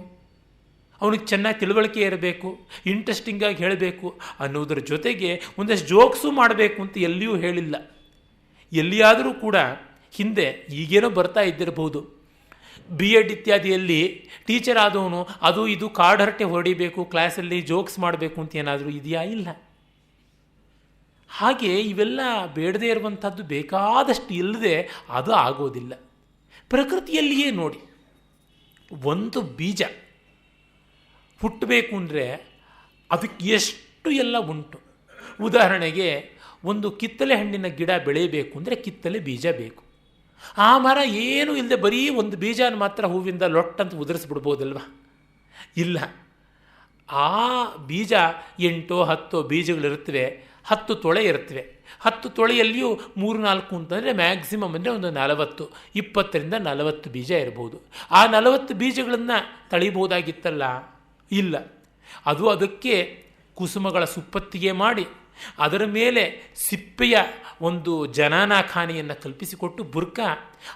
ಅವನಿಗೆ ಚೆನ್ನಾಗಿ ತಿಳುವಳಿಕೆ ಇರಬೇಕು, ಇಂಟ್ರೆಸ್ಟಿಂಗಾಗಿ ಹೇಳಬೇಕು ಅನ್ನೋದ್ರ ಜೊತೆಗೆ ಒಂದಷ್ಟು ಜೋಕ್ಸು ಮಾಡಬೇಕು ಅಂತ ಎಲ್ಲಿಯೂ ಹೇಳಿಲ್ಲ. ಎಲ್ಲಿಯಾದರೂ ಕೂಡ ಹಿಂದೆ ಈಗೇನೋ ಬರ್ತಾ ಇದ್ದಿರಬಹುದು, B.Ed ಇತ್ಯಾದಿಯಲ್ಲಿ ಟೀಚರ್ ಆದವನು ಅದು ಇದು ಕಾರ್ಡ್ ಹರಟೆ ಹೊಡಿಬೇಕು, ಕ್ಲಾಸಲ್ಲಿ ಜೋಕ್ಸ್ ಮಾಡಬೇಕು ಅಂತ ಏನಾದರೂ ಇದೆಯಾ? ಇಲ್ಲ. ಹಾಗೆ ಇವೆಲ್ಲ ಬೇಡದೇ ಇರುವಂಥದ್ದು ಬೇಕಾದಷ್ಟು ಇಲ್ಲದೆ ಅದು ಆಗೋದಿಲ್ಲ. ಪ್ರಕೃತಿಯಲ್ಲಿಯೇ ನೋಡಿ, ಒಂದು ಬೀಜ ಹುಟ್ಟಬೇಕು ಅಂದರೆ ಅದಕ್ಕೆ ಎಷ್ಟು ಎಲ್ಲ ಉಂಟು. ಉದಾಹರಣೆಗೆ ಒಂದು ಕಿತ್ತಲೆ ಹಣ್ಣಿನ ಗಿಡ ಬೆಳೆಯಬೇಕು ಅಂದರೆ ಕಿತ್ತಲೆ ಬೀಜ ಬೇಕು. ಆ ಮರ ಏನೂ ಇಲ್ಲದೆ ಬರೀ ಒಂದು ಬೀಜನ ಮಾತ್ರ ಹೂವಿಂದ ಲೊಟ್ಟಂತ ಉದುರಿಸ್ಬಿಡ್ಬೋದಲ್ವ? ಇಲ್ಲ. ಆ ಬೀಜ 8-10 ಬೀಜಗಳಿರುತ್ತವೆ, 10 ತೊಳೆ ಇರುತ್ತವೆ. 10 ತೊಳೆಯಲ್ಲಿಯೂ 3-4 ಅಂತಂದರೆ ಮ್ಯಾಕ್ಸಿಮಮ್ ಅಂದರೆ ಒಂದು 40, 20-40 ಬೀಜ ಇರ್ಬೋದು. ಆ 40 ಬೀಜಗಳನ್ನು ತಳಿಬೋದಾಗಿತ್ತಲ್ಲ? ಇಲ್ಲ. ಅದು ಅದಕ್ಕೆ ಕುಸುಮಗಳ ಸುಪ್ಪತ್ತಿಗೆ ಮಾಡಿ ಅದರ ಮೇಲೆ ಸಿಪ್ಪೆಯ ಒಂದು ಜನಾನಾ ಖಾನೆಯನ್ನು ಕಲ್ಪಿಸಿಕೊಟ್ಟು ಬುರ್ಕ,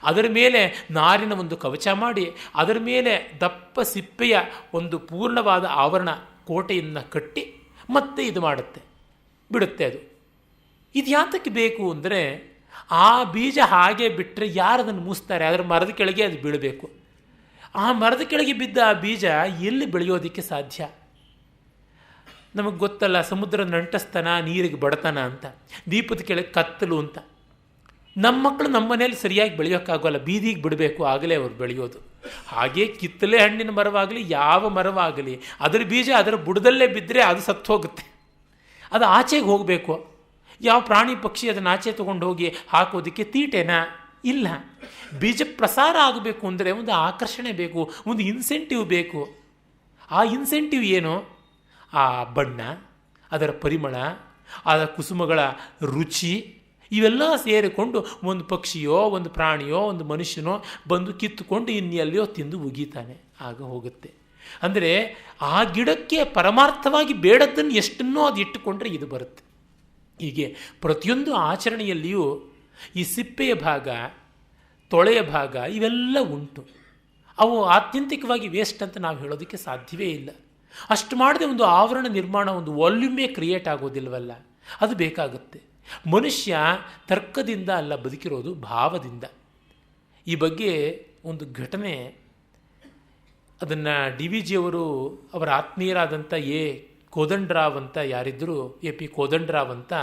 ಅದರ ಮೇಲೆ ನಾರಿನ ಒಂದು ಕವಚ ಮಾಡಿ ಅದರ ಮೇಲೆ ದಪ್ಪ ಸಿಪ್ಪೆಯ ಒಂದು ಪೂರ್ಣವಾದ ಆವರಣ ಕೋಟೆಯನ್ನು ಕಟ್ಟಿ ಮತ್ತೆ ಇದು ಮಾಡುತ್ತೆ, ಬಿಡುತ್ತೆ. ಅದು ಇದು ಯಾತಕ್ಕೆ ಬೇಕು ಅಂದರೆ ಆ ಬೀಜ ಹಾಗೆ ಬಿಟ್ಟರೆ ಯಾರದನ್ನು ಮೂಸ್ತಾರೆ? ಅದರ ಮರದ ಕೆಳಗೆ ಅದು ಬೀಳಬೇಕು. ಆ ಮರದ ಕೆಳಗೆ ಬಿದ್ದ ಆ ಬೀಜ ಎಲ್ಲಿ ಬೆಳೆಯೋದಕ್ಕೆ ಸಾಧ್ಯ? ನಮಗೆ ಗೊತ್ತಲ್ಲ, ಸಮುದ್ರದ ನಂಟಸ್ತನ, ನೀರಿಗೆ ಬಡತನ ಅಂತ, ದೀಪದ ಕೆಳಗೆ ಕತ್ತಲು ಅಂತ. ನಮ್ಮ ಮಕ್ಕಳು ನಮ್ಮ ಮನೇಲಿ ಸರಿಯಾಗಿ ಬೆಳೆಯೋಕ್ಕಾಗೋಲ್ಲ, ಬೀದಿಗೆ ಬಿಡಬೇಕು, ಆಗಲೇ ಅವ್ರು ಬೆಳೆಯೋದು. ಹಾಗೆ ಕಿತ್ತಲೆ ಹಣ್ಣಿನ ಮರವಾಗಲಿ ಯಾವ ಮರವಾಗಲಿ ಅದರ ಬೀಜ ಅದರ ಬುಡದಲ್ಲೇ ಬಿದ್ದರೆ ಅದು ಸತ್ತು ಹೋಗುತ್ತೆ. ಅದು ಆಚೆಗೆ ಹೋಗಬೇಕು. ಯಾವ ಪ್ರಾಣಿ ಪಕ್ಷಿ ಅದನ್ನು ಆಚೆ ತೊಗೊಂಡು ಹೋಗಿ ಹಾಕೋದಕ್ಕೆ ತೀಟೆನಾ? ಇಲ್ಲ. ಬೀಜ ಪ್ರಸಾರ ಆಗಬೇಕು ಅಂದರೆ ಒಂದು ಆಕರ್ಷಣೆ ಬೇಕು, ಒಂದು ಇನ್ಸೆಂಟಿವ್ ಬೇಕು. ಆ ಇನ್ಸೆಂಟಿವ್ ಏನು? ಆ ಬಣ್ಣ, ಅದರ ಪರಿಮಳ, ಅದರ ಕುಸುಮಗಳ ರುಚಿ, ಇವೆಲ್ಲ ಸೇರಿಕೊಂಡು ಒಂದು ಪಕ್ಷಿಯೋ ಒಂದು ಪ್ರಾಣಿಯೋ ಒಂದು ಮನುಷ್ಯನೋ ಬಂದು ಕಿತ್ತುಕೊಂಡು ಇನ್ನೆಲ್ಲಿಯೋ ತಿಂದು ಉಗೀತಾನೆ, ಆಗ ಹೋಗುತ್ತೆ. ಅಂದರೆ ಆ ಗಿಡಕ್ಕೆ ಪರಮಾರ್ಥವಾಗಿ ಬೇಡದ್ದನ್ನು ಎಷ್ಟನ್ನೋ ಅದು ಇಟ್ಟುಕೊಂಡ್ರೆ ಇದು ಬರುತ್ತೆ. ಹೀಗೆ ಪ್ರತಿಯೊಂದು ಆಚರಣೆಯಲ್ಲಿಯೂ ಈ ಸಿಪ್ಪೆಯ ಭಾಗ, ತೊಳೆಯ ಭಾಗ ಇವೆಲ್ಲ ಉಂಟು. ಅವು ಆತ್ಯಂತಿಕವಾಗಿ ವೇಸ್ಟ್ ಅಂತ ನಾವು ಹೇಳೋದಕ್ಕೆ ಸಾಧ್ಯವೇ ಇಲ್ಲ. ಅಷ್ಟು ಮಾಡದೆ ಒಂದು ಆವರಣ ನಿರ್ಮಾಣ, ಒಂದು ವಾಲ್ಯೂಮೇ ಕ್ರಿಯೇಟ್ ಆಗೋದಿಲ್ವಲ್ಲ, ಅದು ಬೇಕಾಗುತ್ತೆ. ಮನುಷ್ಯ ತರ್ಕದಿಂದ ಅಲ್ಲ ಬದುಕಿರೋದು, ಭಾವದಿಂದ. ಈ ಬಗ್ಗೆ ಒಂದು ಘಟನೆ, ಅದನ್ನು DVG ಅವರು ಅವರ ಆತ್ಮೀಯರಾದಂಥ ಕೋದಂಡರಾವ್ ಅಂತ ಯಾರಿದ್ದರು, AP ಕೋದಂಡರಾವ್ ಅಂತ,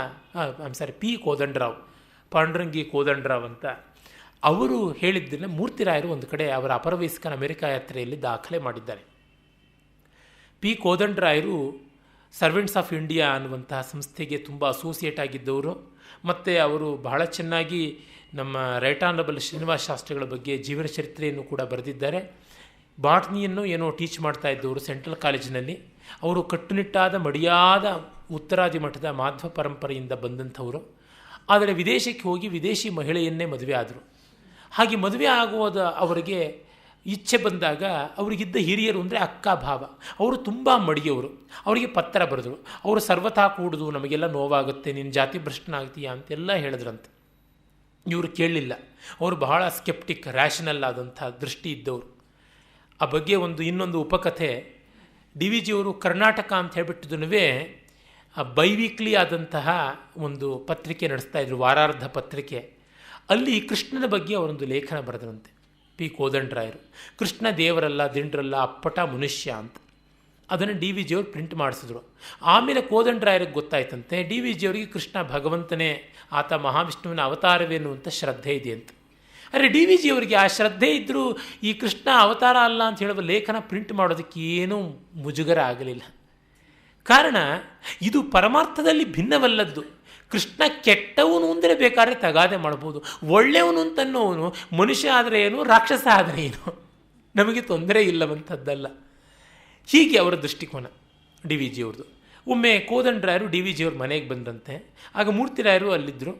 ಪಿ ಕೋದಂಡರಾವ್, ಪಾಂಡುರಂಗಿ ಕೋದಂಡರಾವ್ ಅಂತ, ಅವರು ಹೇಳಿದ್ದನ್ನು ಮೂರ್ತಿರಾಯರು ಒಂದು ಕಡೆ ಅವರ ಅಪರವಯಸ್ಕನ ಅಮೆರಿಕ ಯಾತ್ರೆಯಲ್ಲಿ ದಾಖಲೆ ಮಾಡಿದ್ದಾರೆ. ಪಿ ಕೋದಂಡರಾಯರು ಸರ್ವೆಂಟ್ಸ್ ಆಫ್ ಇಂಡಿಯಾ ಅನ್ನುವಂತಹ ಸಂಸ್ಥೆಗೆ ತುಂಬ ಅಸೋಸಿಯೇಟ್ ಆಗಿದ್ದವರು. ಮತ್ತು ಅವರು ಬಹಳ ಚೆನ್ನಾಗಿ ನಮ್ಮ ರೈಟ್ ಆನರಬಲ್ ಶ್ರೀನಿವಾಸ ಶಾಸ್ತ್ರಿಗಳ ಬಗ್ಗೆ ಜೀವನ ಚರಿತ್ರೆಯನ್ನು ಕೂಡ ಬರೆದಿದ್ದಾರೆ. ಬಾಟ್ನಿಯನ್ನು ಏನೋ ಟೀಚ್ ಮಾಡ್ತಾ ಇದ್ದವರು ಸೆಂಟ್ರಲ್ ಕಾಲೇಜಿನಲ್ಲಿ. ಅವರು ಕಟ್ಟುನಿಟ್ಟಾದ ಮಡಿಯಾದ ಉತ್ತರಾದಿ ಮಠದ ಮಾಧ್ವ ಪರಂಪರೆಯಿಂದ ಬಂದಂಥವರು. ಆದರೆ ವಿದೇಶಕ್ಕೆ ಹೋಗಿ ವಿದೇಶಿ ಮಹಿಳೆಯನ್ನೇ ಮದುವೆ ಆದರು. ಹಾಗೆ ಮದುವೆ ಆಗುವುದ ಅವರಿಗೆ ಇಚ್ಛೆ ಬಂದಾಗ ಅವರಿಗಿದ್ದ ಹಿರಿಯರು ಅಂದರೆ ಅಕ್ಕ ಭಾವ, ಅವರು ತುಂಬ ಮಡಿಯವರು. ಅವರಿಗೆ ಪತ್ರ ಬರೆದರು. ಅವರು ಸರ್ವಥಾ ಕೂಡುದು, ನಮಗೆಲ್ಲ ನೋವಾಗುತ್ತೆ, ನಿನ್ನ ಜಾತಿ ಭ್ರಷ್ಟನಾಗ್ತೀಯಾ ಅಂತೆಲ್ಲ ಹೇಳಿದ್ರಂತೆ. ಇವರು ಕೇಳಲಿಲ್ಲ. ಅವರು ಬಹಳ ಸ್ಕೆಪ್ಟಿಕ್, ರ್ಯಾಷನಲ್ ಆದಂಥ ದೃಷ್ಟಿ ಇದ್ದವರು. ಆ ಬಗ್ಗೆ ಇನ್ನೊಂದು ಉಪಕಥೆ, DVG ಅವರು ಕರ್ನಾಟಕ ಅಂತ ಹೇಳ್ಬಿಟ್ಟಿದ್ದೂ ಬೈವೀಕ್ಲಿ ಆದಂತಹ ಒಂದು ಪತ್ರಿಕೆ ನಡೆಸ್ತಾ ಇದ್ರು, ವಾರಾರ್ಧ ಪತ್ರಿಕೆ. ಅಲ್ಲಿ ಕೃಷ್ಣನ ಬಗ್ಗೆ ಅವರೊಂದು ಲೇಖನ ಬರೆದ್ರಂತೆ ಪಿ ಕೋದಂಡರಾಯರು. ಕೃಷ್ಣ ದೇವರಲ್ಲ, ದಿಂಡ್ರಲ್ಲ, ಅಪ್ಪಟ ಮನುಷ್ಯ ಅಂತ. ಅದನ್ನು DVG ಅವರು ಪ್ರಿಂಟ್ ಮಾಡಿಸಿದ್ರು. ಆಮೇಲೆ ಕೋದಂಡರಾಯರಿಗೆ ಗೊತ್ತಾಯ್ತಂತೆ DVG ಅವರಿಗೆ ಕೃಷ್ಣ ಭಗವಂತನೇ, ಆತ ಮಹಾವಿಷ್ಣುವಿನ ಅವತಾರವೇನು ಅಂತ ಶ್ರದ್ಧೆ ಇದೆ ಅಂತ. ಆದರೆ DVG ಅವರಿಗೆ ಆ ಶ್ರದ್ಧೆ ಇದ್ದರೂ ಈ ಕೃಷ್ಣ ಅವತಾರ ಅಲ್ಲ ಅಂತ ಹೇಳುವ ಲೇಖನ ಪ್ರಿಂಟ್ ಮಾಡೋದಕ್ಕೆ ಏನೂ ಮುಜುಗರ ಆಗಲಿಲ್ಲ. ಕಾರಣ ಇದು ಪರಮಾರ್ಥದಲ್ಲಿ ಭಿನ್ನವಲ್ಲದ್ದು. ಕೃಷ್ಣ ಕೆಟ್ಟವನು ಅಂದರೆ ಬೇಕಾದ್ರೆ ತಗಾದೆ ಮಾಡ್ಬೋದು, ಒಳ್ಳೆಯವನು ಅಂತನ್ನೋವನು ಮನುಷ್ಯ ಆದರೆ ಏನು, ರಾಕ್ಷಸ ಆದರೆ ಏನು, ನಮಗೆ ತೊಂದರೆ ಇಲ್ಲವಂಥದ್ದಲ್ಲ. ಹೀಗೆ ಅವರ ದೃಷ್ಟಿಕೋನ DVG ಅವ್ರದ್ದು. ಒಮ್ಮೆ ಕೋದಂಡರಾಯರು DVG ಅವ್ರ ಮನೆಗೆ ಬಂದಂತೆ. ಆಗ ಮೂರ್ತಿರಾಯರು ಅಲ್ಲಿದ್ದರು.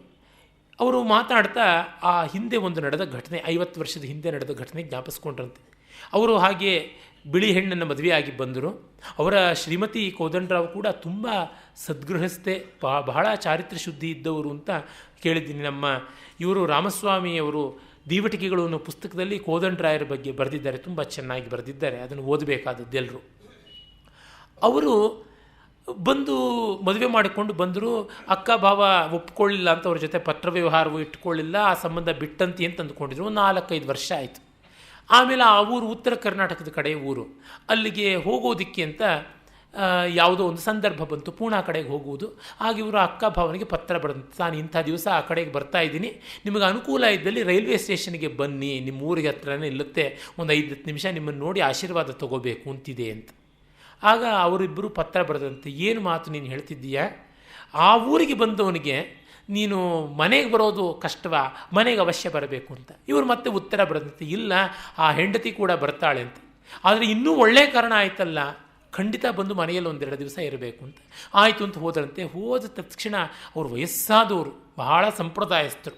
ಅವರು ಮಾತಾಡ್ತಾ ಆ ಹಿಂದೆ ಒಂದು ನಡೆದ ಘಟನೆ, 50 ವರ್ಷದ ಹಿಂದೆ ನಡೆದ ಘಟನೆ ಜ್ಞಾಪಿಸ್ಕೊಂಡ್ರಂತೆ. ಅವರು ಹಾಗೆ ಬಿಳಿ ಹೆಣ್ಣನ್ನು ಮದುವೆಯಾಗಿ ಬಂದರು. ಅವರ ಶ್ರೀಮತಿ ಕೋದಂಡರಾವ್ ಕೂಡ ತುಂಬ ಸದ್ಗೃಹಸ್ಥೆ, ಬಹಳ ಚಾರಿತ್ರ್ಯ ಶುದ್ಧಿ ಇದ್ದವರು ಅಂತ ಕೇಳಿದ್ದೀನಿ. ನಮ್ಮ ಇವರು ರಾಮಸ್ವಾಮಿಯವರು ದೀವಟಿಕೆಗಳು ಅನ್ನೋ ಪುಸ್ತಕದಲ್ಲಿ ಕೋದಂಡರಾಯರ ಬಗ್ಗೆ ಬರೆದಿದ್ದಾರೆ, ತುಂಬ ಚೆನ್ನಾಗಿ ಬರೆದಿದ್ದಾರೆ, ಅದನ್ನು ಓದಬೇಕಾದದ್ದೆಲ್ಲರೂ. ಅವರು ಬಂದು ಮದುವೆ ಮಾಡಿಕೊಂಡು ಬಂದರು. ಅಕ್ಕ ಭಾವ ಒಪ್ಕೊಳ್ಳಿಲ್ಲ ಅಂತ ಅವ್ರ ಜೊತೆ ಪತ್ರ ವ್ಯವಹಾರವೂ ಇಟ್ಕೊಳ್ಳಿಲ್ಲ, ಆ ಸಂಬಂಧ ಬಿಟ್ಟಂತಿ ಅಂತ ಅಂದ್ಕೊಂಡಿದ್ರು. 4-5 ವರ್ಷ ಆಯಿತು. ಆಮೇಲೆ ಆ ಊರು ಉತ್ತರ ಕರ್ನಾಟಕದ ಕಡೆ ಊರು, ಅಲ್ಲಿಗೆ ಹೋಗೋದಕ್ಕೆ ಅಂತ ಯಾವುದೋ ಒಂದು ಸಂದರ್ಭ ಬಂತು, ಪೂಣಾ ಕಡೆಗೆ ಹೋಗುವುದು. ಹಾಗೆ ಇವರು ಅಕ್ಕ ಭಾವನಿಗೆ ಪತ್ರ ಬರೆದಂತೆ, ನಾನು ಇಂಥ ದಿವಸ ಆ ಕಡೆಗೆ ಬರ್ತಾ ಇದ್ದೀನಿ, ನಿಮಗೆ ಅನುಕೂಲ ಇದ್ದಲ್ಲಿ ರೈಲ್ವೆ ಸ್ಟೇಷನ್ಗೆ ಬನ್ನಿ, ನಿಮ್ಮ ಊರಿಗೆ ಹತ್ರನೇ ಇಲ್ಲತ್ತೆ, ಒಂದು 5-10 ನಿಮಿಷ ನಿಮ್ಮನ್ನು ನೋಡಿ ಆಶೀರ್ವಾದ ತಗೋಬೇಕು ಅಂತಿದೆ ಅಂತ. ಆಗ ಅವರಿಬ್ಬರು ಪತ್ರ ಬರೆದಂತೆ, ಏನು ಮಾತು ನೀನು ಹೇಳ್ತಿದ್ದೀಯಾ, ಆ ಊರಿಗೆ ಬಂದವನಿಗೆ ನೀನು ಮನೆಗೆ ಬರೋದು ಕಷ್ಟವಾ, ಮನೆಗೆ ಅವಶ್ಯ ಬರಬೇಕು ಅಂತ. ಇವರು ಮತ್ತೆ ಉತ್ತರ ಬರೆದಂತೆ, ಇಲ್ಲ ಆ ಹೆಂಡತಿ ಕೂಡ ಬರ್ತಾಳೆ ಅಂತ, ಆದರೆ ಇನ್ನೂ ಒಳ್ಳೆಯ ಕಾರಣ ಆಯ್ತಲ್ಲ, ಖಂಡಿತ ಬಂದು ಮನೆಯಲ್ಲಿ 1-2 ದಿವಸ ಇರಬೇಕು ಅಂತ. ಆಯಿತು ಅಂತ ಹೋದರಂತೆ. ಹೋದ ತಕ್ಷಣ ಅವರು ವಯಸ್ಸಾದವರು, ಬಹಳ ಸಂಪ್ರದಾಯಸ್ಥರು.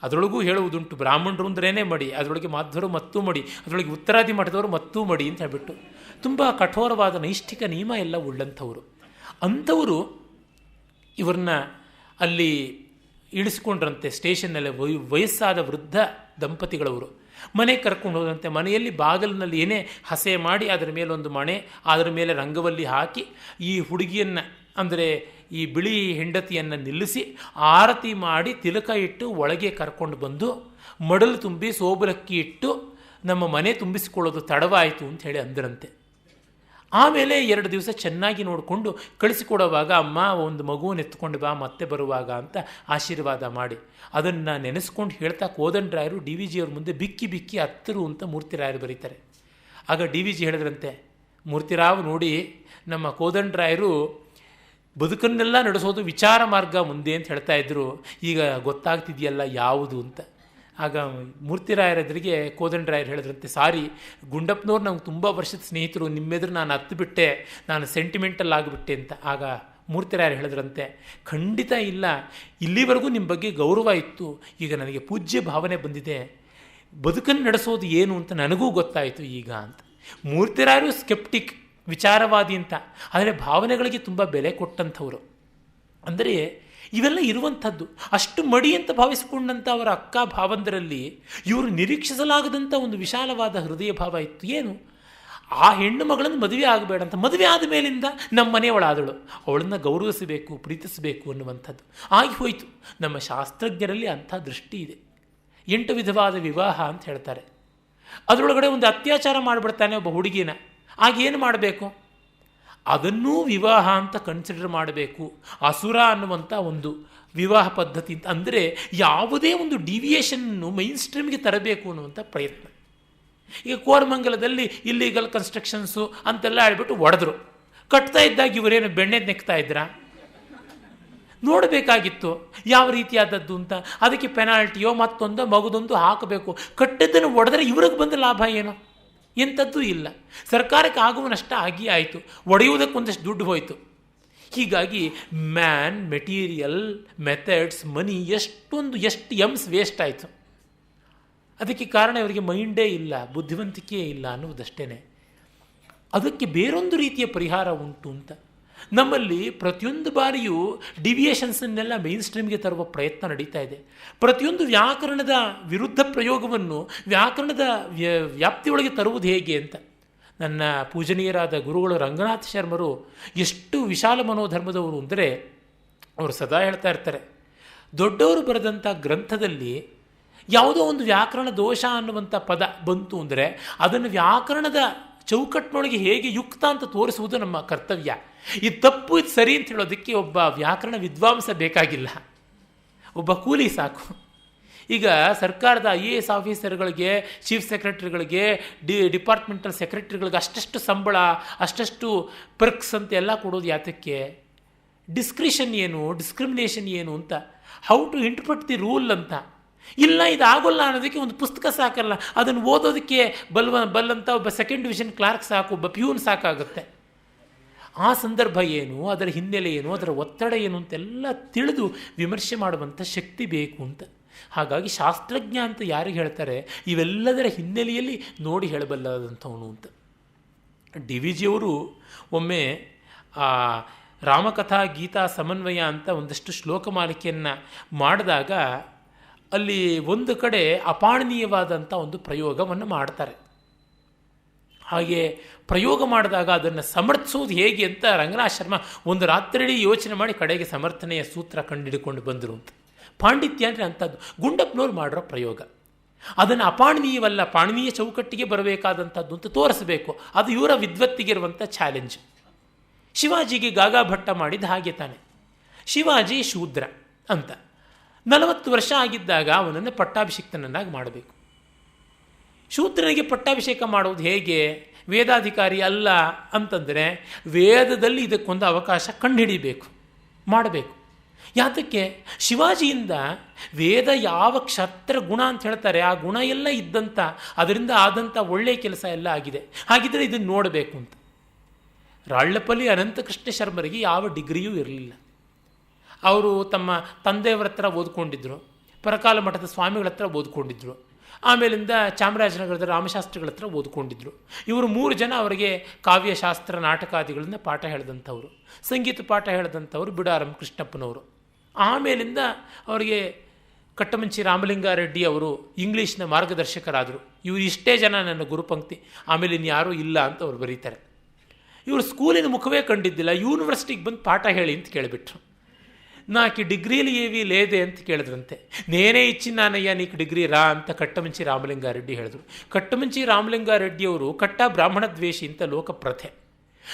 ಅದರೊಳಗೂ ಹೇಳುವುದುಂಟು, ಬ್ರಾಹ್ಮಣರು ಅಂದ್ರೇ ಮಡಿ, ಅದರೊಳಗೆ ಮಾಧ್ವರು ಮತ್ತೂ ಮಡಿ, ಅದರೊಳಗೆ ಉತ್ತರಾದಿ ಮಠದವರು ಮತ್ತೂ ಮಡಿ ಅಂತ ಹೇಳ್ಬಿಟ್ಟು ತುಂಬ ಕಠೋರವಾದ ನೈಷ್ಠಿಕ ನಿಯಮ ಎಲ್ಲ ಉಳ್ಳಂಥವರು. ಅಂಥವರು ಇವ್ರನ್ನ ಅಲ್ಲಿ ಇಳಿಸ್ಕೊಂಡ್ರಂತೆ ಸ್ಟೇಷನ್ನಲ್ಲಿ. ವಯಸ್ಸಾದ ವೃದ್ಧ ದಂಪತಿಗಳವರು ಮನೆಗೆ ಕರ್ಕೊಂಡು ಹೋದಂತೆ. ಮನೆಯಲ್ಲಿ ಬಾಗಿಲಿನಲ್ಲಿ ಏನೇ ಹಸೆ ಮಾಡಿ ಅದರ ಮೇಲೊಂದು ಮಣೆ, ಅದರ ಮೇಲೆ ರಂಗವಲ್ಲಿ ಹಾಕಿ ಈ ಹುಡುಗಿಯನ್ನು ಅಂದರೆ ಈ ಬಿಳಿ ಹೆಂಡತಿಯನ್ನು ನಿಲ್ಲಿಸಿ ಆರತಿ ಮಾಡಿ ತಿಲಕ ಇಟ್ಟು ಒಳಗೆ ಕರ್ಕೊಂಡು ಬಂದು ಮಡಲು ತುಂಬಿ ಸೋಬಲಕ್ಕಿ ಇಟ್ಟು ನಮ್ಮ ಮನೆ ತುಂಬಿಸಿಕೊಳ್ಳೋದು ತಡವಾಯಿತು ಅಂತ ಹೇಳಿ ಅಂದರಂತೆ. ಆಮೇಲೆ 2 ದಿವಸ ಚೆನ್ನಾಗಿ ನೋಡಿಕೊಂಡು ಕಳಿಸಿಕೊಡುವಾಗ, ಅಮ್ಮ ಒಂದು ಮಗುವನ್ನು ಎತ್ಕೊಂಡು ಬಾ ಮತ್ತೆ ಬರುವಾಗ ಅಂತ ಆಶೀರ್ವಾದ ಮಾಡಿ, ಅದನ್ನು ನೆನೆಸ್ಕೊಂಡು ಹೇಳ್ತಾ ಕೋದಂಡರಾಯರು ಡಿ ವಿ ಜಿಯವ್ರ ಮುಂದೆ ಬಿಕ್ಕಿ ಬಿಕ್ಕಿ ಹತ್ತರು ಅಂತ ಮೂರ್ತಿರಾಯರು ಬರೀತಾರೆ. ಆಗ ಡಿ ವಿ ಜಿ ಹೇಳಿದ್ರಂತೆ, ಮೂರ್ತಿರಾವ್ ನೋಡಿ, ನಮ್ಮ ಕೋದಂಡರಾಯರು ಬದುಕನ್ನೆಲ್ಲ ನಡೆಸೋದು ವಿಚಾರ ಮಾರ್ಗ ಮುಂದೆ ಅಂತ ಹೇಳ್ತಾ ಇದ್ರು, ಈಗ ಗೊತ್ತಾಗ್ತಿದೆಯಲ್ಲ ಯಾವುದು ಅಂತ. ಆಗ ಮೂರ್ತಿರಾಯರೆದುರಿಗೆ ಕೋದಂಡರಾಯರು ಹೇಳಿದ್ರಂತೆ, ಸಾರಿ ಗುಂಡಪ್ಪನವ್ರು ನಮ್ಗೆ ತುಂಬ ವರ್ಷದ ಸ್ನೇಹಿತರು, ನಿಮ್ಮೆದುರು ನಾನು ಹತ್ತುಬಿಟ್ಟೆ, ನಾನು ಸೆಂಟಿಮೆಂಟಲ್ ಆಗಿಬಿಟ್ಟೆ ಅಂತ. ಆಗ ಮೂರ್ತಿರಾಯರು ಹೇಳಿದ್ರಂತೆ, ಖಂಡಿತ ಇಲ್ಲ, ಇಲ್ಲಿವರೆಗೂ ನಿಮ್ಮ ಬಗ್ಗೆ ಗೌರವ ಇತ್ತು, ಈಗ ನನಗೆ ಪೂಜ್ಯ ಭಾವನೆ ಬಂದಿದೆ, ಬದುಕನ್ನು ನಡೆಸೋದು ಏನು ಅಂತ ನನಗೂ ಗೊತ್ತಾಯಿತು ಈಗ ಅಂತ. ಮೂರ್ತಿರಾಯರು ಸ್ಕೆಪ್ಟಿಕ್, ವಿಚಾರವಾದಿ ಅಂತ, ಆದರೆ ಭಾವನೆಗಳಿಗೆ ತುಂಬ ಬೆಲೆ ಕೊಟ್ಟಂಥವ್ರು. ಅಂದರೆ ಇವೆಲ್ಲ ಇರುವಂಥದ್ದು. ಅಷ್ಟು ಮಡಿ ಅಂತ ಭಾವಿಸಿಕೊಂಡಂಥ ಅವರ ಅಕ್ಕ ಭಾವಂದರಲ್ಲಿ ಇವರು ನಿರೀಕ್ಷಿಸಲಾಗದಂಥ ಒಂದು ವಿಶಾಲವಾದ ಹೃದಯ ಭಾವ ಇತ್ತು. ಏನು, ಆ ಹೆಣ್ಣು ಮಗಳನ್ನು ಮದುವೆ ಆಗಬೇಡ ಅಂತ, ಮದುವೆ ಆದ ಮೇಲಿಂದ ನಮ್ಮ ಮನೆಯವಳಾದಳು, ಅವಳನ್ನು ಗೌರವಿಸಬೇಕು, ಪ್ರೀತಿಸಬೇಕು ಅನ್ನುವಂಥದ್ದು ಆಗಿ ಹೋಯಿತು. ನಮ್ಮ ಶಾಸ್ತ್ರಜ್ಞರಲ್ಲಿ ಅಂಥ ದೃಷ್ಟಿ ಇದೆ. 8 ವಿಧವಾದ ವಿವಾಹ ಅಂತ ಹೇಳ್ತಾರೆ. ಅದರೊಳಗಡೆ ಒಂದು ಅತ್ಯಾಚಾರ ಮಾಡಿಬಿಡ್ತಾನೆ ಒಬ್ಬ ಹುಡುಗಿನ, ಆಗೇನು ಮಾಡಬೇಕು, ಅದನ್ನೂ ವಿವಾಹ ಅಂತ ಕನ್ಸಿಡರ್ ಮಾಡಬೇಕು. ಅಸುರ ಅನ್ನುವಂಥ ಒಂದು ವಿವಾಹ ಪದ್ಧತಿ ಅಂತ, ಅಂದರೆ ಯಾವುದೇ ಒಂದು ಡಿವಿಯೇಷನ್ನು ಮೈನ್ ಸ್ಟ್ರೀಮ್ಗೆ ತರಬೇಕು ಅನ್ನುವಂಥ ಪ್ರಯತ್ನ. ಈಗ ಕೋರಮಂಗಲದಲ್ಲಿ ಇಲ್ಲೀಗಲ್ ಕನ್ಸ್ಟ್ರಕ್ಷನ್ಸು ಅಂತೆಲ್ಲ ಹೇಳ್ಬಿಟ್ಟು ಒಡೆದ್ರು. ಕಟ್ತಾ ಇದ್ದಾಗ ಇವರೇನು ಬೆಣ್ಣೆದು ನೆಕ್ತಾ ಇದ್ರಾ? ನೋಡಬೇಕಾಗಿತ್ತು ಯಾವ ರೀತಿಯಾದದ್ದು ಅಂತ. ಅದಕ್ಕೆ ಪೆನಾಲ್ಟಿಯೋ ಮತ್ತೊಂದು ಮಗುದೊಂದು ಹಾಕಬೇಕು. ಕಟ್ಟಿದ್ದನ್ನು ಒಡೆದ್ರೆ ಇವ್ರಿಗೆ ಬಂದ ಲಾಭ ಏನು? ಎಂಥದ್ದೂ ಇಲ್ಲ. ಸರ್ಕಾರಕ್ಕೆ ಆಗುವ ನಷ್ಟ ಆಗಿ ಆಯಿತು, ಒಡೆಯುವುದಕ್ಕೊಂದಷ್ಟು ದುಡ್ಡು ಹೋಯಿತು. ಹೀಗಾಗಿ ಮ್ಯಾನ್, ಮೆಟೀರಿಯಲ್, ಮೆಥಡ್ಸ್, ಮನಿ, ಎಷ್ಟು ಎಮ್ಸ್ ವೇಸ್ಟ್ ಆಯಿತು. ಅದಕ್ಕೆ ಕಾರಣ ಇವರಿಗೆ ಮೈಂಡೇ ಇಲ್ಲ, ಬುದ್ಧಿವಂತಿಕೆ ಇಲ್ಲ ಅನ್ನುವುದಷ್ಟೇ. ಅದಕ್ಕೆ ಬೇರೊಂದು ರೀತಿಯ ಪರಿಹಾರ ಉಂಟು ಅಂತ. ನಮ್ಮಲ್ಲಿ ಪ್ರತಿಯೊಂದು ಬಾರಿಯೂ ಡಿವಿಯೇಷನ್ಸನ್ನೆಲ್ಲ ಮೇನ್ ಸ್ಟ್ರೀಮ್ಗೆ ತರುವ ಪ್ರಯತ್ನ ನಡೀತಾ ಇದೆ. ಪ್ರತಿಯೊಂದು ವ್ಯಾಕರಣದ ವಿರುದ್ಧ ಪ್ರಯೋಗವನ್ನು ವ್ಯಾಕರಣದ ವ್ಯಾಪ್ತಿಯೊಳಗೆ ತರುವುದು ಹೇಗೆ ಅಂತ. ನನ್ನ ಪೂಜನೀಯರಾದ ಗುರುಗಳು ರಂಗನಾಥ ಶರ್ಮರು ಎಷ್ಟು ವಿಶಾಲ ಮನೋಧರ್ಮದವರು ಅಂದರೆ, ಅವರು ಸದಾ ಹೇಳ್ತಾ ಇರ್ತಾರೆ, ದೊಡ್ಡವರು ಬರೆದಂಥ ಗ್ರಂಥದಲ್ಲಿ ಯಾವುದೋ ಒಂದು ವ್ಯಾಕರಣ ದೋಷ ಅನ್ನುವಂಥ ಪದ ಬಂತು ಅಂದರೆ ಅದನ್ನು ವ್ಯಾಕರಣದ ಚೌಕಟ್ಟಿನೊಳಗೆ ಹೇಗೆ ಯುಕ್ತ ಅಂತ ತೋರಿಸುವುದು ನಮ್ಮ ಕರ್ತವ್ಯ. ಇದು ತಪ್ಪು, ಇದು ಸರಿ ಅಂತ ಹೇಳೋದಕ್ಕೆ ಒಬ್ಬ ವ್ಯಾಕರಣ ವಿದ್ವಾಂಸ ಬೇಕಾಗಿಲ್ಲ, ಒಬ್ಬ ಕೂಲಿ ಸಾಕು. ಈಗ ಸರ್ಕಾರದ IAS ಆಫೀಸರ್ಗಳಿಗೆ, ಚೀಫ್ ಸೆಕ್ರೆಟರಿಗಳಿಗೆ, ಡಿಪಾರ್ಟ್ಮೆಂಟಲ್ ಸೆಕ್ರೆಟರಿಗಳಿಗೆ ಅಷ್ಟಷ್ಟು ಸಂಬಳ, ಅಷ್ಟಷ್ಟು ಪರ್ಕ್ಸ್ ಅಂತ ಎಲ್ಲ ಕೊಡೋದು ಯಾತಕ್ಕೆ? ಡಿಸ್ಕ್ರಿಷನ್ ಏನು, ಡಿಸ್ಕ್ರಿಮಿನೇಷನ್ ಏನು ಅಂತ, how to interpret the rule ಅಂತ. ಇಲ್ಲ, ಇದಾಗೋಲ್ಲ ಅನ್ನೋದಕ್ಕೆ ಒಂದು ಪುಸ್ತಕ ಸಾಕಲ್ಲ, ಅದನ್ನು ಓದೋದಕ್ಕೆ ಬಲ್ಲಂತ ಒಬ್ಬ 2nd ಡಿವಿಷನ್ ಕ್ಲಾರ್ಕ್ ಸಾಕು, ಒಬ್ಬ ಪ್ಯೂನ್ ಸಾಕಾಗುತ್ತೆ. ಆ ಸಂದರ್ಭ ಏನು, ಅದರ ಹಿನ್ನೆಲೆ ಏನು, ಅದರ ಒತ್ತಡ ಏನು ಅಂತೆಲ್ಲ ತಿಳಿದು ವಿಮರ್ಶೆ ಮಾಡುವಂಥ ಶಕ್ತಿ ಬೇಕು ಅಂತ. ಹಾಗಾಗಿ ಶಾಸ್ತ್ರಜ್ಞ ಅಂತ ಯಾರಿಗೆ ಹೇಳ್ತಾರೆ, ಇವೆಲ್ಲದರ ಹಿನ್ನೆಲೆಯಲ್ಲಿ ನೋಡಿ ಹೇಳಬಲ್ಲದಂಥವನು ಅಂತ. ಡಿ ವಿ ಜಿಯವರು ಒಮ್ಮೆ ಆ ರಾಮಕಥಾ ಗೀತಾ ಸಮನ್ವಯ ಅಂತ ಒಂದಷ್ಟು ಶ್ಲೋಕ ಮಾಲಿಕೆಯನ್ನು ಮಾಡಿದಾಗ ಅಲ್ಲಿ ಒಂದು ಕಡೆ ಅಪಾಣನೀಯವಾದಂಥ ಒಂದು ಪ್ರಯೋಗವನ್ನು ಮಾಡ್ತಾರೆ. ಹಾಗೆ ಪ್ರಯೋಗ ಮಾಡಿದಾಗ ಅದನ್ನು ಸಮರ್ಥಿಸೋದು ಹೇಗೆ ಅಂತ ರಂಗನಾಥ ಶರ್ಮಾ ಒಂದು ರಾತ್ರಿ ಯೋಚನೆ ಮಾಡಿ ಕಡೆಗೆ ಸಮರ್ಥನೆಯ ಸೂತ್ರ ಕಂಡುಹಿಡ್ಕೊಂಡು ಬಂದರು ಅಂತ. ಪಾಂಡಿತ್ಯ ಅಂದರೆ ಅಂಥದ್ದು. ಗುಂಡಪ್ಪನವ್ರು ಮಾಡಿರೋ ಪ್ರಯೋಗ ಅದನ್ನು ಅಪಾಣನೀಯವಲ್ಲ, ಪಾಣನೀಯ ಚೌಕಟ್ಟಿಗೆ ಬರಬೇಕಾದಂಥದ್ದು ಅಂತ ತೋರಿಸಬೇಕು. ಅದು ಇವರ ವಿದ್ವತ್ತಿಗಿರುವಂಥ ಚಾಲೆಂಜ್. ಶಿವಾಜಿಗೆ ಗಾಗಾ ಭಟ್ಟ ಮಾಡಿದ ಹಾಗೆ ತಾನೆ. ಶಿವಾಜಿ ಶೂದ್ರ ಅಂತ 40 ವರ್ಷ ಆಗಿದ್ದಾಗ ಅವನನ್ನು ಪಟ್ಟಾಭಿಷಿಕ್ತನನ್ನಾಗಿ ಮಾಡಬೇಕು. ಶೂದ್ರನಿಗೆ ಪಟ್ಟಾಭಿಷೇಕ ಮಾಡೋದು ಹೇಗೆ? ವೇದಾಧಿಕಾರಿ ಅಲ್ಲ ಅಂತಂದರೆ ವೇದದಲ್ಲಿ ಇದಕ್ಕೊಂದು ಅವಕಾಶ ಕಂಡುಹಿಡಿಬೇಕು, ಮಾಡಬೇಕು. ಯಾತಕ್ಕೆ? ಶಿವಾಜಿಯಿಂದ ವೇದ ಯಾವ ಕ್ಷತ್ರ ಗುಣ ಅಂತ ಹೇಳ್ತಾರೆ ಆ ಗುಣ ಎಲ್ಲ ಇದ್ದಂಥ, ಅದರಿಂದ ಆದಂಥ ಒಳ್ಳೆಯ ಕೆಲಸ ಎಲ್ಲ ಆಗಿದೆ. ಹಾಗಿದ್ರೆ ಇದನ್ನು ನೋಡಬೇಕು ಅಂತ. ರಾಳ್ಳಪಲ್ಲಿ ಅನಂತಕೃಷ್ಣ ಶರ್ಮರಿಗೆ ಯಾವ ಡಿಗ್ರಿಯೂ ಇರಲಿಲ್ಲ. ಅವರು ತಮ್ಮ ತಂದೆಯವರ ಹತ್ರ ಓದ್ಕೊಂಡಿದ್ರು, ಪರಕಾಲ ಮಠದ ಸ್ವಾಮಿಗಳ ಹತ್ರ ಓದ್ಕೊಂಡಿದ್ರು, ಆಮೇಲಿಂದ ಚಾಮರಾಜನಗರದ ರಾಮಶಾಸ್ತ್ರಿಗಳ ಹತ್ರ ಓದ್ಕೊಂಡಿದ್ರು. ಇವರು 3 ಜನ ಅವರಿಗೆ ಕಾವ್ಯಶಾಸ್ತ್ರ ನಾಟಕಾದಿಗಳನ್ನು ಪಾಠ ಹೇಳಿದಂಥವ್ರು. ಸಂಗೀತ ಪಾಠ ಹೇಳಿದಂಥವ್ರು ಬಿಡಾರಂ ಕೃಷ್ಣಪ್ಪನವರು. ಆಮೇಲಿಂದ ಅವರಿಗೆ ಕಟ್ಟಮಂಚಿ ರಾಮಲಿಂಗಾರೆಡ್ಡಿ ಅವರು ಇಂಗ್ಲೀಷ್ನ ಮಾರ್ಗದರ್ಶಕರಾದರು. ಇವರು ಇಷ್ಟೇ ಜನ ನನ್ನ ಗುರುಪಂಕ್ತಿ, ಆಮೇಲೆ ಇನ್ಯಾರೂ ಇಲ್ಲ ಅಂತ ಅವ್ರು ಬರೀತಾರೆ. ಇವರು ಸ್ಕೂಲಿನ ಮುಖವೇ ಕಂಡಿದ್ದಿಲ್ಲ, ಯೂನಿವರ್ಸಿಟಿಗೆ ಬಂದು ಪಾಠ ಹೇಳಿ ಅಂತ ಕೇಳಿಬಿಟ್ರು. ನಾಕಿ ಡಿಗ್ರಿಲಿ ಏವಿ ಲೇದೆ ಅಂತ ಕೇಳಿದ್ರಂತೆ. ನೇನೇ ಇಚ್ಚಿ ನಾನಯ್ಯ ನೀಕು ಡಿಗ್ರಿ ರಾ ಅಂತ ಕಟ್ಟಮಂಚಿ ರಾಮಲಿಂಗಾರೆಡ್ಡಿ ಹೇಳಿದ್ರು. ಕಟ್ಟಮಂಚಿ ರಾಮಲಿಂಗಾರೆಡ್ಡಿಯವರು ಕಟ್ಟ ಬ್ರಾಹ್ಮಣ ದ್ವೇಷಿ ಅಂತ ಲೋಕಪ್ರಥೆ.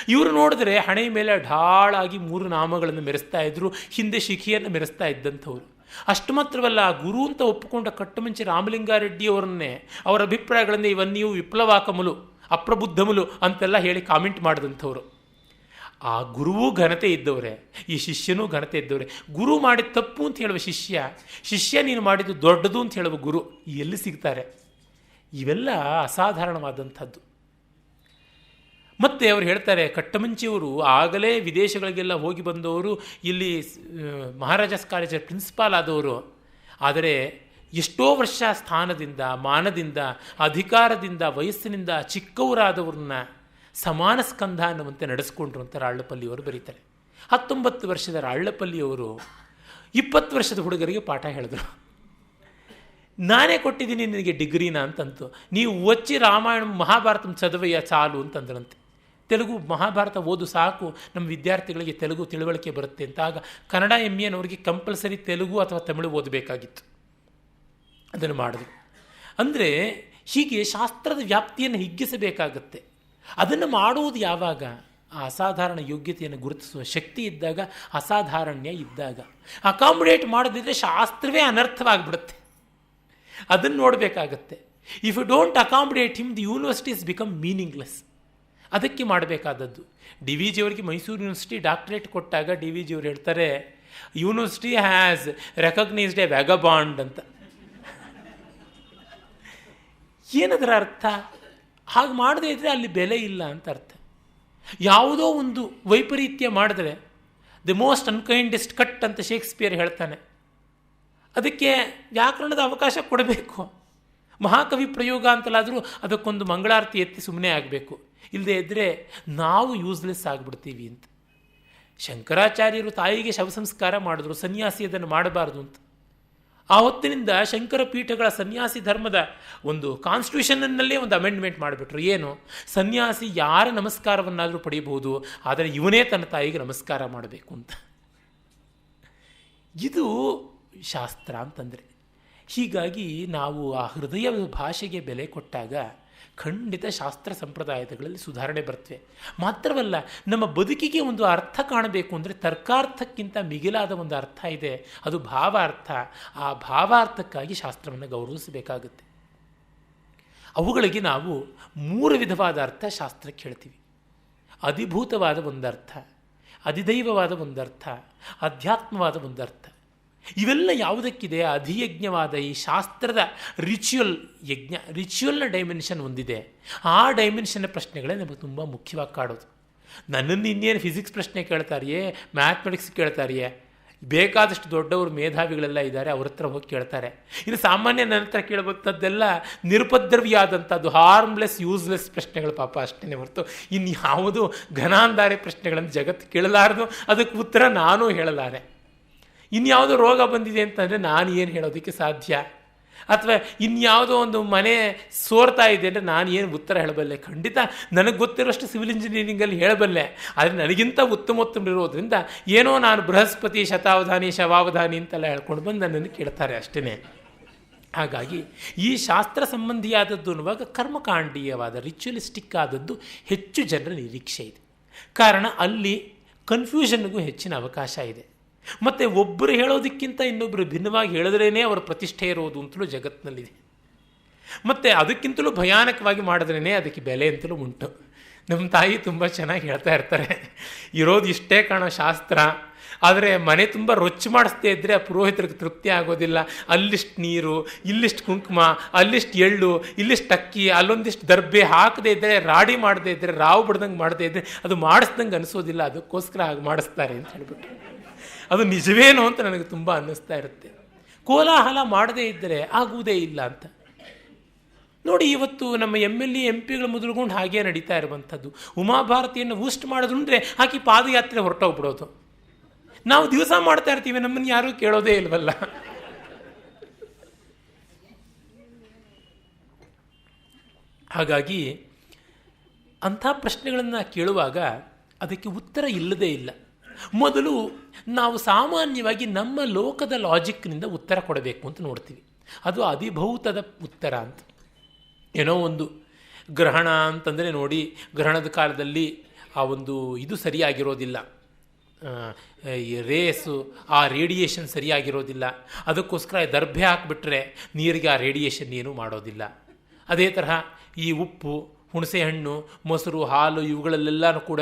ಇವರು ನೋಡಿದ್ರೆ ಹಣೆ ಮೇಲೆ ಢಾಳಾಗಿ 3 ನಾಮಗಳನ್ನು ಮೆರೆಸ್ತಾ ಇದ್ರು, ಹಿಂದೆ ಶಿಖಿಯನ್ನು ಮೆರೆಸ್ತಾ ಇದ್ದಂಥವ್ರು. ಅಷ್ಟು ಮಾತ್ರವಲ್ಲ, ಗುರು ಅಂತ ಒಪ್ಪಿಕೊಂಡ ಕಟ್ಟಮಂಚಿ ರಾಮಲಿಂಗಾರೆಡ್ಡಿಯವರನ್ನೇ ಅವರ ಅಭಿಪ್ರಾಯಗಳನ್ನೇ ಇವನ್ನೀವು ವಿಪ್ಲವಾಕಮುಲು ಅಪ್ರಬುದ್ಧಮುಲು ಅಂತೆಲ್ಲ ಹೇಳಿ ಕಾಮೆಂಟ್ ಮಾಡಿದಂಥವ್ರು. ಆ ಗುರುವೂ ಘನತೆ ಇದ್ದವರೇ, ಈ ಶಿಷ್ಯನೂ ಘನತೆ ಇದ್ದವರೇ. ಗುರು ಮಾಡಿದ ತಪ್ಪು ಅಂತ ಹೇಳುವ ಶಿಷ್ಯ ನೀನು ಮಾಡಿದ್ದು ದೊಡ್ಡದು ಅಂತ ಹೇಳುವ ಗುರು ಎಲ್ಲಿ ಸಿಗ್ತಾರೆ? ಇವೆಲ್ಲ ಅಸಾಧಾರಣವಾದಂಥದ್ದು. ಮತ್ತು ಅವರು ಹೇಳ್ತಾರೆ, ಕಟ್ಟಮಂಚಿಯವರು ಆಗಲೇ ವಿದೇಶಗಳಿಗೆಲ್ಲ ಹೋಗಿ ಬಂದವರು, ಇಲ್ಲಿ ಮಹಾರಾಜಾಸ್ ಕಾಲೇಜ್ ಪ್ರಿನ್ಸಿಪಾಲ್ ಆದವರು. ಆದರೆ ಎಷ್ಟೋ ವರ್ಷ ಸ್ಥಾನದಿಂದ, ಮಾನದಿಂದ, ಅಧಿಕಾರದಿಂದ, ವಯಸ್ಸಿನಿಂದ ಚಿಕ್ಕವರಾದವ್ರನ್ನ ಸಮಾನ ಸ್ಕಂಧ ಅನ್ನುವಂತೆ ನಡೆಸ್ಕೊಂಡ್ರು ಅಂತ ರಾಳ್ಳಪಲ್ಲಿಯವರು ಬರೀತಾರೆ. 19 ವರ್ಷದ ರಾಳ್ಳಪಲ್ಲಿಯವರು 20 ವರ್ಷದ ಹುಡುಗರಿಗೆ ಪಾಠ ಹೇಳಿದ್ರು. ನಾನೇ ಕೊಟ್ಟಿದ್ದೀನಿ ನಿನಗೆ ಡಿಗ್ರಿನ ಅಂತಂತು. ನೀವು ಒಚ್ಚಿ ರಾಮಾಯಣ ಮಹಾಭಾರತ ಚದವಯ್ಯ ಚಾಲು ಅಂತಂದ್ರಂತೆ. ತೆಲುಗು ಮಹಾಭಾರತ ಓದು ಸಾಕು, ನಮ್ಮ ವಿದ್ಯಾರ್ಥಿಗಳಿಗೆ ತೆಲುಗು ತಿಳುವಳಿಕೆ ಬರುತ್ತೆ ಅಂತ. ಆಗ ಕನ್ನಡ MA ಕಂಪಲ್ಸರಿ ತೆಲುಗು ಅಥವಾ ತಮಿಳು ಓದಬೇಕಾಗಿತ್ತು. ಅದನ್ನು ಮಾಡಿದ್ರು. ಅಂದರೆ ಹೀಗೆ ಶಾಸ್ತ್ರದ ವ್ಯಾಪ್ತಿಯನ್ನು ಹಿಗ್ಗಿಸಬೇಕಾಗತ್ತೆ. ಅದನ್ನು ಮಾಡುವುದು ಯಾವಾಗ? ಆ ಅಸಾಧಾರಣ ಯೋಗ್ಯತೆಯನ್ನು ಗುರುತಿಸುವ ಶಕ್ತಿ ಇದ್ದಾಗ, ಅಸಾಧಾರಣ್ಯ ಇದ್ದಾಗ. ಅಕಾಮಿಡೇಟ್ ಮಾಡದಿದ್ದರೆ ಶಾಸ್ತ್ರವೇ ಅನರ್ಥವಾಗಿಬಿಡುತ್ತೆ. ಅದನ್ನು ನೋಡಬೇಕಾಗತ್ತೆ. If you don't accommodate him, the universities become meaningless. ಅದಕ್ಕೆ ಮಾಡಬೇಕಾದದ್ದು. ಡಿ ವಿ ಜಿಯವರಿಗೆ ಮೈಸೂರು ಯೂನಿವರ್ಸಿಟಿ ಡಾಕ್ಟರೇಟ್ ಕೊಟ್ಟಾಗ ಡಿ ವಿ ಜಿಯವರು ಹೇಳ್ತಾರೆ, university has recognised a vagabond ಅಂತ. ಏನದರ ಅರ್ಥ? ಹಾಗೆ ಮಾಡದೇ ಇದ್ದರೆ ಅಲ್ಲಿ ಬೆಲೆ ಇಲ್ಲ ಅಂತ ಅರ್ಥ. ಯಾವುದೋ ಒಂದು ವೈಪರೀತ್ಯ ಮಾಡಿದ್ರೆ ದಿ ಮೋಸ್ಟ್ ಅನ್ಕೈಂಡೆಸ್ಟ್ ಕಟ್ ಅಂತ ಶೇಕ್ಸ್ಪಿಯರ್ ಹೇಳ್ತಾನೆ. ಅದಕ್ಕೆ ವ್ಯಾಕರಣದ ಅವಕಾಶ ಕೊಡಬೇಕು. ಮಹಾಕವಿ ಪ್ರಯೋಗ ಅಂತಲಾದರೂ ಅದಕ್ಕೊಂದು ಮಂಗಳಾರತಿ ಎತ್ತಿ ಸುಮ್ಮನೆ ಆಗಬೇಕು. ಇಲ್ಲದೇ ಇದ್ದರೆ ನಾವು ಯೂಸ್ಲೆಸ್ ಆಗಿಬಿಡ್ತೀವಿ ಅಂತ. ಶಂಕರಾಚಾರ್ಯರು ತಾಯಿಗೆ ಶವ ಸಂಸ್ಕಾರ ಮಾಡಿದ್ರು, ಸನ್ಯಾಸಿ ಅದನ್ನು ಮಾಡಬಾರ್ದು ಅಂತ. ಆ ಹೊತ್ತಿನಿಂದ ಶಂಕರ ಪೀಠಗಳ ಸನ್ಯಾಸಿ ಧರ್ಮದ ಒಂದು ಕಾನ್ಸ್ಟಿಟ್ಯೂಷನ್ನಲ್ಲೇ ಒಂದು ಅಮೆಂಡ್ಮೆಂಟ್ ಮಾಡಿಬಿಟ್ರು. ಏನು? ಸನ್ಯಾಸಿ ಯಾರ ನಮಸ್ಕಾರವನ್ನಾದರೂ ಪಡೆಯಬಹುದು, ಆದರೆ ಇವನೇ ತನ್ನ ತಾಯಿಗೆ ನಮಸ್ಕಾರ ಮಾಡಬೇಕು ಅಂತ. ಇದು ಶಾಸ್ತ್ರ ಅಂತಂದರೆ. ಹೀಗಾಗಿ ನಾವು ಆ ಹೃದಯ ಭಾಷೆಗೆ ಬೆಲೆ ಕೊಟ್ಟಾಗ ಖಂಡಿತ ಶಾಸ್ತ್ರ ಸಂಪ್ರದಾಯಗಳಲ್ಲಿ ಸುಧಾರಣೆ ಬರ್ತವೆ. ಮಾತ್ರವಲ್ಲ, ನಮ್ಮ ಬದುಕಿಗೆ ಒಂದು ಅರ್ಥ ಕಾಣಬೇಕು ಅಂದರೆ ತರ್ಕಾರ್ಥಕ್ಕಿಂತ ಮಿಗಿಲಾದ ಒಂದು ಅರ್ಥ ಇದೆ, ಅದು ಭಾವಾರ್ಥ. ಆ ಭಾವಾರ್ಥಕ್ಕಾಗಿ ಶಾಸ್ತ್ರವನ್ನು ಗೌರವಿಸಬೇಕಾಗುತ್ತೆ. ಅವುಗಳಿಗೆ ನಾವು 3 ವಿಧವಾದ ಅರ್ಥ ಶಾಸ್ತ್ರಕ್ಕೆ ಹೇಳ್ತೀವಿ. ಅಧಿಭೂತವಾದ ಒಂದರ್ಥ, ಅಧಿದೈವವಾದ ಒಂದರ್ಥ, ಅಧ್ಯಾತ್ಮವಾದ ಒಂದರ್ಥ. ಇವೆಲ್ಲ ಯಾವುದಕ್ಕಿದೆ? ಅಧಿಯಜ್ಞವಾದ ಈ ಶಾಸ್ತ್ರದ ರಿಚುವಲ್ನ ಡೈಮೆನ್ಷನ್ ಒಂದಿದೆ. ಆ ಡೈಮೆನ್ಷನ್ನ ಪ್ರಶ್ನೆಗಳೇ ನಮಗೆ ತುಂಬ ಮುಖ್ಯವಾಗಿ ಕಾಡೋದು. ನನ್ನನ್ನು ಇನ್ನೇನು ಫಿಸಿಕ್ಸ್ ಪ್ರಶ್ನೆ ಕೇಳ್ತಾರೆಯೇ, ಮ್ಯಾಥಮೆಟಿಕ್ಸ್ ಕೇಳ್ತಾರೆಯೇ, ಬೇಕಾದಷ್ಟು ದೊಡ್ಡವರು ಮೇಧಾವಿಗಳೆಲ್ಲ ಇದ್ದಾರೆ, ಅವ್ರ ಹತ್ರ ಹೋಗಿ ಕೇಳ್ತಾರೆ. ಇನ್ನು ಸಾಮಾನ್ಯ ನನ್ನ ಹತ್ರ ಕೇಳುವಂಥದ್ದೆಲ್ಲ ನಿರುಪದ್ರವಿಯಾದಂಥದ್ದು, ಹಾರ್ಮ್ಲೆಸ್ ಯೂಸ್ಲೆಸ್ ಪ್ರಶ್ನೆಗಳು ಪಾಪ ಅಷ್ಟೇ ಹೊರತು ಇನ್ಯಾವುದು ಘನಾಂಧಾರೆ ಪ್ರಶ್ನೆಗಳನ್ನು ಜಗತ್ತು ಕೇಳಲಾರದು, ಅದಕ್ಕೆ ಉತ್ತರ ನಾನೂ ಹೇಳಲಾರೆ. ಇನ್ಯಾವುದೋ ರೋಗ ಬಂದಿದೆ ಅಂತಂದರೆ ನಾನು ಏನು ಹೇಳೋದಕ್ಕೆ ಸಾಧ್ಯ? ಅಥವಾ ಇನ್ಯಾವುದೋ ಒಂದು ಮನೆ ಸೋರ್ತಾ ಇದೆ ಅಂದರೆ ನಾನು ಏನು ಉತ್ತರ ಹೇಳಬಲ್ಲೆ? ಖಂಡಿತ ನನಗೆ ಗೊತ್ತಿರೋಷ್ಟು ಸಿವಿಲ್ ಇಂಜಿನಿಯರಿಂಗಲ್ಲಿ ಹೇಳಬಲ್ಲೆ, ಆದರೆ ನನಗಿಂತ ಉತ್ತಮೋತ್ತಮರಿರೋದ್ರಿಂದ ಏನೋ ನಾನು ಬೃಹಸ್ಪತಿ ಶತಾವಧಾನಿ ಶವಾವಧಾನಿ ಅಂತೆಲ್ಲ ಹೇಳ್ಕೊಂಡು ಬಂದು ನನ್ನನ್ನು ಕೇಳ್ತಾರೆ ಅಷ್ಟೇ. ಹಾಗಾಗಿ ಈ ಶಾಸ್ತ್ರ ಸಂಬಂಧಿಯಾದದ್ದು ಅನ್ನುವಾಗ ಕರ್ಮಕಾಂಡೀಯವಾದ ರಿಚುವಲಿಸ್ಟಿಕ್ ಆದದ್ದು ಹೆಚ್ಚು ಜನರ ನಿರೀಕ್ಷೆ ಇದೆ. ಕಾರಣ ಅಲ್ಲಿ ಕನ್ಫ್ಯೂಷನ್ಗೂ ಹೆಚ್ಚಿನ ಅವಕಾಶ ಇದೆ. ಮತ್ತು ಒಬ್ಬರು ಹೇಳೋದಕ್ಕಿಂತ ಇನ್ನೊಬ್ಬರು ಭಿನ್ನವಾಗಿ ಹೇಳಿದ್ರೇ ಅವರ ಪ್ರತಿಷ್ಠೆ ಇರೋದು ಅಂತಲೂ ಜಗತ್ತಿನಲ್ಲಿದೆ. ಮತ್ತು ಅದಕ್ಕಿಂತಲೂ ಭಯಾನಕವಾಗಿ ಮಾಡಿದ್ರೇ ಅದಕ್ಕೆ ಬೆಲೆ ಅಂತಲೂ ಉಂಟು. ನಮ್ಮ ತಾಯಿ ತುಂಬ ಚೆನ್ನಾಗಿ ಹೇಳ್ತಾ ಇರ್ತಾರೆ, ಇರೋದು ಇಷ್ಟೇ ಕಾಣೋ ಶಾಸ್ತ್ರ, ಆದರೆ ಮನೆ ತುಂಬ ರೊಚ್ಚು ಮಾಡಿಸ್ದೇ ಇದ್ದರೆ ಆ ಪುರೋಹಿತರಿಗೆ ತೃಪ್ತಿ ಆಗೋದಿಲ್ಲ. ಅಲ್ಲಿಷ್ಟು ನೀರು, ಇಲ್ಲಿಷ್ಟು ಕುಂಕುಮ, ಅಲ್ಲಿಷ್ಟು ಎಳ್ಳು, ಇಲ್ಲಿಷ್ಟು ಅಕ್ಕಿ, ಅಲ್ಲೊಂದಿಷ್ಟು ದರ್ಬೆ ಹಾಕದೇ ಇದ್ದರೆ, ರಾಡಿ ಮಾಡದೇ ಇದ್ದರೆ, ರಾವು ಬಿಡ್ದಂಗೆ ಮಾಡದೇ ಇದ್ದರೆ ಅದು ಮಾಡಿಸ್ದಂಗೆ ಅನಿಸೋದಿಲ್ಲ. ಅದಕ್ಕೋಸ್ಕರ ಹಾಗೆ ಮಾಡಿಸ್ತಾರೆ ಅಂತ ಹೇಳ್ಬಿಟ್ಟು ಅದು ನಿಜವೇನೋ ಅಂತ ನನಗೆ ತುಂಬ ಅನ್ನಿಸ್ತಾ ಇರುತ್ತೆ. ಕೋಲಾಹಲ ಮಾಡದೇ ಇದ್ದರೆ ಆಗುವುದೇ ಇಲ್ಲ ಅಂತ. ನೋಡಿ, ಇವತ್ತು ನಮ್ಮ MLA MP ಮೊದಲುಕೊಂಡು ಹಾಗೇ ನಡೀತಾ ಇರುವಂಥದ್ದು. ಉಮಾಭಾರತಿಯನ್ನು ಊಸ್ಟ್ ಮಾಡಿದ್ರು ಅಂದರೆ ಆಕೆ ಪಾದಯಾತ್ರೆ ಹೊರಟೋಗ್ಬಿಡೋದು. ನಾವು ದಿವಸ ಮಾಡ್ತಾ ಇರ್ತೀವಿ, ನಮ್ಮನ್ನು ಯಾರೂ ಕೇಳೋದೇ ಇಲ್ವಲ್ಲ. ಹಾಗಾಗಿ ಅಂಥ ಪ್ರಶ್ನೆಗಳನ್ನು ಕೇಳುವಾಗ ಅದಕ್ಕೆ ಉತ್ತರ ಇಲ್ಲದೇ ಇಲ್ಲ. ಮೊದಲು ನಾವು ಸಾಮಾನ್ಯವಾಗಿ ನಮ್ಮ ಲೋಕದ ಲಾಜಿಕ್ನಿಂದ ಉತ್ತರ ಕೊಡಬೇಕು ಅಂತ ನೋಡ್ತೀವಿ. ಅದು ಅಧಿಭೌತದ ಉತ್ತರ ಅಂತ. ಏನೋ ಒಂದು ಗ್ರಹಣ ಅಂತಂದರೆ ನೋಡಿ, ಗ್ರಹಣದ ಕಾಲದಲ್ಲಿ ಆ ಒಂದು ಇದು ಸರಿಯಾಗಿರೋದಿಲ್ಲ, ರೇಸು ಆ ರೇಡಿಯೇಷನ್ ಸರಿಯಾಗಿರೋದಿಲ್ಲ, ಅದಕ್ಕೋಸ್ಕರ ದರ್ಭೆ ಹಾಕಿಬಿಟ್ರೆ ನೀರಿಗೆ ಆ ರೇಡಿಯೇಷನ್ ಏನೂ ಮಾಡೋದಿಲ್ಲ. ಅದೇ ತರಹ ಈ ಉಪ್ಪು, ಹುಣಸೆಹಣ್ಣು, ಮೊಸರು, ಹಾಲು ಇವುಗಳಲ್ಲೆಲ್ಲನೂ ಕೂಡ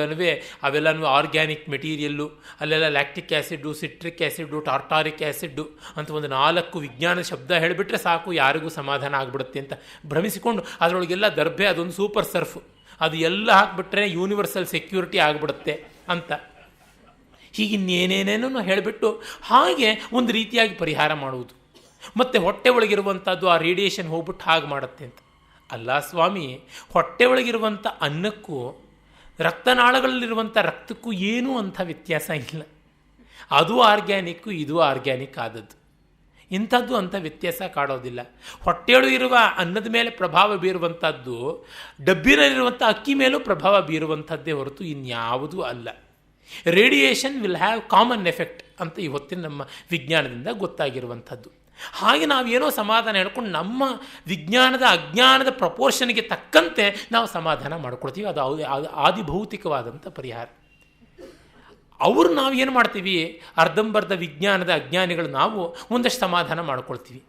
ಅವೆಲ್ಲನೂ ಆರ್ಗ್ಯಾನಿಕ್ ಮೆಟೀರಿಯಲ್ಲು, ಅಲ್ಲೆಲ್ಲ lactic acid, citric acid, tartaric acid ಅಂತ ಒಂದು 4 ವಿಜ್ಞಾನದ ಶಬ್ದ ಹೇಳಿಬಿಟ್ರೆ ಸಾಕು, ಯಾರಿಗೂ ಸಮಾಧಾನ ಆಗಿಬಿಡುತ್ತೆ ಅಂತ ಭ್ರಮಿಸಿಕೊಂಡು ಅದರೊಳಗೆಲ್ಲ ದರ್ಭೆ, ಅದೊಂದು ಸೂಪರ್ ಸರ್ಫ್, ಅದು ಎಲ್ಲ ಹಾಕಿಬಿಟ್ರೆ ಯೂನಿವರ್ಸಲ್ ಸೆಕ್ಯೂರಿಟಿ ಆಗಿಬಿಡುತ್ತೆ ಅಂತ ಹೀಗಿನ್ನೇನೇನೇನೋ ಹೇಳಿಬಿಟ್ಟು ಹಾಗೆ ಒಂದು ರೀತಿಯಾಗಿ ಪರಿಹಾರ ಮಾಡುವುದು. ಮತ್ತು ಹೊಟ್ಟೆ ಒಳಗಿರುವಂಥದ್ದು ಆ ರೇಡಿಯೇಷನ್ ಹೋಗ್ಬಿಟ್ಟು ಹಾಗೆ ಮಾಡುತ್ತೆ ಅಂತ. ಅಲ್ಲ ಸ್ವಾಮಿ, ಹೊಟ್ಟೆ ಒಳಗಿರುವಂಥ ಅನ್ನಕ್ಕೂ ರಕ್ತನಾಳಗಳಲ್ಲಿರುವಂಥ ರಕ್ತಕ್ಕೂ ಏನೂ ಅಂಥ ವ್ಯತ್ಯಾಸ ಇಲ್ಲ. ಅದು ಆರ್ಗ್ಯಾನಿಕ್ಕು, ಇದು ಆರ್ಗ್ಯಾನಿಕ್ ಆದದ್ದು. ಇಂಥದ್ದು ಅಂಥ ವ್ಯತ್ಯಾಸ ಕಾಡೋದಿಲ್ಲ. ಹೊಟ್ಟೆಯೊಳಗಿರುವ ಅನ್ನದ ಮೇಲೆ ಪ್ರಭಾವ ಬೀರುವಂಥದ್ದು ಡಬ್ಬಿನಲ್ಲಿರುವಂಥ ಅಕ್ಕಿ ಮೇಲೂ ಪ್ರಭಾವ ಬೀರುವಂಥದ್ದೇ ಹೊರತು ಇನ್ಯಾವುದೂ ಅಲ್ಲ. Radiation will have common effect ಅಂತ ಇವತ್ತಿನ ನಮ್ಮ ವಿಜ್ಞಾನದಿಂದ ಗೊತ್ತಾಗಿರುವಂಥದ್ದು. ಹಾಗೆ ನಾವೇನೋ ಸಮಾಧಾನ ಹೇಳ್ಕೊಂಡು ನಮ್ಮ ವಿಜ್ಞಾನದ ಅಜ್ಞಾನದ ಪ್ರಪೋರ್ಷನ್ಗೆ ತಕ್ಕಂತೆ ನಾವು ಸಮಾಧಾನ ಮಾಡ್ಕೊಳ್ತೀವಿ. ಅದು ಆದಿಭೌತಿಕವಾದಂಥ ಪರಿಹಾರ. ಅವರು ನಾವು ಏನು ಮಾಡ್ತೀವಿ, ಅರ್ಧಂಬರ್ಧ ವಿಜ್ಞಾನದ ಅಜ್ಞಾನಿಗಳು ನಾವು ಒಂದಷ್ಟು ಸಮಾಧಾನ ಮಾಡ್ಕೊಳ್ತೀವಿ.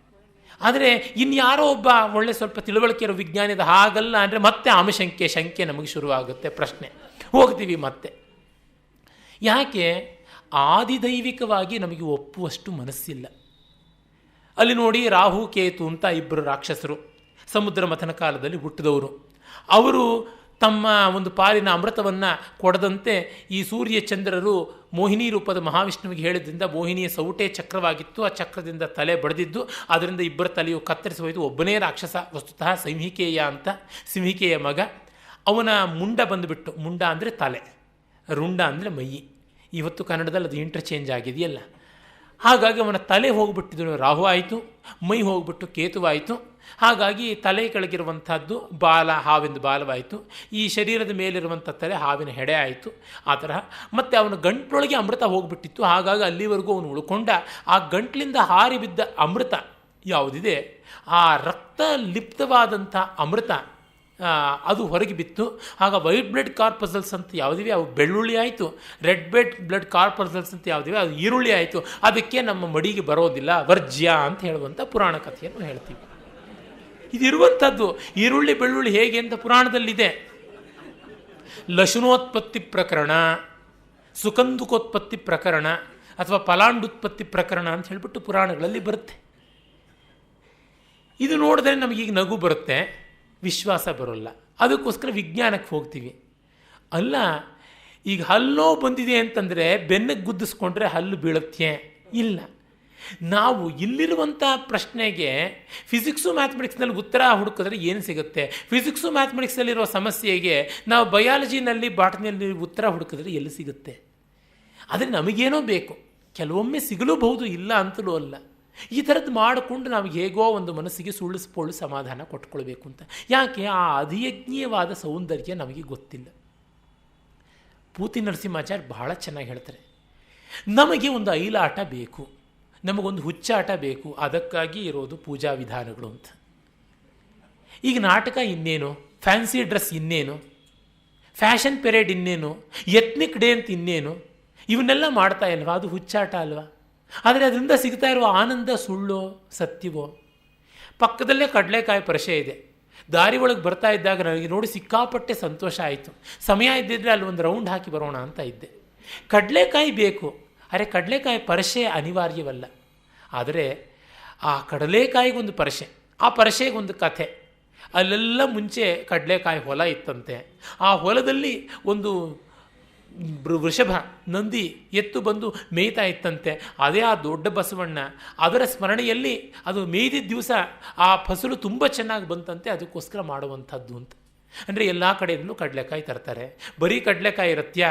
ಆದರೆ ಇನ್ಯಾರೋ ಒಬ್ಬ ಒಳ್ಳೆ ಸ್ವಲ್ಪ ತಿಳುವಳಿಕೆ ಇರೋ ವಿಜ್ಞಾನಿದ ಹಾಗಲ್ಲ ಅಂದರೆ ಮತ್ತೆ ಶಂಕೆ ನಮಗೆ ಶುರುವಾಗುತ್ತೆ. ಪ್ರಶ್ನೆ ಹೋಗ್ತೀವಿ ಮತ್ತೆ. ಯಾಕೆ? ಆದಿದೈವಿಕವಾಗಿ ನಮಗೆ ಒಪ್ಪುವಷ್ಟು ಮನಸ್ಸಿಲ್ಲ. ಅಲ್ಲಿ ನೋಡಿ, ರಾಹು ಕೇತು ಅಂತ 2 ರಾಕ್ಷಸರು ಸಮುದ್ರ ಮಥನ ಕಾಲದಲ್ಲಿ ಹುಟ್ಟಿದವರು. ಅವರು ತಮ್ಮ ಒಂದು ಪಾಲಿನ ಅಮೃತವನ್ನು ಕೊಡದಂತೆ ಈ ಸೂರ್ಯ ಚಂದ್ರರು ಮೋಹಿನಿ ರೂಪದ ಮಹಾವಿಷ್ಣುವಿಗೆ ಹೇಳಿದ್ರಿಂದ ಮೋಹಿನಿಯ ಸೌಟೆ ಚಕ್ರವಾಗಿತ್ತು. ಆ ಚಕ್ರದಿಂದ ತಲೆ ಬಡಿದಿದ್ದು, ಅದರಿಂದ 2 ತಲೆಯು ಕತ್ತರಿಸಿ ಹೋಯಿತು. ಒಬ್ಬನೇ ರಾಕ್ಷಸ, ವಸ್ತುತಃ ಸಿಂಹಿಕೇಯ ಅಂತ, ಸಿಂಹಿಕೆಯ ಮಗ. ಅವನ ಮುಂಡ ಬಂದುಬಿಟ್ಟು, ಮುಂಡ ಅಂದರೆ ತಲೆ, ರುಂಡ ಅಂದರೆ ಮೈ. ಇವತ್ತು ಕನ್ನಡದಲ್ಲಿ ಅದು ಇಂಟರ್ಚೇಂಜ್ ಆಗಿದೆಯಲ್ಲ. ಹಾಗಾಗಿ ಅವನ ತಲೆ ಹೋಗ್ಬಿಟ್ಟಿದ್ದು ರಾಹು ಆಯಿತು, ಮೈ ಹೋಗ್ಬಿಟ್ಟು ಕೇತುವಾಯಿತು. ಹಾಗಾಗಿ ತಲೆ ಕೆಳಗಿರುವಂಥದ್ದು ಬಾಲ, ಹಾವಿಂದ ಬಾಲವಾಯಿತು. ಈ ಶರೀರದ ಮೇಲಿರುವಂಥ ತಲೆ ಹಾವಿನ ಹೆಡೆ ಆಯಿತು. ಆ ತರಹ ಮತ್ತು ಅವನ ಗಂಟ್ಲೊಳಗೆ ಅಮೃತ ಹೋಗ್ಬಿಟ್ಟಿತ್ತು. ಹಾಗಾಗಿ ಅಲ್ಲಿವರೆಗೂ ಅವನು ಉಳ್ಕೊಂಡ. ಆ ಗಂಟ್ಲಿಂದ ಹಾರಿ ಬಿದ್ದ ಅಮೃತ ಯಾವುದಿದೆ, ಆ ರಕ್ತ ಲಿಪ್ತವಾದಂಥ ಅಮೃತ ಅದು ಹೊರಗೆ ಬಿತ್ತು. ಆಗ ವೈಟ್ ಬ್ಲಡ್ ಕಾರ್ಪಸಲ್ಸ್ ಅಂತ ಯಾವುದಿವೆ ಅವು ಬೆಳ್ಳುಳ್ಳಿ ಆಯಿತು, ರೆಡ್ ಬ್ಲಡ್ ಕಾರ್ಪಸಲ್ಸ್ ಅಂತ ಯಾವುದಿವೆ ಅದು ಈರುಳ್ಳಿ ಆಯಿತು. ಅದಕ್ಕೆ ನಮ್ಮ ಮಡಿಗೆ ಬರೋದಿಲ್ಲ, ವರ್ಜ್ಯ ಅಂತ ಹೇಳುವಂಥ ಪುರಾಣ ಕಥೆಯನ್ನು ಹೇಳ್ತೀವಿ. ಇದಿರುವಂಥದ್ದು ಈರುಳ್ಳಿ ಬೆಳ್ಳುಳ್ಳಿ ಹೇಗೆ ಅಂತ ಪುರಾಣದಲ್ಲಿದೆ. ಲಶುನೋತ್ಪತ್ತಿ ಪ್ರಕರಣ, ಸುಕಂದುಕೋತ್ಪತ್ತಿ ಪ್ರಕರಣ ಅಥವಾ ಫಲಾಂಡುತ್ಪತ್ತಿ ಪ್ರಕರಣ ಅಂತ ಹೇಳಿಬಿಟ್ಟು ಪುರಾಣಗಳಲ್ಲಿ ಬರುತ್ತೆ. ಇದು ನೋಡಿದ್ರೆ ನಮಗೀಗ ನಗು ಬರುತ್ತೆ, ವಿಶ್ವಾಸ ಬರೋಲ್ಲ. ಅದಕ್ಕೋಸ್ಕರ ವಿಜ್ಞಾನಕ್ಕೆ ಹೋಗ್ತೀವಿ. ಅಲ್ಲ, ಈಗ ಹಲ್ಲೋ ಬಂದಿದೆ ಅಂತಂದರೆ ಬೆನ್ನಿಗೆ ಗುದ್ದಿಸ್ಕೊಂಡ್ರೆ ಹಲ್ಲು ಬೀಳುತ್ತೆ ಇಲ್ಲ. ನಾವು ಇಲ್ಲಿರುವಂಥ ಪ್ರಶ್ನೆಗೆ ಫಿಸಿಕ್ಸು ಮ್ಯಾಥಮೆಟಿಕ್ಸ್ನಲ್ಲಿ ಉತ್ತರ ಹುಡುಕಿದ್ರೆ ಏನು ಸಿಗುತ್ತೆ? ಫಿಸಿಕ್ಸು ಮ್ಯಾಥಮೆಟಿಕ್ಸಲ್ಲಿರೋ ಸಮಸ್ಯೆಗೆ ನಾವು ಬಯಾಲಜಿನಲ್ಲಿ ಬಾಟನಿಯಲ್ಲಿ ಉತ್ತರ ಹುಡುಕಿದ್ರೆ ಎಲ್ಲಿ ಸಿಗುತ್ತೆ? ಆದರೆ ನಮಗೇನೋ ಬೇಕು, ಕೆಲವೊಮ್ಮೆ ಸಿಗಲೂಬಹುದು, ಇಲ್ಲ ಅಂತಲೂ ಅಲ್ಲ. ಈ ಥರದ್ದು ಮಾಡಿಕೊಂಡು ನಾವು ಹೇಗೋ ಒಂದು ಮನಸ್ಸಿಗೆ ಸುಳ್ಳಿಸ್ಕೊಳ್ಳು ಸಮಾಧಾನ ಕೊಟ್ಕೊಳ್ಬೇಕು ಅಂತ. ಯಾಕೆ? ಆ ಅಧಿಯಜ್ಞೀಯವಾದ ಸೌಂದರ್ಯ ನಮಗೆ ಗೊತ್ತಿಲ್ಲ. ಪೂತಿ ನರಸಿಂಹಾಚಾರ್ಯ ಬಹಳ ಚೆನ್ನಾಗಿ ಹೇಳ್ತಾರೆ, ನಮಗೆ ಒಂದು ಐಲಾಟ ಬೇಕು, ನಮಗೊಂದು ಹುಚ್ಚಾಟ ಬೇಕು, ಅದಕ್ಕಾಗಿ ಇರೋದು ಪೂಜಾ ವಿಧಾನಗಳು ಅಂತ. ಈಗ ನಾಟಕ ಇನ್ನೇನು, ಫ್ಯಾನ್ಸಿ ಡ್ರೆಸ್ ಇನ್ನೇನು, ಫ್ಯಾಷನ್ ಪೆರೇಡ್ ಇನ್ನೇನು, ಎತ್ನಿಕ್ ಡೇ ಅಂತ ಇನ್ನೇನು, ಇವನ್ನೆಲ್ಲ ಮಾಡ್ತಾ ಇಲ್ವಾ? ಅದು ಹುಚ್ಚಾಟ ಅಲ್ವಾ? ಆದರೆ ಅದರಿಂದ ಸಿಗ್ತಾ ಇರುವ ಆನಂದ ಸುಳ್ಳೋ ಸತ್ಯವೋ? ಪಕ್ಕದಲ್ಲೇ ಕಡಲೆಕಾಯಿ ಪರಿಚಯ ಇದೆ. ದಾರಿ ಒಳಗೆ ಬರ್ತಾ ಇದ್ದಾಗ ನನಗೆ ನೋಡಿ ಸಿಕ್ಕಾಪಟ್ಟೆ ಸಂತೋಷ ಆಯಿತು. ಸಮಯ ಇದ್ದಿದ್ರೆ ಅಲ್ಲಿ ಒಂದು ರೌಂಡ್ ಹಾಕಿ ಬರೋಣ ಅಂತ ಇದ್ದೆ. ಕಡಲೆಕಾಯಿ ಬೇಕು, ಅರೆ ಕಡಲೆಕಾಯಿ ಪರಿಚಯ ಅನಿವಾರ್ಯವಲ್ಲ. ಆದರೆ ಆ ಕಡಲೆಕಾಯಿಗೊಂದು ಪರಿಚಯ, ಆ ಪರಿಚಯಗೊಂದು ಕಥೆ. ಅಲ್ಲೆಲ್ಲ ಮುಂಚೆ ಕಡಲೆಕಾಯಿ ಹೊಲ ಇತ್ತಂತೆ. ಆ ಹೊಲದಲ್ಲಿ ಒಂದು ವೃಷಭ ನಂದಿ ಎತ್ತು ಬಂದು ಮೇಯ್ತಾ ಇತ್ತಂತೆ. ಅದೇ ಆ ದೊಡ್ಡ ಬಸವಣ್ಣ, ಅದರ ಸ್ಮರಣೆಯಲ್ಲಿ ಅದು ಮೇಯ್ದಿದ್ದ ದಿವಸ ಆ ಫಸಲು ತುಂಬ ಚೆನ್ನಾಗಿ ಬಂತಂತೆ, ಅದಕ್ಕೋಸ್ಕರ ಮಾಡುವಂಥದ್ದು ಅಂತ. ಅಂದರೆ ಎಲ್ಲ ಕಡೆಯಿಂದಲೂ ಕಡಲೆಕಾಯಿ ತರ್ತಾರೆ. ಬರೀ ಕಡಲೆಕಾಯಿ ಇರತ್ಯ,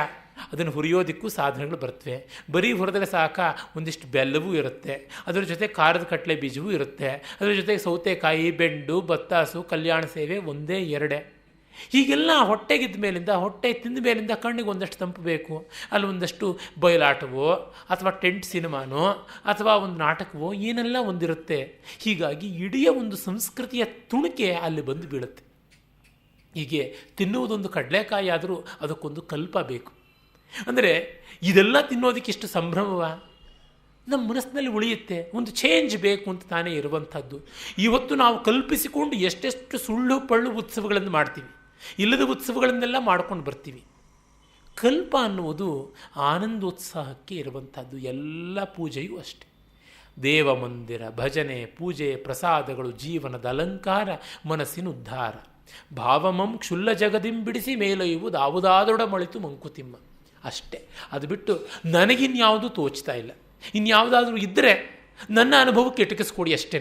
ಅದನ್ನು ಹುರಿಯೋದಕ್ಕೂ ಸಾಧನಗಳು ಬರ್ತವೆ. ಬರೀ ಹುರಿದ್ರೆ ಸಾಕ, ಒಂದಿಷ್ಟು ಬೆಲ್ಲವೂ ಇರುತ್ತೆ, ಅದರ ಜೊತೆ ಖಾರದ ಕಡಲೆ ಬೀಜವೂ ಇರುತ್ತೆ, ಅದರ ಜೊತೆಗೆ ಸೌತೆಕಾಯಿ, ಬೆಂಡು, ಬತ್ತಾಸು, ಕಲ್ಯಾಣ ಸೇವೆ ಒಂದೇ ಎರಡೇ. ಹೀಗೆಲ್ಲ ಹೊಟ್ಟೆಗಿದ್ದ ಮೇಲಿಂದ, ಹೊಟ್ಟೆ ತಿಂದ ಮೇಲಿಂದ ಕಣ್ಣಿಗೆ ಒಂದಷ್ಟು ತಂಪು ಬೇಕು. ಅಲ್ಲಿ ಒಂದಷ್ಟು ಬಯಲಾಟವೋ ಅಥವಾ ಟೆಂಟ್ ಸಿನಿಮಾನೋ ಅಥವಾ ಒಂದು ನಾಟಕವೋ ಏನೆಲ್ಲ ಒಂದಿರುತ್ತೆ. ಹೀಗಾಗಿ ಇಡೀ ಒಂದು ಸಂಸ್ಕೃತಿಯ ತುಣುಕೆ ಅಲ್ಲಿ ಬಂದು ಬೀಳುತ್ತೆ. ಹೀಗೆ ತಿನ್ನುವುದೊಂದು ಕಡಲೆಕಾಯಿ ಆದರೂ ಅದಕ್ಕೊಂದು ಕಲ್ಪ ಬೇಕು. ಅಂದರೆ ಇದೆಲ್ಲ ತಿನ್ನೋದಕ್ಕೆ ಇಷ್ಟು ಸಂಭ್ರಮವ? ನಮ್ಮ ಮನಸ್ಸಿನಲ್ಲಿ ಉಳಿಯುತ್ತೆ. ಒಂದು ಚೇಂಜ್ ಬೇಕು ಅಂತ ತಾನೇ ಇರುವಂಥದ್ದು. ಇವತ್ತು ನಾವು ಕಲ್ಪಿಸಿಕೊಂಡು ಎಷ್ಟೆಷ್ಟು ಸುಳ್ಳು ಪಳ್ಳು ಉತ್ಸವಗಳನ್ನು ಮಾಡ್ತೀವಿ, ಇಲ್ಲದ ಉತ್ಸವಗಳನ್ನೆಲ್ಲ ಮಾಡ್ಕೊಂಡು ಬರ್ತೀವಿ. ಕಲ್ಪ ಅನ್ನುವುದು ಆನಂದೋತ್ಸಾಹಕ್ಕೆ ಇರುವಂಥದ್ದು. ಎಲ್ಲ ಪೂಜೆಯೂ ಅಷ್ಟೆ. ದೇವ ಮಂದಿರ, ಭಜನೆ, ಪೂಜೆ, ಪ್ರಸಾದಗಳು ಜೀವನದ ಅಲಂಕಾರ, ಮನಸ್ಸಿನ ಉದ್ಧಾರ. ಭಾವಮಂ ಕ್ಷುಲ್ಲ ಜಗದಿಂ ಬಿಡಿಸಿ ಮೇಲೊಯ್ಯುವುದು ಯಾವುದಾದೊಡ ಮಳಿತು ಮಂಕುತಿಮ್ಮ ಅಷ್ಟೇ. ಅದು ಬಿಟ್ಟು ನನಗಿನ್ಯಾವುದೂ ತೋಚ್ತಾ ಇಲ್ಲ. ಇನ್ಯಾವುದಾದ್ರೂ ಇದ್ದರೆ ನನ್ನ ಅನುಭವಕ್ಕೆ ಎಟಕಿಸ್ಕೊಡಿ ಅಷ್ಟೇ.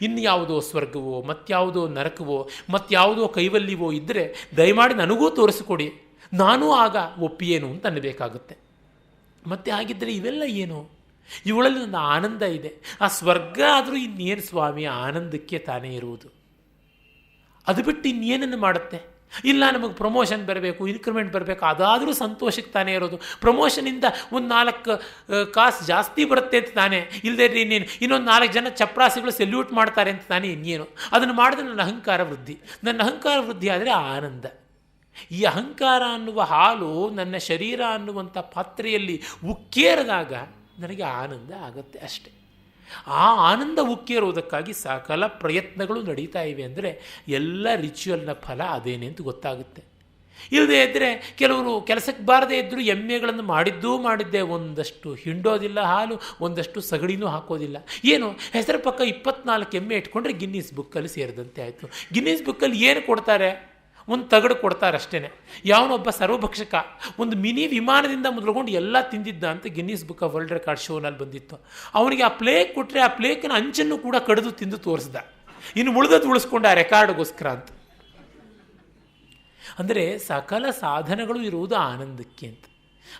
ಇನ್ಯಾವುದೋ ಸ್ವರ್ಗವೋ, ಮತ್ಯಾವುದೋ ನರಕವೋ, ಮತ್ಯಾವುದೋ ಕೈವಲ್ಯವೋ ಇದ್ದರೆ ದಯಮಾಡಿ ನನಗೂ ತೋರಿಸಿಕೊಡಿ, ನಾನೂ ಆಗ ಒಪ್ಪಿಯೇನು ಅಂತ ಅನ್ನಬೇಕಾಗುತ್ತೆ. ಮತ್ತೆ ಹಾಗಿದ್ದರೆ ಇವೆಲ್ಲ ಏನು? ಇವುಗಳಲ್ಲಿ ಒಂದು ಆನಂದ ಇದೆ. ಆ ಸ್ವರ್ಗ ಆದರೂ ಇನ್ನೇನು ಸ್ವಾಮಿ, ಆನಂದಕ್ಕೆ ತಾನೇ ಇರುವುದು. ಅದು ಬಿಟ್ಟು ಇನ್ನೇನನ್ನು ಮಾಡುತ್ತೆ? ಇಲ್ಲ ನಮಗೆ ಪ್ರಮೋಷನ್ ಬರಬೇಕು, ಇನ್ಕ್ರಿಮೆಂಟ್ ಬರಬೇಕು, ಅದಾದರೂ ಸಂತೋಷಕ್ಕೆ ತಾನೇ ಇರೋದು. ಪ್ರಮೋಷನಿಂದ ಒಂದು 4 ಕಾಸು ಜಾಸ್ತಿ ಬರುತ್ತೆ ಅಂತ ತಾನೇ, ಇಲ್ಲದೇ ಇನ್ನೇನು ಇನ್ನೊಂದು 4 ಜನ ಚಪ್ರಾಸಿಗಳು ಸೆಲ್ಯೂಟ್ ಮಾಡ್ತಾರೆ ಅಂತ ತಾನೇ ಇನ್ನೇನು. ಅದನ್ನು ಮಾಡಿದ್ರೆ ನನ್ನ ಅಹಂಕಾರ ವೃದ್ಧಿ. ನನ್ನ ಅಹಂಕಾರ ವೃದ್ಧಿ ಆದರೆ ಆನಂದ. ಈ ಅಹಂಕಾರ ಅನ್ನುವ ಹಾಲು ನನ್ನ ಶರೀರ ಅನ್ನುವಂಥ ಪಾತ್ರೆಯಲ್ಲಿ ಉಕ್ಕೇರಿದಾಗ ನನಗೆ ಆನಂದ ಆಗುತ್ತೆ ಅಷ್ಟೆ. ಆ ಆನಂದ ಉಕ್ಕೇರುವುದಕ್ಕಾಗಿ ಸಕಲ ಪ್ರಯತ್ನಗಳು ನಡೀತಾ ಇವೆ. ಅಂದರೆ ಎಲ್ಲ ರಿಚುವಲ್ನ ಫಲ ಅದೇನೆ ಅಂತ ಗೊತ್ತಾಗುತ್ತೆ. ಇಲ್ಲದೇ ಇದ್ದರೆ ಕೆಲವರು ಕೆಲಸಕ್ಕೆ ಬಾರದೇ ಇದ್ದರೂ ಎಮ್ಮೆಗಳನ್ನು ಮಾಡಿದ್ದೇ ಒಂದಷ್ಟು ಹಿಂಡೋದಿಲ್ಲ ಹಾಲು, ಒಂದಷ್ಟು ಸಗಣಿನೂ ಹಾಕೋದಿಲ್ಲ. ಏನು ಹೆಸರು ಪಕ್ಕ 24 ಎಮ್ಮೆ ಇಟ್ಕೊಂಡ್ರೆ ಗಿನ್ನೀಸ್ ಬುಕ್ಕಲ್ಲಿ ಸೇರಿದಂತೆ ಆಯಿತು. ಗಿನ್ನೀಸ್ ಬುಕ್ಕಲ್ಲಿ ಏನು ಕೊಡ್ತಾರೆ? ಒಂದು ತಗಡು ಕೊಡ್ತಾರೆ ಅಷ್ಟೇ. ಯಾವನೊಬ್ಬ ಸರ್ವಭಕ್ಷಕ ಒಂದು ಮಿನಿ ವಿಮಾನದಿಂದ ಮೊದಲುಕೊಂಡು ಎಲ್ಲ ತಿಂದಿದ್ದ ಅಂತ Guinness book of world record ಶೋನಲ್ಲಿ ಬಂದಿತ್ತು. ಅವನಿಗೆ ಆ ಪ್ಲೇಕ್ ಕೊಟ್ಟರೆ ಆ ಪ್ಲೇಕಿನ ಅಂಚನ್ನು ಕೂಡ ಕಡಿದು ತಿಂದು ತೋರಿಸ್ದ. ಇನ್ನು ಉಳಿದದ್ದು ಉಳಿಸ್ಕೊಂಡ ಆ ರೆಕಾರ್ಡ್ಗೋಸ್ಕರ ಅಂತ. ಅಂದರೆ ಸಕಲ ಸಾಧನಗಳು ಇರುವುದು ಆನಂದಕ್ಕೆ ಅಂತ.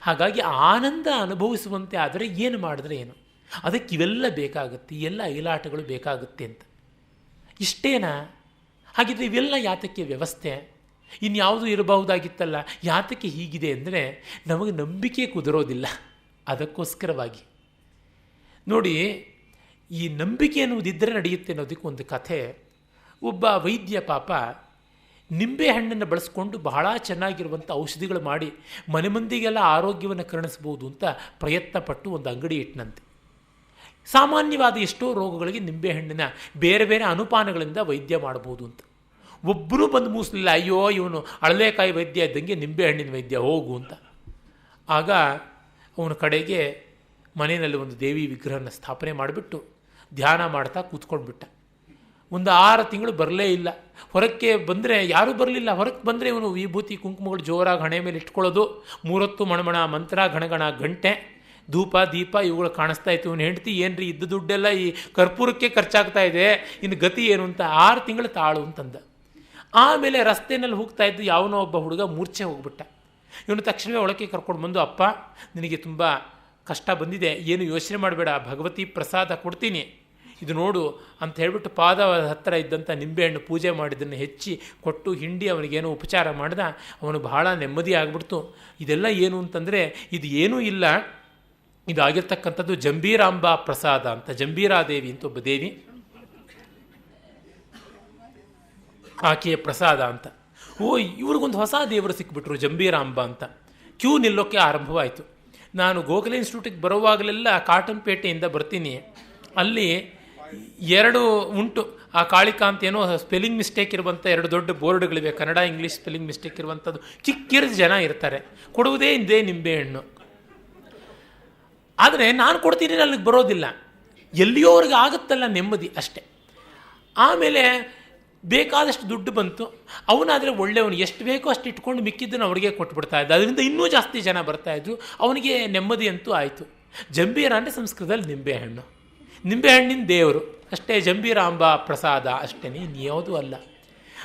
ಹಾಗಾಗಿ ಆನಂದ ಅನುಭವಿಸುವಂತೆ ಆದರೆ ಏನು ಮಾಡಿದ್ರೆ ಏನು? ಅದಕ್ಕೆ ಇವೆಲ್ಲ ಬೇಕಾಗುತ್ತೆ, ಎಲ್ಲ ಐಲಾಟಗಳು ಬೇಕಾಗುತ್ತೆ ಅಂತ. ಇಷ್ಟೇನಾ? ಹಾಗಿದ್ರೆ ಇವೆಲ್ಲ ಯಾತಕ್ಕೆ ವ್ಯವಸ್ಥೆ? ಇನ್ಯಾವುದು ಇರಬಹುದಾಗಿತ್ತಲ್ಲ, ಯಾತಕ್ಕೆ ಹೀಗಿದೆ ಅಂದರೆ ನಮಗೆ ನಂಬಿಕೆ ಕುದುರೋದಿಲ್ಲ. ಅದಕ್ಕೋಸ್ಕರವಾಗಿ ನೋಡಿ, ಈ ನಂಬಿಕೆ ಅನ್ನುವುದಿದ್ದರೆ ನಡೆಯುತ್ತೆ ಅನ್ನೋದಕ್ಕೆ ಒಂದು ಕಥೆ. ಒಬ್ಬ ವೈದ್ಯ ಪಾಪ ನಿಂಬೆಹಣ್ಣನ್ನು ಬಳಸ್ಕೊಂಡು ಬಹಳ ಚೆನ್ನಾಗಿರುವಂಥ ಔಷಧಿಗಳು ಮಾಡಿ ಮನೆ ಮಂದಿಗೆಲ್ಲ ಆರೋಗ್ಯವನ್ನು ಕರುಣಿಸ್ಬೋದು ಅಂತ ಪ್ರಯತ್ನಪಟ್ಟು ಒಂದು ಅಂಗಡಿ ಇಟ್ಟನಂತೆ. ಸಾಮಾನ್ಯವಾದ ಎಷ್ಟೋ ರೋಗಗಳಿಗೆ ನಿಂಬೆಹಣ್ಣಿನ ಬೇರೆ ಬೇರೆ ಅನುಪಾನಗಳಿಂದ ವೈದ್ಯ ಮಾಡ್ಬೋದು ಅಂತ. ಒಬ್ಬರೂ ಬಂದು ಮೂಸಲಿಲ್ಲ, ಅಯ್ಯೋ ಇವನು ಅಳಲೆಕಾಯಿ ವೈದ್ಯ ಇದ್ದಂಗೆ ನಿಂಬೆಹಣ್ಣಿನ ವೈದ್ಯ ಹೋಗು ಅಂತ. ಆಗ ಅವನ ಕಡೆಗೆ ಮನೆಯಲ್ಲಿ ಒಂದು ದೇವಿ ವಿಗ್ರಹನ ಸ್ಥಾಪನೆ ಮಾಡಿಬಿಟ್ಟು ಧ್ಯಾನ ಮಾಡ್ತಾ ಕೂತ್ಕೊಂಡ್ಬಿಟ್ಟ. ಒಂದು 6 ತಿಂಗಳು ಬರಲೇ ಇಲ್ಲ. ಹೊರಕ್ಕೆ ಬಂದರೆ ಯಾರೂ ಬರಲಿಲ್ಲ. ಹೊರಕ್ಕೆ ಬಂದರೆ ಇವನು ವಿಭೂತಿ ಕುಂಕುಮಗಳು ಜೋರಾಗಿ ಹಣೆ ಮೇಲೆ ಇಟ್ಕೊಳ್ಳೋದು, 3 ಹೊತ್ತು ಮಣಮಣ ಮಂತ್ರ, ಗಣಗಣ ಗಂಟೆ, ಧೂಪ ದೀಪ ಇವುಗಳು ಕಾಣಿಸ್ತಾ ಇತ್ತು. ಇವನು ಹೆಂಡತಿ ಏನ್ರಿ ಇದ್ದ ದುಡ್ಡೆಲ್ಲ ಈ ಕರ್ಪೂರಕ್ಕೆ ಖರ್ಚಾಗ್ತಾ ಇದೆ, ಇನ್ನು ಗತಿ ಏನು ಅಂತ 6 ತಿಂಗಳು ತಾಳು ಅಂತಂದ. ಆಮೇಲೆ ರಸ್ತೆಯಲ್ಲಿ ಹೋಗ್ತಾ ಇದ್ದು ಯಾವನೋ ಒಬ್ಬ ಹುಡುಗ ಮೂರ್ಛೆ ಹೋಗ್ಬಿಟ್ಟ. ಇವನು ತಕ್ಷಣವೇ ಒಳಕ್ಕೆ ಕರ್ಕೊಂಡು ಬಂದು, ಅಪ್ಪ ನಿನಗೆ ತುಂಬ ಕಷ್ಟ ಬಂದಿದೆ, ಏನು ಯೋಚನೆ ಮಾಡಬೇಡ, ಭಗವತಿ ಪ್ರಸಾದ ಕೊಡ್ತೀನಿ, ಇದು ನೋಡು ಅಂತ ಹೇಳಿಬಿಟ್ಟು ಪಾದ ಹತ್ತಿರ ಇದ್ದಂಥ ನಿಂಬೆಹಣ್ಣು ಪೂಜೆ ಮಾಡಿದ್ದನ್ನು ಹೆಚ್ಚಿ ಕೊಟ್ಟು ಹಿಂಡಿ ಅವನಿಗೇನೋ ಉಪಚಾರ ಮಾಡ್ದ. ಅವನು ಬಹಳ ನೆಮ್ಮದಿ ಆಗಿಬಿಡ್ತು. ಇದೆಲ್ಲ ಏನು ಅಂತಂದರೆ ಇದು ಏನೂ ಇಲ್ಲ, ಇದಾಗಿರ್ತಕ್ಕಂಥದ್ದು ಜಂಬೀರಾಂಬಾ ಪ್ರಸಾದ ಅಂತ, ಜಂಬೀರಾದೇವಿ ಅಂತ ಒಬ್ಬ ದೇವಿ, ಆಕೆಯ ಪ್ರಸಾದ ಅಂತ. ಓ, ಇವ್ರಿಗೊಂದು ಹೊಸ ದೇವರು ಸಿಕ್ಬಿಟ್ರು ಜಂಬೀರಾಂಬ ಅಂತ. ಕ್ಯೂ ನಿಲ್ಲೋಕ್ಕೆ ಆರಂಭವಾಯಿತು. ನಾನು ಗೋಖಲೆ ಇನ್ಸ್ಟಿಟ್ಯೂಟಿಗೆ ಬರುವಾಗಲೆಲ್ಲ ಕಾಟನ್ ಪೇಟೆಯಿಂದ ಬರ್ತೀನಿ, ಅಲ್ಲಿ 2 ಉಂಟು. ಆ ಕಾಳಿಕಾಂತ ಏನೋ ಸ್ಪೆಲ್ಲಿಂಗ್ ಮಿಸ್ಟೇಕ್ ಇರುವಂಥ 2 ದೊಡ್ಡ ಬೋರ್ಡ್ಗಳಿವೆ, ಕನ್ನಡ ಇಂಗ್ಲೀಷ್ ಸ್ಪೆಲ್ಲಿಂಗ್ ಮಿಸ್ಟೇಕ್ ಇರುವಂಥದ್ದು. ಕಿಕ್ಕಿರಿದ ಜನ ಇರ್ತಾರೆ, ಕೊಡುವುದೇ ಇದೇ ನಿಂಬೆಹಣ್ಣು. ಆದರೆ ನಾನು ಕೊಡ್ತೀನಿ, ಅಲ್ಲಿಗೆ ಬರೋದಿಲ್ಲ. ಎಲ್ಲಿಯೋವ್ರಿಗೆ ಆಗುತ್ತಲ್ಲ ನೆಮ್ಮದಿ ಅಷ್ಟೆ. ಆಮೇಲೆ ಬೇಕಾದಷ್ಟು ದುಡ್ಡು ಬಂತು. ಅವನಾದರೆ ಒಳ್ಳೆಯವನು, ಎಷ್ಟು ಬೇಕೋ ಅಷ್ಟು ಇಟ್ಕೊಂಡು ಮಿಕ್ಕಿದ್ದನ್ನು ಅವ್ರಿಗೆ ಕೊಟ್ಬಿಡ್ತಾ ಇದ್ದ. ಅದರಿಂದ ಇನ್ನೂ ಜಾಸ್ತಿ ಜನ ಬರ್ತಾಯಿದ್ರು, ಅವನಿಗೆ ನೆಮ್ಮದಿ ಅಂತೂ ಆಯಿತು. ಜಂಬೀರ ಅಂದರೆ ಸಂಸ್ಕೃತದಲ್ಲಿ ನಿಂಬೆಹಣ್ಣು, ನಿಂಬೆಹಣ್ಣಿನ ದೇವರು ಅಷ್ಟೇ, ಜಂಬೀರಾಂಬಾ ಪ್ರಸಾದ ಅಷ್ಟೇ, ಇನ್ಯಾವುದೂ ಅಲ್ಲ.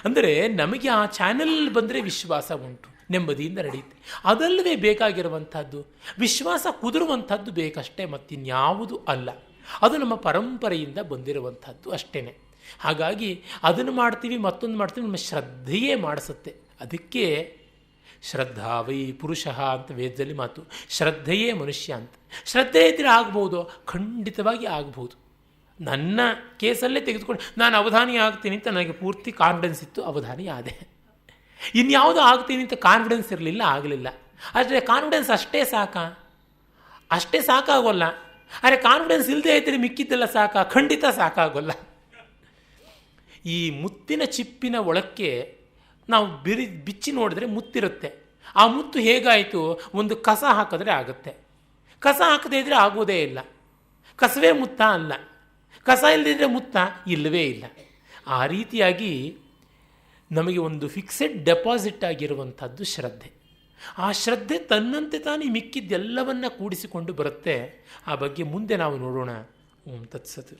ಅಂದರೆ ನಮಗೆ ಆ ಚಾನೆಲ್ ಬಂದರೆ ವಿಶ್ವಾಸ ಉಂಟು, ನೆಮ್ಮದಿಯಿಂದ ನಡೆಯುತ್ತೆ. ಅದಲ್ಲದೆ ಬೇಕಾಗಿರುವಂಥದ್ದು ವಿಶ್ವಾಸ ಕುದುರುವಂಥದ್ದು ಬೇಕಷ್ಟೇ, ಮತ್ತಿನ್ಯಾವುದು ಅಲ್ಲ. ಅದು ನಮ್ಮ ಪರಂಪರೆಯಿಂದ ಬಂದಿರುವಂಥದ್ದು ಅಷ್ಟೇ. ಹಾಗಾಗಿ ಅದನ್ನು ಮಾಡ್ತೀವಿ, ಮತ್ತೊಂದು ಮಾಡ್ತೀವಿ, ನಮ್ಮ ಶ್ರದ್ಧೆಯೇ ಮಾಡಿಸುತ್ತೆ. ಅದಕ್ಕೆ ಶ್ರದ್ಧಾ ವೈ ಪುರುಷ ಅಂತ ವೇದದಲ್ಲಿ ಮಾತು. ಶ್ರದ್ಧೆಯೇ ಮನುಷ್ಯ ಅಂತ. ಶ್ರದ್ಧೆ ಇದ್ದರೆ ಆಗ್ಬೋದು, ಖಂಡಿತವಾಗಿ ಆಗ್ಬೋದು. ನನ್ನ ಕೇಸಲ್ಲೇ ತೆಗೆದುಕೊಂಡು ನಾನು ಅವಧಾನಿ ಆಗ್ತೀನಿ ಅಂತ ನನಗೆ ಪೂರ್ತಿ ಕಾನ್ಫಿಡೆನ್ಸ್ ಇತ್ತು, ಅವಧಾನಿ ಆದೆ. ಇನ್ಯಾವುದೋ ಆಗ್ತೀನಿ ಅಂತ ಕಾನ್ಫಿಡೆನ್ಸ್ ಇರಲಿಲ್ಲ, ಆಗಲಿಲ್ಲ. ಆದರೆ ಕಾನ್ಫಿಡೆನ್ಸ್ ಅಷ್ಟೇ ಸಾಕಾ? ಅಷ್ಟೇ ಸಾಕಾಗೋಲ್ಲ. ಆದರೆ ಕಾನ್ಫಿಡೆನ್ಸ್ ಇಲ್ಲದೆ ಇದ್ದರೆ ಮಿಕ್ಕಿದ್ದೆಲ್ಲ ಸಾಕಾ? ಖಂಡಿತ ಸಾಕಾಗೋಲ್ಲ. ಈ ಮುತ್ತಿನ ಚಿಪ್ಪಿನ ಒಳಕ್ಕೆ ನಾವು ಬಿಚ್ಚಿ ನೋಡಿದ್ರೆ ಮುತ್ತಿರುತ್ತೆ. ಆ ಮುತ್ತು ಹೇಗಾಯಿತು? ಒಂದು ಕಸ ಹಾಕಿದ್ರೆ ಆಗುತ್ತೆ, ಕಸ ಹಾಕದೇ ಇದ್ದರೆ ಆಗೋದೇ ಇಲ್ಲ. ಕಸವೇ ಮುತ್ತ ಅಲ್ಲ, ಕಸ ಇಲ್ಲದಿದ್ದರೆ ಮುತ್ತ ಇಲ್ಲವೇ ಇಲ್ಲ. ಆ ರೀತಿಯಾಗಿ ನಮಗೆ ಒಂದು ಫಿಕ್ಸೆಡ್ ಡೆಪಾಸಿಟ್ ಆಗಿರುವಂಥದ್ದು ಶ್ರದ್ಧೆ. ಆ ಶ್ರದ್ಧೆ ತನ್ನಂತೆ ತಾನೇ ಮಿಕ್ಕಿದ್ದೆಲ್ಲವನ್ನ ಕೂಡಿಸಿಕೊಂಡು ಬರುತ್ತೆ. ಆ ಬಗ್ಗೆ ಮುಂದೆ ನಾವು ನೋಡೋಣ. ಓಂ ತತ್ಸತ್.